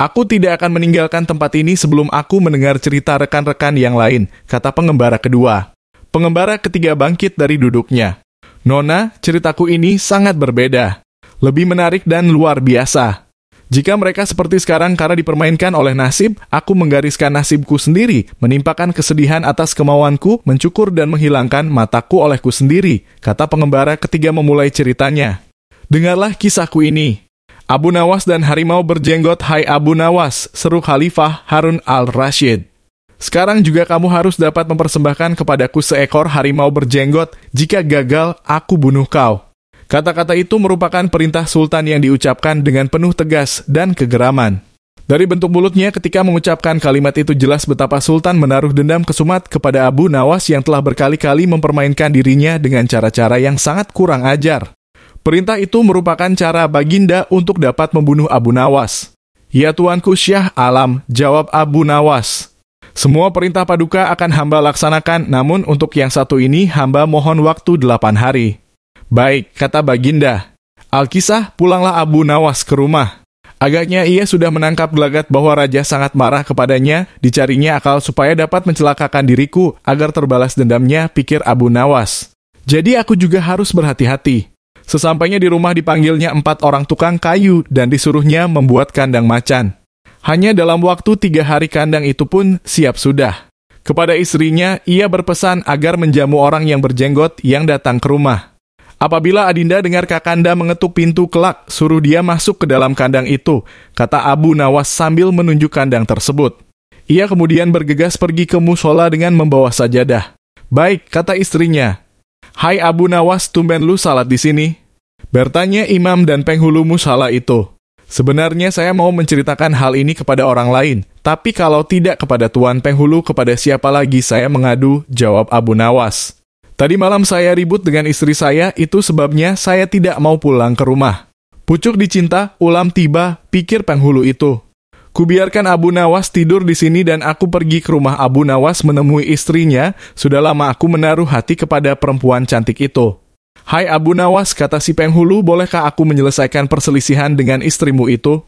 Aku tidak akan meninggalkan tempat ini sebelum aku mendengar cerita rekan-rekan yang lain, kata pengembara kedua. Pengembara ketiga bangkit dari duduknya. Nona, ceritaku ini sangat berbeda. Lebih menarik dan luar biasa. Jika mereka seperti sekarang karena dipermainkan oleh nasib, aku menggariskan nasibku sendiri, menimpakan kesedihan atas kemauanku, mencukur dan menghilangkan mataku olehku sendiri, kata pengembara ketiga memulai ceritanya. Dengarlah kisahku ini. Abu Nawas dan harimau berjenggot, hai Abu Nawas, seru Khalifah Harun al-Rashid. Sekarang juga kamu harus dapat mempersembahkan kepadaku seekor harimau berjenggot. Jika gagal, aku bunuh kau." Kata-kata itu merupakan perintah sultan yang diucapkan dengan penuh tegas dan kegeraman. Dari bentuk mulutnya ketika mengucapkan kalimat itu jelas betapa sultan menaruh dendam kesumat kepada Abu Nawas yang telah berkali-kali mempermainkan dirinya dengan cara-cara yang sangat kurang ajar. Perintah itu merupakan cara Baginda untuk dapat membunuh Abu Nawas. "Ya tuanku Syah Alam," jawab Abu Nawas. "Semua perintah paduka akan hamba laksanakan, namun untuk yang satu ini hamba mohon waktu 8 hari. "Baik," kata Baginda. Alkisah, pulanglah Abu Nawas ke rumah. Agaknya ia sudah menangkap gelagat bahwa raja sangat marah kepadanya, dicarinya akal supaya dapat mencelakakan diriku agar terbalas dendamnya, pikir Abu Nawas. Jadi aku juga harus berhati-hati. Sesampainya di rumah dipanggilnya 4 orang tukang kayu dan disuruhnya membuat kandang macan. Hanya dalam waktu 3 hari kandang itu pun siap sudah. Kepada istrinya, ia berpesan agar menjamu orang yang berjenggot yang datang ke rumah. Apabila Adinda dengar Kakanda mengetuk pintu kelak, suruh dia masuk ke dalam kandang itu, kata Abu Nawas sambil menunjuk kandang tersebut. Ia kemudian bergegas pergi ke musola dengan membawa sajadah. "Baik," kata istrinya. "Hai Abu Nawas, tumben lu salat di sini?" Bertanya imam dan penghulu musola itu. "Sebenarnya saya mau menceritakan hal ini kepada orang lain, tapi kalau tidak kepada tuan penghulu, kepada siapa lagi saya mengadu?" jawab Abu Nawas. "Tadi malam saya ribut dengan istri saya, itu sebabnya saya tidak mau pulang ke rumah. Pucuk dicinta, ulam tiba," pikir penghulu itu. "Kubiarkan Abu Nawas tidur di sini dan aku pergi ke rumah Abu Nawas menemui istrinya. Sudah lama aku menaruh hati kepada perempuan cantik itu." "Hai Abu Nawas," kata si penghulu, "bolehkah aku menyelesaikan perselisihan dengan istrimu itu?"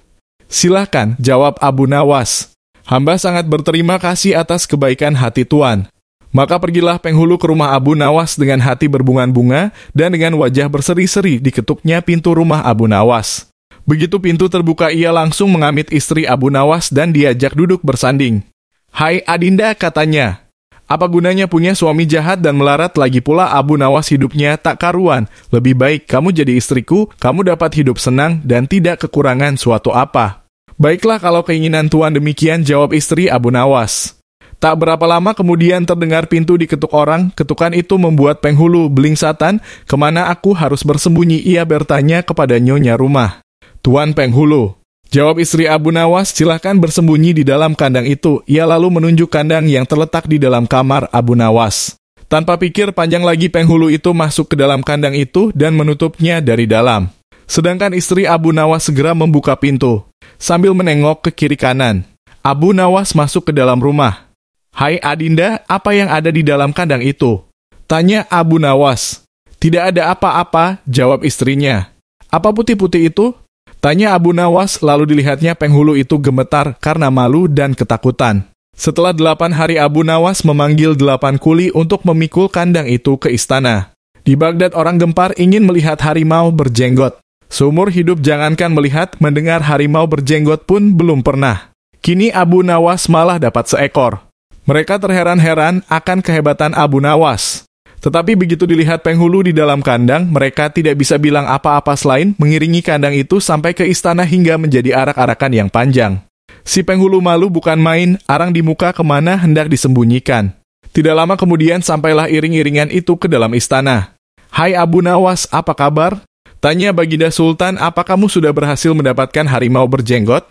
"Silahkan," jawab Abu Nawas. "Hamba sangat berterima kasih atas kebaikan hati tuan." Maka pergilah penghulu ke rumah Abu Nawas dengan hati berbunga-bunga dan dengan wajah berseri-seri diketuknya pintu rumah Abu Nawas. Begitu pintu terbuka ia langsung mengamit istri Abu Nawas dan diajak duduk bersanding. "Hai Adinda," katanya. "Apa gunanya punya suami jahat dan melarat, lagi pula Abu Nawas hidupnya tak karuan. Lebih baik kamu jadi istriku, kamu dapat hidup senang dan tidak kekurangan suatu apa." "Baiklah kalau keinginan tuan demikian," jawab istri Abu Nawas. Tak berapa lama kemudian terdengar pintu diketuk orang. Ketukan itu membuat penghulu belingsatan. "Kemana aku harus bersembunyi?" ia bertanya kepada nyonya rumah. "Tuan penghulu," jawab istri Abu Nawas, "silahkan bersembunyi di dalam kandang itu." Ia lalu menunjuk kandang yang terletak di dalam kamar Abu Nawas. Tanpa pikir panjang lagi penghulu itu masuk ke dalam kandang itu dan menutupnya dari dalam. Sedangkan istri Abu Nawas segera membuka pintu. Sambil menengok ke kiri kanan, Abu Nawas masuk ke dalam rumah. "Hai Adinda, apa yang ada di dalam kandang itu?" tanya Abu Nawas. "Tidak ada apa-apa," jawab istrinya. "Apa putih-putih itu?" tanya Abu Nawas, lalu dilihatnya penghulu itu gemetar karena malu dan ketakutan. Setelah 8 hari Abu Nawas memanggil 8 kuli untuk memikul kandang itu ke istana. Di Baghdad orang gempar ingin melihat harimau berjenggot. Seumur hidup jangankan melihat, mendengar harimau berjenggot pun belum pernah. Kini Abu Nawas malah dapat seekor. Mereka terheran-heran akan kehebatan Abu Nawas. Tetapi begitu dilihat penghulu di dalam kandang, mereka tidak bisa bilang apa-apa selain mengiringi kandang itu sampai ke istana hingga menjadi arak-arakan yang panjang. Si penghulu malu bukan main, arang di muka kemana hendak disembunyikan. Tidak lama kemudian sampailah iring-iringan itu ke dalam istana. "Hai Abu Nawas, apa kabar?" tanya Baginda Sultan, "apa kamu sudah berhasil mendapatkan harimau berjenggot?"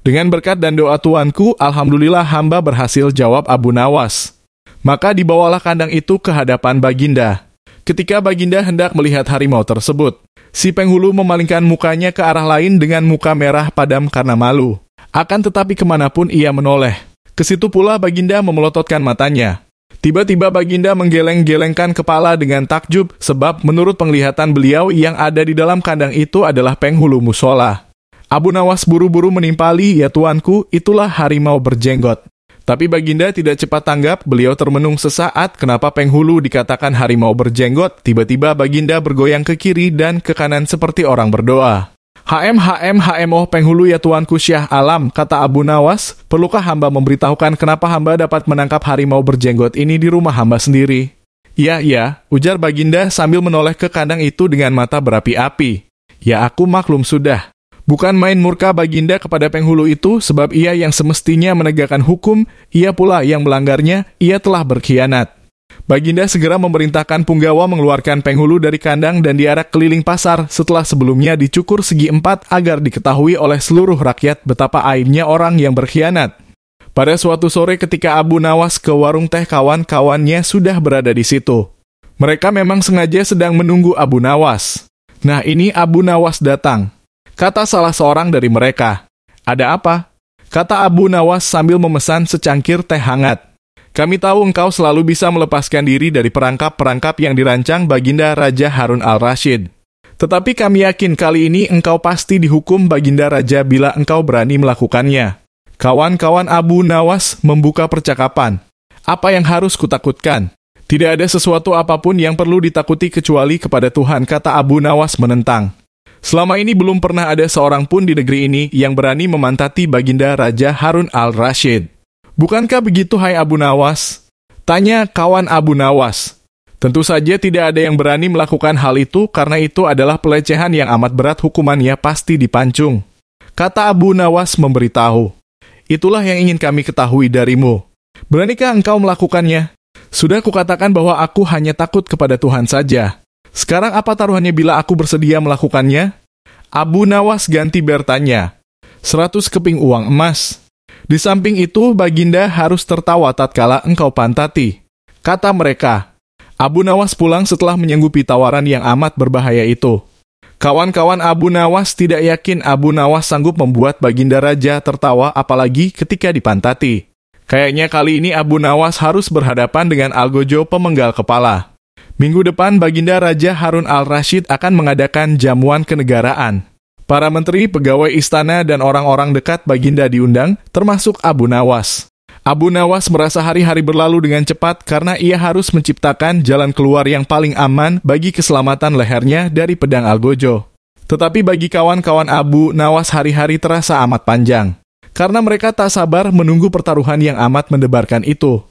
"Dengan berkat dan doa tuanku, alhamdulillah hamba berhasil," jawab Abu Nawas. Maka dibawalah kandang itu ke hadapan Baginda. Ketika Baginda hendak melihat harimau tersebut, si penghulu memalingkan mukanya ke arah lain dengan muka merah padam karena malu. Akan tetapi kemanapun ia menoleh, ke situ pula Baginda memelototkan matanya. Tiba-tiba Baginda menggeleng-gelengkan kepala dengan takjub, sebab menurut penglihatan beliau yang ada di dalam kandang itu adalah penghulu musola. Abu Nawas buru-buru menimpali, "Ya tuanku, itulah harimau berjenggot." Tapi Baginda tidak cepat tanggap, beliau termenung sesaat kenapa penghulu dikatakan harimau berjenggot. Tiba-tiba Baginda bergoyang ke kiri dan ke kanan seperti orang berdoa. "HM, oh penghulu ya tuanku Syah Alam," kata Abu Nawas, "perlukah hamba memberitahukan kenapa hamba dapat menangkap harimau berjenggot ini di rumah hamba sendiri?" "Ya," ujar Baginda sambil menoleh ke kandang itu dengan mata berapi-api. "Ya aku maklum sudah. Bukan main murka Baginda kepada penghulu itu, sebab ia yang semestinya menegakkan hukum, ia pula yang melanggarnya, ia telah berkhianat. Baginda segera memerintahkan punggawa mengeluarkan penghulu dari kandang dan diarak keliling pasar setelah sebelumnya dicukur segi 4 agar diketahui oleh seluruh rakyat betapa aibnya orang yang berkhianat. Pada suatu sore ketika Abu Nawas ke warung teh, kawan-kawannya sudah berada di situ. Mereka memang sengaja sedang menunggu Abu Nawas. Nah, ini Abu Nawas datang. Kata salah seorang dari mereka, "Ada apa?" Kata Abu Nawas sambil memesan secangkir teh hangat. "Kami tahu engkau selalu bisa melepaskan diri dari perangkap-perangkap yang dirancang Baginda Raja Harun al-Rashid. Tetapi kami yakin kali ini engkau pasti dihukum Baginda Raja bila engkau berani melakukannya." Kawan-kawan Abu Nawas membuka percakapan. "Apa yang harus kutakutkan? Tidak ada sesuatu apapun yang perlu ditakuti kecuali kepada Tuhan," kata Abu Nawas menentang. "Selama ini belum pernah ada seorang pun di negeri ini yang berani memantati Baginda Raja Harun al-Rashid." "Bukankah begitu, hai Abu Nawas?" tanya kawan Abu Nawas. "Tentu saja tidak ada yang berani melakukan hal itu karena itu adalah pelecehan yang amat berat, hukumannya pasti dipancung," kata Abu Nawas memberitahu. "Itulah yang ingin kami ketahui darimu. Beranikah engkau melakukannya?" "Sudah kukatakan bahwa aku hanya takut kepada Tuhan saja. Sekarang apa taruhannya bila aku bersedia melakukannya?" Abu Nawas ganti bertanya, 100 keping uang emas. "Di samping itu, Baginda harus tertawa tatkala engkau pantati," kata mereka. Abu Nawas pulang setelah menyanggupi tawaran yang amat berbahaya itu. Kawan-kawan Abu Nawas tidak yakin Abu Nawas sanggup membuat Baginda Raja tertawa apalagi ketika dipantati. Kayaknya kali ini Abu Nawas harus berhadapan dengan algojo pemenggal kepala. Minggu depan Baginda Raja Harun al-Rashid akan mengadakan jamuan kenegaraan. Para menteri, pegawai istana, dan orang-orang dekat Baginda diundang, termasuk Abu Nawas. Abu Nawas merasa hari-hari berlalu dengan cepat karena ia harus menciptakan jalan keluar yang paling aman bagi keselamatan lehernya dari pedang algojo. Tetapi bagi kawan-kawan Abu Nawas hari-hari terasa amat panjang, karena mereka tak sabar menunggu pertaruhan yang amat mendebarkan itu.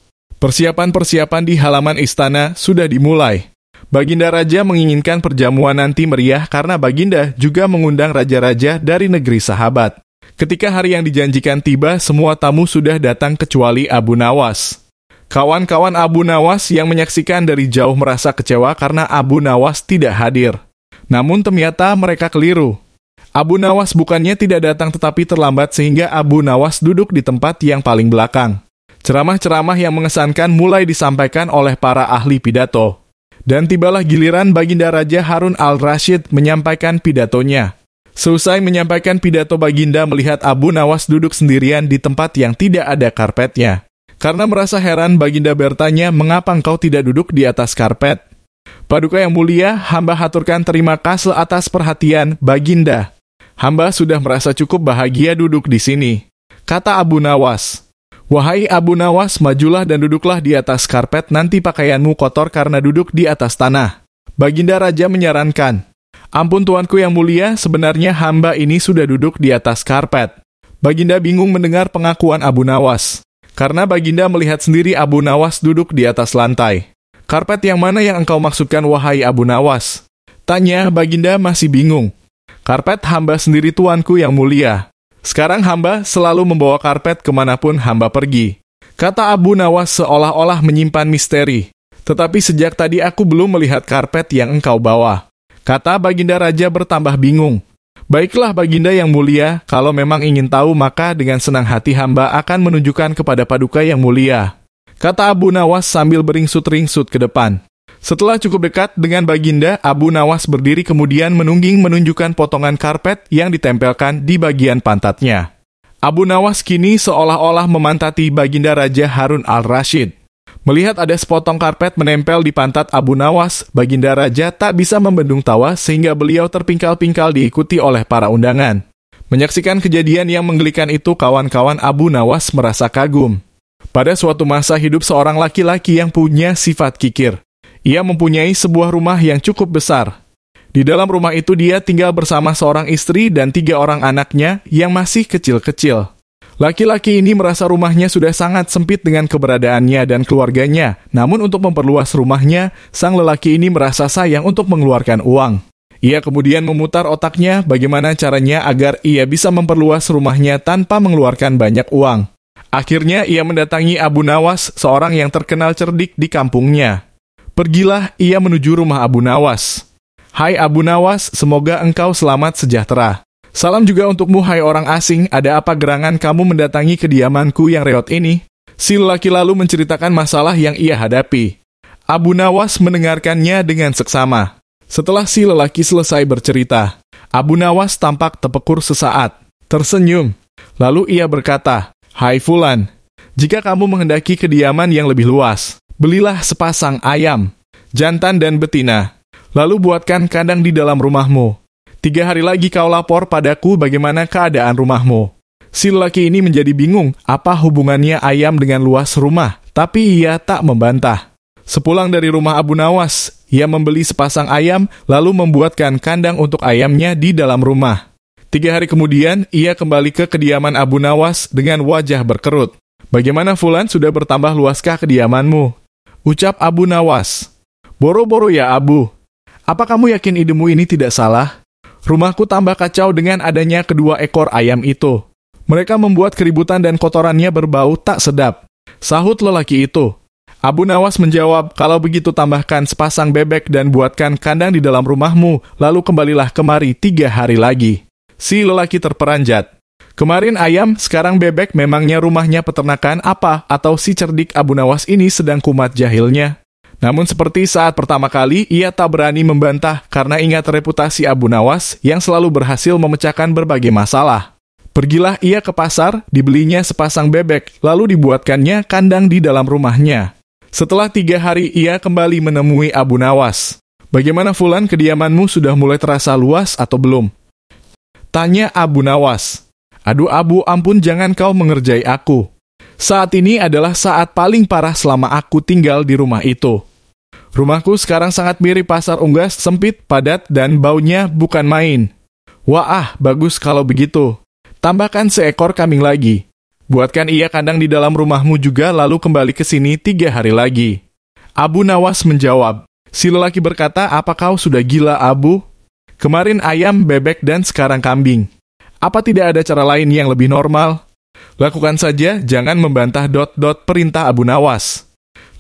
Persiapan-persiapan di halaman istana sudah dimulai. Baginda Raja menginginkan perjamuan nanti meriah karena Baginda juga mengundang raja-raja dari negeri sahabat. Ketika hari yang dijanjikan tiba, semua tamu sudah datang kecuali Abu Nawas. Kawan-kawan Abu Nawas yang menyaksikan dari jauh merasa kecewa karena Abu Nawas tidak hadir. Namun ternyata mereka keliru. Abu Nawas bukannya tidak datang tetapi terlambat sehingga Abu Nawas duduk di tempat yang paling belakang. Ceramah-ceramah yang mengesankan mulai disampaikan oleh para ahli pidato. Dan tibalah giliran Baginda Raja Harun al-Rashid menyampaikan pidatonya. Seusai menyampaikan pidato, Baginda melihat Abu Nawas duduk sendirian di tempat yang tidak ada karpetnya. Karena merasa heran, Baginda bertanya, "Mengapa engkau tidak duduk di atas karpet?" "Paduka yang mulia, hamba haturkan terima kasih atas perhatian Baginda. Hamba sudah merasa cukup bahagia duduk di sini," kata Abu Nawas. "Wahai Abu Nawas, majulah dan duduklah di atas karpet, nanti pakaianmu kotor karena duduk di atas tanah." Baginda Raja menyarankan, "Ampun tuanku yang mulia, sebenarnya hamba ini sudah duduk di atas karpet." Baginda bingung mendengar pengakuan Abu Nawas, karena Baginda melihat sendiri Abu Nawas duduk di atas lantai. "Karpet yang mana yang engkau maksudkan, wahai Abu Nawas?" tanya Baginda masih bingung. "Karpet hamba sendiri tuanku yang mulia. Sekarang hamba selalu membawa karpet kemanapun hamba pergi," kata Abu Nawas seolah-olah menyimpan misteri. "Tetapi sejak tadi aku belum melihat karpet yang engkau bawa," kata Baginda Raja bertambah bingung. "Baiklah Baginda yang mulia, kalau memang ingin tahu maka dengan senang hati hamba akan menunjukkan kepada Paduka yang mulia," kata Abu Nawas sambil beringsut-ringsut ke depan. Setelah cukup dekat dengan Baginda, Abu Nawas berdiri kemudian menunjukkan potongan karpet yang ditempelkan di bagian pantatnya. Abu Nawas kini seolah-olah memantati Baginda Raja Harun al-Rashid. Melihat ada sepotong karpet menempel di pantat Abu Nawas, Baginda Raja tak bisa membendung tawa sehingga beliau terpingkal-pingkal diikuti oleh para undangan. Menyaksikan kejadian yang menggelikan itu, kawan-kawan Abu Nawas merasa kagum. Pada suatu masa hidup seorang laki-laki yang punya sifat kikir. Ia mempunyai sebuah rumah yang cukup besar. Di dalam rumah itu dia tinggal bersama seorang istri dan 3 orang anaknya yang masih kecil-kecil. Laki-laki ini merasa rumahnya sudah sangat sempit dengan keberadaannya dan keluarganya. Namun untuk memperluas rumahnya, sang lelaki ini merasa sayang untuk mengeluarkan uang. Ia kemudian memutar otaknya bagaimana caranya agar ia bisa memperluas rumahnya tanpa mengeluarkan banyak uang. Akhirnya ia mendatangi Abu Nawas, seorang yang terkenal cerdik di kampungnya. Pergilah ia menuju rumah Abu Nawas. Hai Abu Nawas, semoga engkau selamat sejahtera. Salam juga untukmu hai orang asing, ada apa gerangan kamu mendatangi kediamanku yang reot ini? Si lelaki lalu menceritakan masalah yang ia hadapi. Abu Nawas mendengarkannya dengan seksama. Setelah si lelaki selesai bercerita, Abu Nawas tampak terpekur sesaat, tersenyum. Lalu ia berkata, "Hai Fulan, jika kamu menghendaki kediaman yang lebih luas, belilah sepasang ayam, jantan dan betina, lalu buatkan kandang di dalam rumahmu. 3 hari lagi kau lapor padaku bagaimana keadaan rumahmu." Si lelaki ini menjadi bingung apa hubungannya ayam dengan luas rumah, tapi ia tak membantah. Sepulang dari rumah Abu Nawas, ia membeli sepasang ayam, lalu membuatkan kandang untuk ayamnya di dalam rumah. 3 hari kemudian, ia kembali ke kediaman Abu Nawas dengan wajah berkerut. "Bagaimana Fulan, sudah bertambah luaskah kediamanmu?" Ucap Abu Nawas. "Boro-boro ya Abu. Apa kamu yakin idemu ini tidak salah? Rumahku tambah kacau dengan adanya kedua ekor ayam itu. Mereka membuat keributan dan kotorannya berbau tak sedap," sahut lelaki itu. Abu Nawas menjawab, "Kalau begitu tambahkan sepasang bebek dan buatkan kandang di dalam rumahmu, lalu kembalilah kemari 3 hari lagi." Si lelaki terperanjat. Kemarin ayam, sekarang bebek, memangnya rumahnya peternakan apa? Atau si cerdik Abu Nawas ini sedang kumat jahilnya? Namun seperti saat pertama kali, ia tak berani membantah karena ingat reputasi Abu Nawas yang selalu berhasil memecahkan berbagai masalah. Pergilah ia ke pasar, dibelinya sepasang bebek, lalu dibuatkannya kandang di dalam rumahnya. Setelah 3 hari, ia kembali menemui Abu Nawas. "Bagaimana Fulan, kediamanmu sudah mulai terasa luas atau belum?" Tanya Abu Nawas. "Aduh Abu, ampun jangan kau mengerjai aku. Saat ini adalah saat paling parah selama aku tinggal di rumah itu. Rumahku sekarang sangat mirip pasar unggas, sempit, padat, dan baunya bukan main." "Wah, bagus kalau begitu. Tambahkan seekor kambing lagi. Buatkan ia kandang di dalam rumahmu juga, lalu kembali ke sini 3 hari lagi." Abu Nawas menjawab. Si lelaki berkata, "Apa kau sudah gila Abu? Kemarin ayam, bebek, dan sekarang kambing. Apa tidak ada cara lain yang lebih normal? Lakukan saja, jangan membantah perintah Abu Nawas."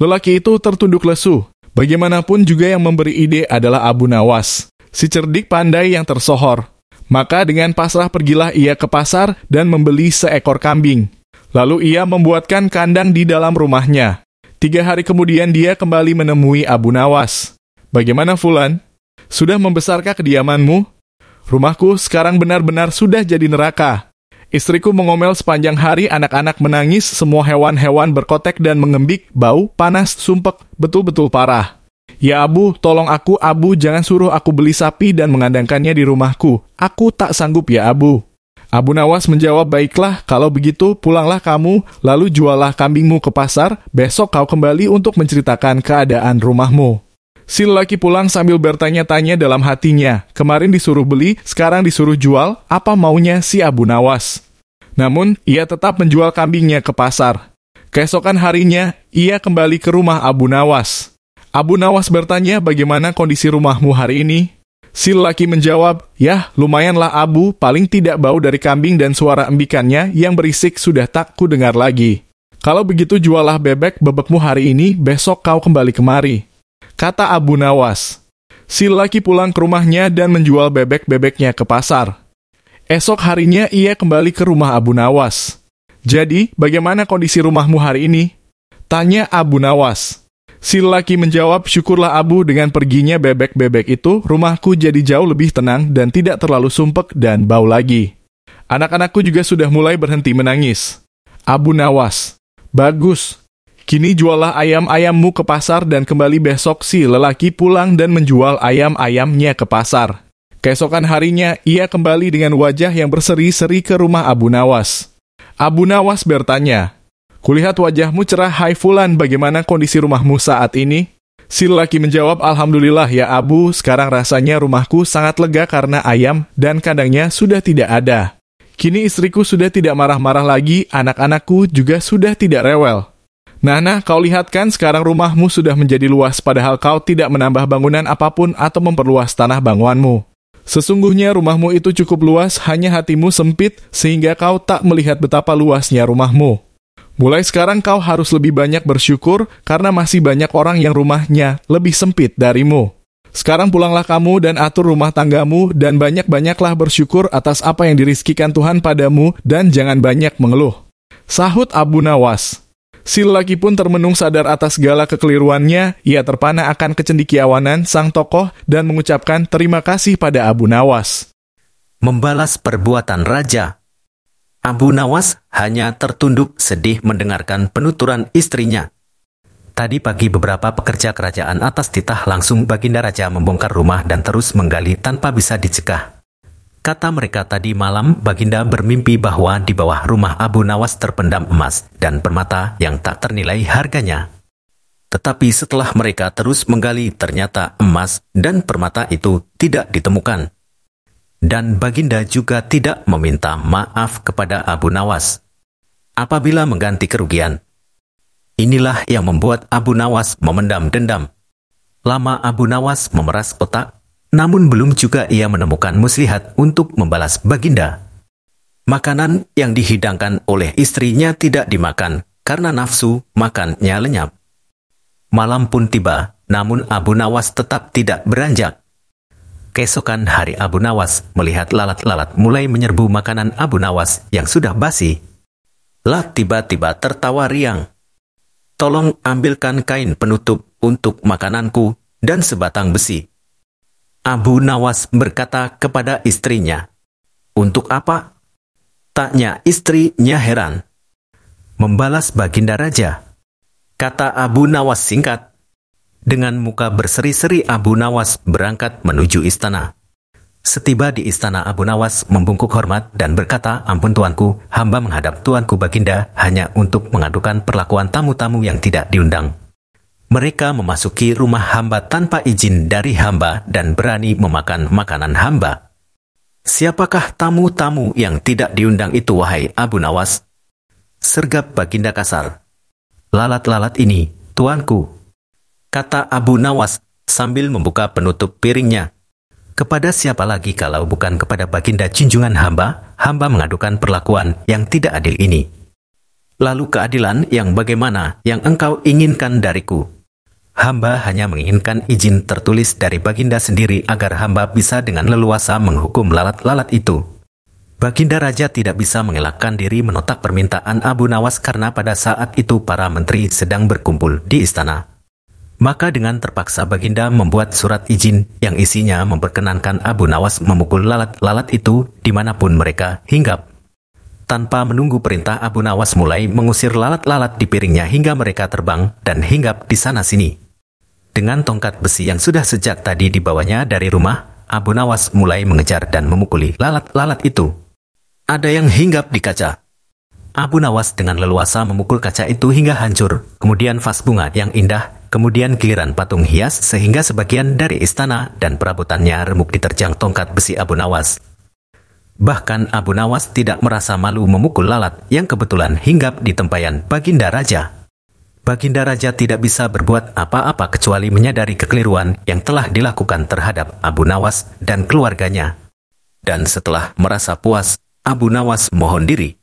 Lelaki itu tertunduk lesu. Bagaimanapun juga yang memberi ide adalah Abu Nawas, si cerdik pandai yang tersohor. Maka dengan pasrah pergilah ia ke pasar dan membeli seekor kambing. Lalu ia membuatkan kandang di dalam rumahnya. 3 hari kemudian dia kembali menemui Abu Nawas. "Bagaimana Fulan? Sudah membesarkah kediamanmu? Rumahku sekarang benar-benar sudah jadi neraka. Istriku mengomel sepanjang hari, anak-anak menangis, semua hewan-hewan berkotek dan mengembik, bau, panas, sumpek, betul-betul parah. Ya Abu, tolong aku Abu, jangan suruh aku beli sapi dan mengandangkannya di rumahku. Aku tak sanggup ya Abu." Abu Nawas menjawab, "Baiklah, kalau begitu pulanglah kamu, lalu jualah kambingmu ke pasar, besok kau kembali untuk menceritakan keadaan rumahmu." Si lelaki pulang sambil bertanya-tanya dalam hatinya, kemarin disuruh beli, sekarang disuruh jual, apa maunya si Abu Nawas? Namun, ia tetap menjual kambingnya ke pasar. Keesokan harinya, ia kembali ke rumah Abu Nawas. Abu Nawas bertanya, "Bagaimana kondisi rumahmu hari ini?" Si lelaki menjawab, "Yah, lumayanlah Abu, paling tidak bau dari kambing dan suara embikannya yang berisik sudah tak ku dengar lagi. Kalau begitu jualah bebekmu hari ini, besok kau kembali kemari," kata Abu Nawas. Si lelaki pulang ke rumahnya dan menjual bebek-bebeknya ke pasar. Esok harinya ia kembali ke rumah Abu Nawas. "Jadi, bagaimana kondisi rumahmu hari ini?" tanya Abu Nawas. Si lelaki menjawab, "Syukurlah Abu, dengan perginya bebek-bebek itu, rumahku jadi jauh lebih tenang dan tidak terlalu sumpek dan bau lagi. Anak-anakku juga sudah mulai berhenti menangis." Abu Nawas, "Bagus. Kini jualah ayam-ayammu ke pasar dan kembali besok." Si lelaki pulang dan menjual ayam-ayamnya ke pasar. Keesokan harinya, ia kembali dengan wajah yang berseri-seri ke rumah Abu Nawas. Abu Nawas bertanya, "Kulihat wajahmu cerah, hai Fulan, bagaimana kondisi rumahmu saat ini?" Si lelaki menjawab, "Alhamdulillah ya Abu, sekarang rasanya rumahku sangat lega karena ayam dan kandangnya sudah tidak ada. Kini istriku sudah tidak marah-marah lagi, anak-anakku juga sudah tidak rewel. Nah, kau lihat kan sekarang rumahmu sudah menjadi luas padahal kau tidak menambah bangunan apapun atau memperluas tanah bangunanmu. Sesungguhnya rumahmu itu cukup luas, hanya hatimu sempit, sehingga kau tak melihat betapa luasnya rumahmu. Mulai sekarang kau harus lebih banyak bersyukur, karena masih banyak orang yang rumahnya lebih sempit darimu. Sekarang pulanglah kamu dan atur rumah tanggamu, dan banyak-banyaklah bersyukur atas apa yang dirizkikan Tuhan padamu, dan jangan banyak mengeluh. Sahut Abu Nawas. Si lelaki pun termenung sadar atas segala kekeliruannya, ia terpana akan kecendekiawanan sang tokoh dan mengucapkan terima kasih pada Abu Nawas. Membalas perbuatan raja. Abu Nawas hanya tertunduk sedih mendengarkan penuturan istrinya. Tadi pagi beberapa pekerja kerajaan atas titah langsung Baginda Raja membongkar rumah dan terus menggali tanpa bisa dicegah. Kata mereka tadi malam Baginda bermimpi bahwa di bawah rumah Abu Nawas terpendam emas dan permata yang tak ternilai harganya. Tetapi setelah mereka terus menggali ternyata emas dan permata itu tidak ditemukan. Dan Baginda juga tidak meminta maaf kepada Abu Nawas apabila mengganti kerugian. Inilah yang membuat Abu Nawas memendam dendam. Lama Abu Nawas memeras otak, namun belum juga ia menemukan muslihat untuk membalas Baginda. Makanan yang dihidangkan oleh istrinya tidak dimakan karena nafsu makannya lenyap. Malam pun tiba, namun Abu Nawas tetap tidak beranjak. Keesokan hari Abu Nawas melihat lalat-lalat mulai menyerbu makanan Abu Nawas yang sudah basi. Lat tiba-tiba tertawa riang. Tolong ambilkan kain penutup untuk makananku dan sebatang besi. Abu Nawas berkata kepada istrinya, "Untuk apa?" Tanya istrinya heran. Membalas Baginda Raja. Kata Abu Nawas singkat. Dengan muka berseri-seri Abu Nawas berangkat menuju istana. Setiba di istana Abu Nawas membungkuk hormat dan berkata, "Ampun tuanku, hamba menghadap tuanku Baginda hanya untuk mengadukan perlakuan tamu-tamu yang tidak diundang. Mereka memasuki rumah hamba tanpa izin dari hamba dan berani memakan makanan hamba." "Siapakah tamu-tamu yang tidak diundang itu, wahai Abu Nawas?" Sergap Baginda kasar. "Lalat-lalat ini, tuanku," kata Abu Nawas sambil membuka penutup piringnya. "Kepada siapa lagi kalau bukan kepada Baginda junjungan hamba mengadukan perlakuan yang tidak adil ini. Lalu keadilan yang bagaimana yang engkau inginkan dariku? Hamba hanya menginginkan izin tertulis dari Baginda sendiri agar hamba bisa dengan leluasa menghukum lalat-lalat itu." Baginda Raja tidak bisa mengelakkan diri menolak permintaan Abu Nawas karena pada saat itu para menteri sedang berkumpul di istana. Maka dengan terpaksa Baginda membuat surat izin yang isinya memperkenankan Abu Nawas memukul lalat-lalat itu dimanapun mereka hinggap. Tanpa menunggu perintah, Abu Nawas mulai mengusir lalat-lalat di piringnya hingga mereka terbang dan hinggap di sana-sini. Dengan tongkat besi yang sudah sejak tadi dibawanya dari rumah, Abu Nawas mulai mengejar dan memukuli lalat-lalat itu. Ada yang hinggap di kaca. Abu Nawas dengan leluasa memukul kaca itu hingga hancur, kemudian vas bunga yang indah, kemudian giliran patung hias sehingga sebagian dari istana dan perabotannya remuk diterjang tongkat besi Abu Nawas. Bahkan Abu Nawas tidak merasa malu memukul lalat yang kebetulan hinggap di tempayan Baginda Raja. Baginda Raja tidak bisa berbuat apa-apa kecuali menyadari kekeliruan yang telah dilakukan terhadap Abu Nawas dan keluarganya. Dan setelah merasa puas, Abu Nawas mohon diri.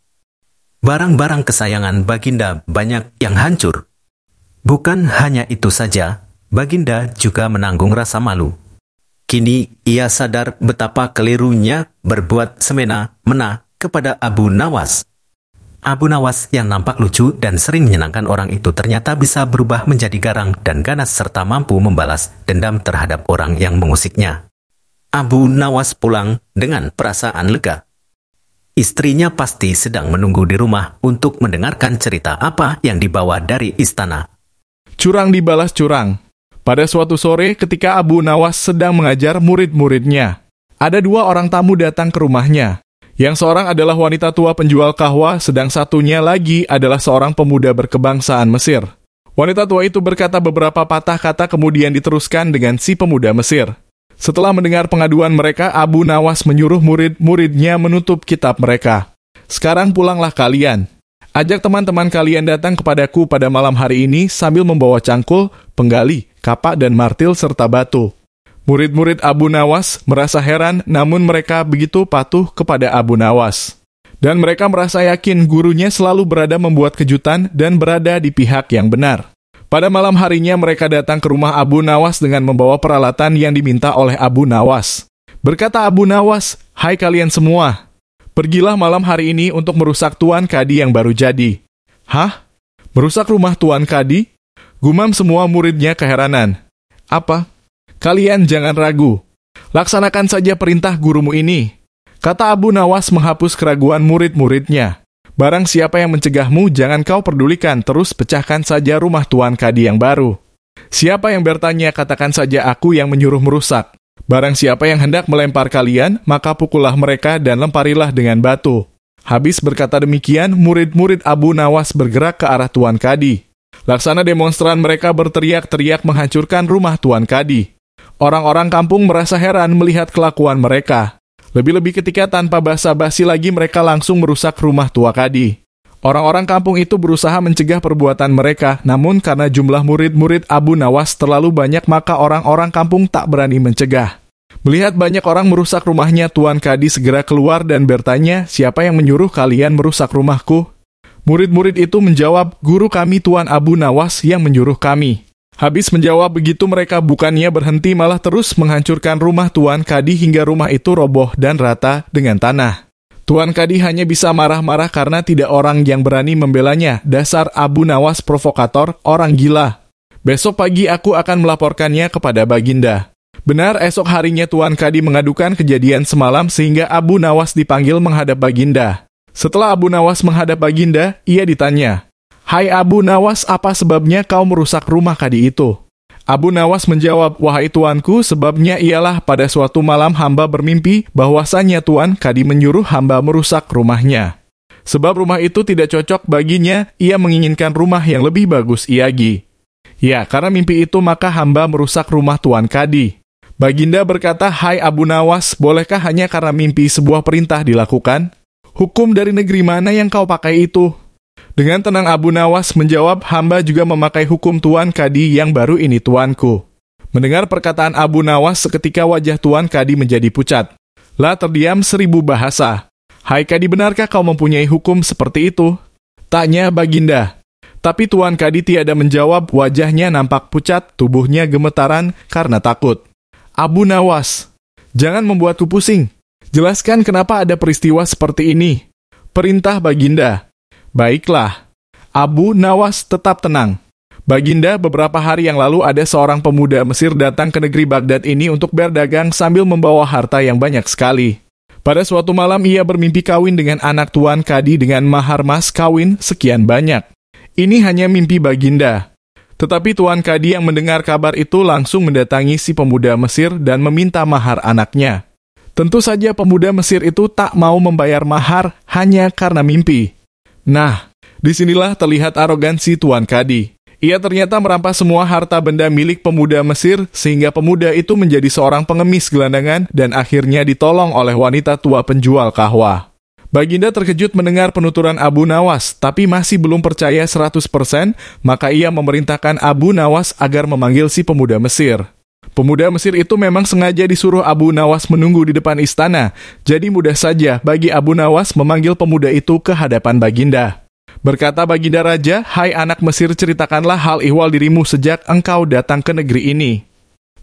Barang-barang kesayangan Baginda banyak yang hancur. Bukan hanya itu saja, Baginda juga menanggung rasa malu. Kini ia sadar betapa kelirunya berbuat semena-mena kepada Abu Nawas. Abu Nawas yang nampak lucu dan sering menyenangkan orang itu ternyata bisa berubah menjadi garang dan ganas serta mampu membalas dendam terhadap orang yang mengusiknya. Abu Nawas pulang dengan perasaan lega. Istrinya pasti sedang menunggu di rumah untuk mendengarkan cerita apa yang dibawa dari istana. Curang dibalas curang. Pada suatu sore ketika Abu Nawas sedang mengajar murid-muridnya, ada dua orang tamu datang ke rumahnya. Yang seorang adalah wanita tua penjual kahwa, sedang satunya lagi adalah seorang pemuda berkebangsaan Mesir. Wanita tua itu berkata beberapa patah kata kemudian diteruskan dengan si pemuda Mesir. Setelah mendengar pengaduan mereka, Abu Nawas menyuruh murid-muridnya menutup kitab mereka. "Sekarang pulanglah kalian. Ajak teman-teman kalian datang kepadaku pada malam hari ini sambil membawa cangkul, penggali, kapak dan martil serta batu. Murid-murid Abu Nawas merasa heran, namun mereka begitu patuh kepada Abu Nawas. Dan mereka merasa yakin gurunya selalu berada membuat kejutan dan berada di pihak yang benar. Pada malam harinya mereka datang ke rumah Abu Nawas dengan membawa peralatan yang diminta oleh Abu Nawas. Berkata Abu Nawas, "Hai kalian semua, pergilah malam hari ini untuk merusak Tuan Kadi yang baru jadi." "Hah? Merusak rumah Tuan Kadi?" Gumam semua muridnya keheranan. "Apa? Kalian jangan ragu. Laksanakan saja perintah gurumu ini," kata Abu Nawas menghapus keraguan murid-muridnya. "Barang siapa yang mencegahmu, jangan kau pedulikan, terus pecahkan saja rumah Tuan Kadi yang baru. Siapa yang bertanya, katakan saja aku yang menyuruh merusak. Barang siapa yang hendak melempar kalian, maka pukullah mereka dan lemparilah dengan batu." Habis berkata demikian, murid-murid Abu Nawas bergerak ke arah Tuan Kadi. Laksana demonstran mereka berteriak-teriak menghancurkan rumah Tuan Kadi. Orang-orang kampung merasa heran melihat kelakuan mereka. Lebih-lebih ketika tanpa basa-basi lagi mereka langsung merusak rumah Tua Kadi. Orang-orang kampung itu berusaha mencegah perbuatan mereka, namun karena jumlah murid-murid Abu Nawas terlalu banyak maka orang-orang kampung tak berani mencegah. Melihat banyak orang merusak rumahnya, Tuan Kadi segera keluar dan bertanya, "Siapa yang menyuruh kalian merusak rumahku?" Murid-murid itu menjawab, "Guru kami Tuan Abu Nawas yang menyuruh kami." Habis menjawab begitu mereka bukannya berhenti malah terus menghancurkan rumah Tuan Kadi hingga rumah itu roboh dan rata dengan tanah. Tuan Kadi hanya bisa marah-marah karena tidak orang yang berani membelanya. Dasar Abu Nawas provokator, orang gila. Besok pagi aku akan melaporkannya kepada Baginda. Benar, esok harinya Tuan Kadi mengadukan kejadian semalam sehingga Abu Nawas dipanggil menghadap Baginda. Setelah Abu Nawas menghadap Baginda, ia ditanya, "Hai Abu Nawas, apa sebabnya kau merusak rumah Kadi itu?" Abu Nawas menjawab, "Wahai tuanku, sebabnya ialah pada suatu malam hamba bermimpi bahwasannya Tuan Kadi menyuruh hamba merusak rumahnya. Sebab rumah itu tidak cocok baginya, ia menginginkan rumah yang lebih bagus iagi. Ya, karena mimpi itu maka hamba merusak rumah Tuan Kadi." Baginda berkata, "Hai Abu Nawas, bolehkah hanya karena mimpi sebuah perintah dilakukan? Hukum dari negeri mana yang kau pakai itu?" Dengan tenang Abu Nawas menjawab, "Hamba juga memakai hukum Tuan Kadi yang baru ini tuanku." Mendengar perkataan Abu Nawas, seketika wajah Tuan Kadi menjadi pucat. Lah terdiam 1000 bahasa. "Hai Kadi, benarkah kau mempunyai hukum seperti itu?" tanya Baginda. Tapi Tuan Kadi tiada menjawab, wajahnya nampak pucat, tubuhnya gemetaran karena takut. "Abu Nawas, jangan membuatku pusing. Jelaskan kenapa ada peristiwa seperti ini." Perintah Baginda. "Baiklah." Abu Nawas tetap tenang. "Baginda, beberapa hari yang lalu ada seorang pemuda Mesir datang ke negeri Baghdad ini untuk berdagang sambil membawa harta yang banyak sekali. Pada suatu malam ia bermimpi kawin dengan anak Tuan Kadi dengan mahar mas kawin sekian banyak. Ini hanya mimpi Baginda." Tetapi Tuan Kadi yang mendengar kabar itu langsung mendatangi si pemuda Mesir dan meminta mahar anaknya. Tentu saja pemuda Mesir itu tak mau membayar mahar hanya karena mimpi. Nah, disinilah terlihat arogansi Tuan Kadi. Ia ternyata merampas semua harta benda milik pemuda Mesir sehingga pemuda itu menjadi seorang pengemis gelandangan dan akhirnya ditolong oleh wanita tua penjual kahwa. Baginda terkejut mendengar penuturan Abu Nawas, tapi masih belum percaya 100%, maka ia memerintahkan Abu Nawas agar memanggil si pemuda Mesir. Pemuda Mesir itu memang sengaja disuruh Abu Nawas menunggu di depan istana, jadi mudah saja bagi Abu Nawas memanggil pemuda itu ke hadapan Baginda. Berkata Baginda Raja, "Hai anak Mesir, ceritakanlah hal ihwal dirimu sejak engkau datang ke negeri ini."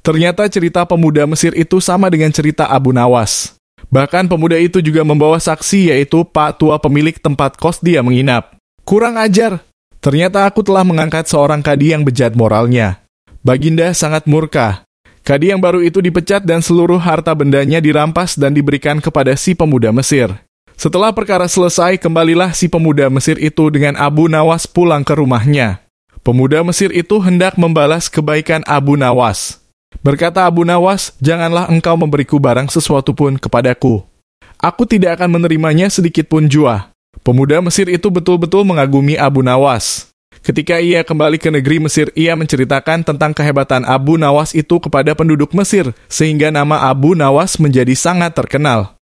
Ternyata cerita pemuda Mesir itu sama dengan cerita Abu Nawas. Bahkan pemuda itu juga membawa saksi, yaitu Pak Tua pemilik tempat kos dia menginap. "Kurang ajar! Ternyata aku telah mengangkat seorang kadi yang bejat moralnya." Baginda sangat murka. Kadi yang baru itu dipecat dan seluruh harta bendanya dirampas dan diberikan kepada si pemuda Mesir. Setelah perkara selesai, kembalilah si pemuda Mesir itu dengan Abu Nawas pulang ke rumahnya. Pemuda Mesir itu hendak membalas kebaikan Abu Nawas. Berkata Abu Nawas, "Janganlah engkau memberiku barang sesuatu pun kepadaku. Aku tidak akan menerimanya sedikit pun jua." Pemuda Mesir itu betul-betul mengagumi Abu Nawas. Ketika ia kembali ke negeri Mesir, ia menceritakan tentang kehebatan Abu Nawas itu kepada penduduk Mesir, sehingga nama Abu Nawas menjadi sangat terkenal.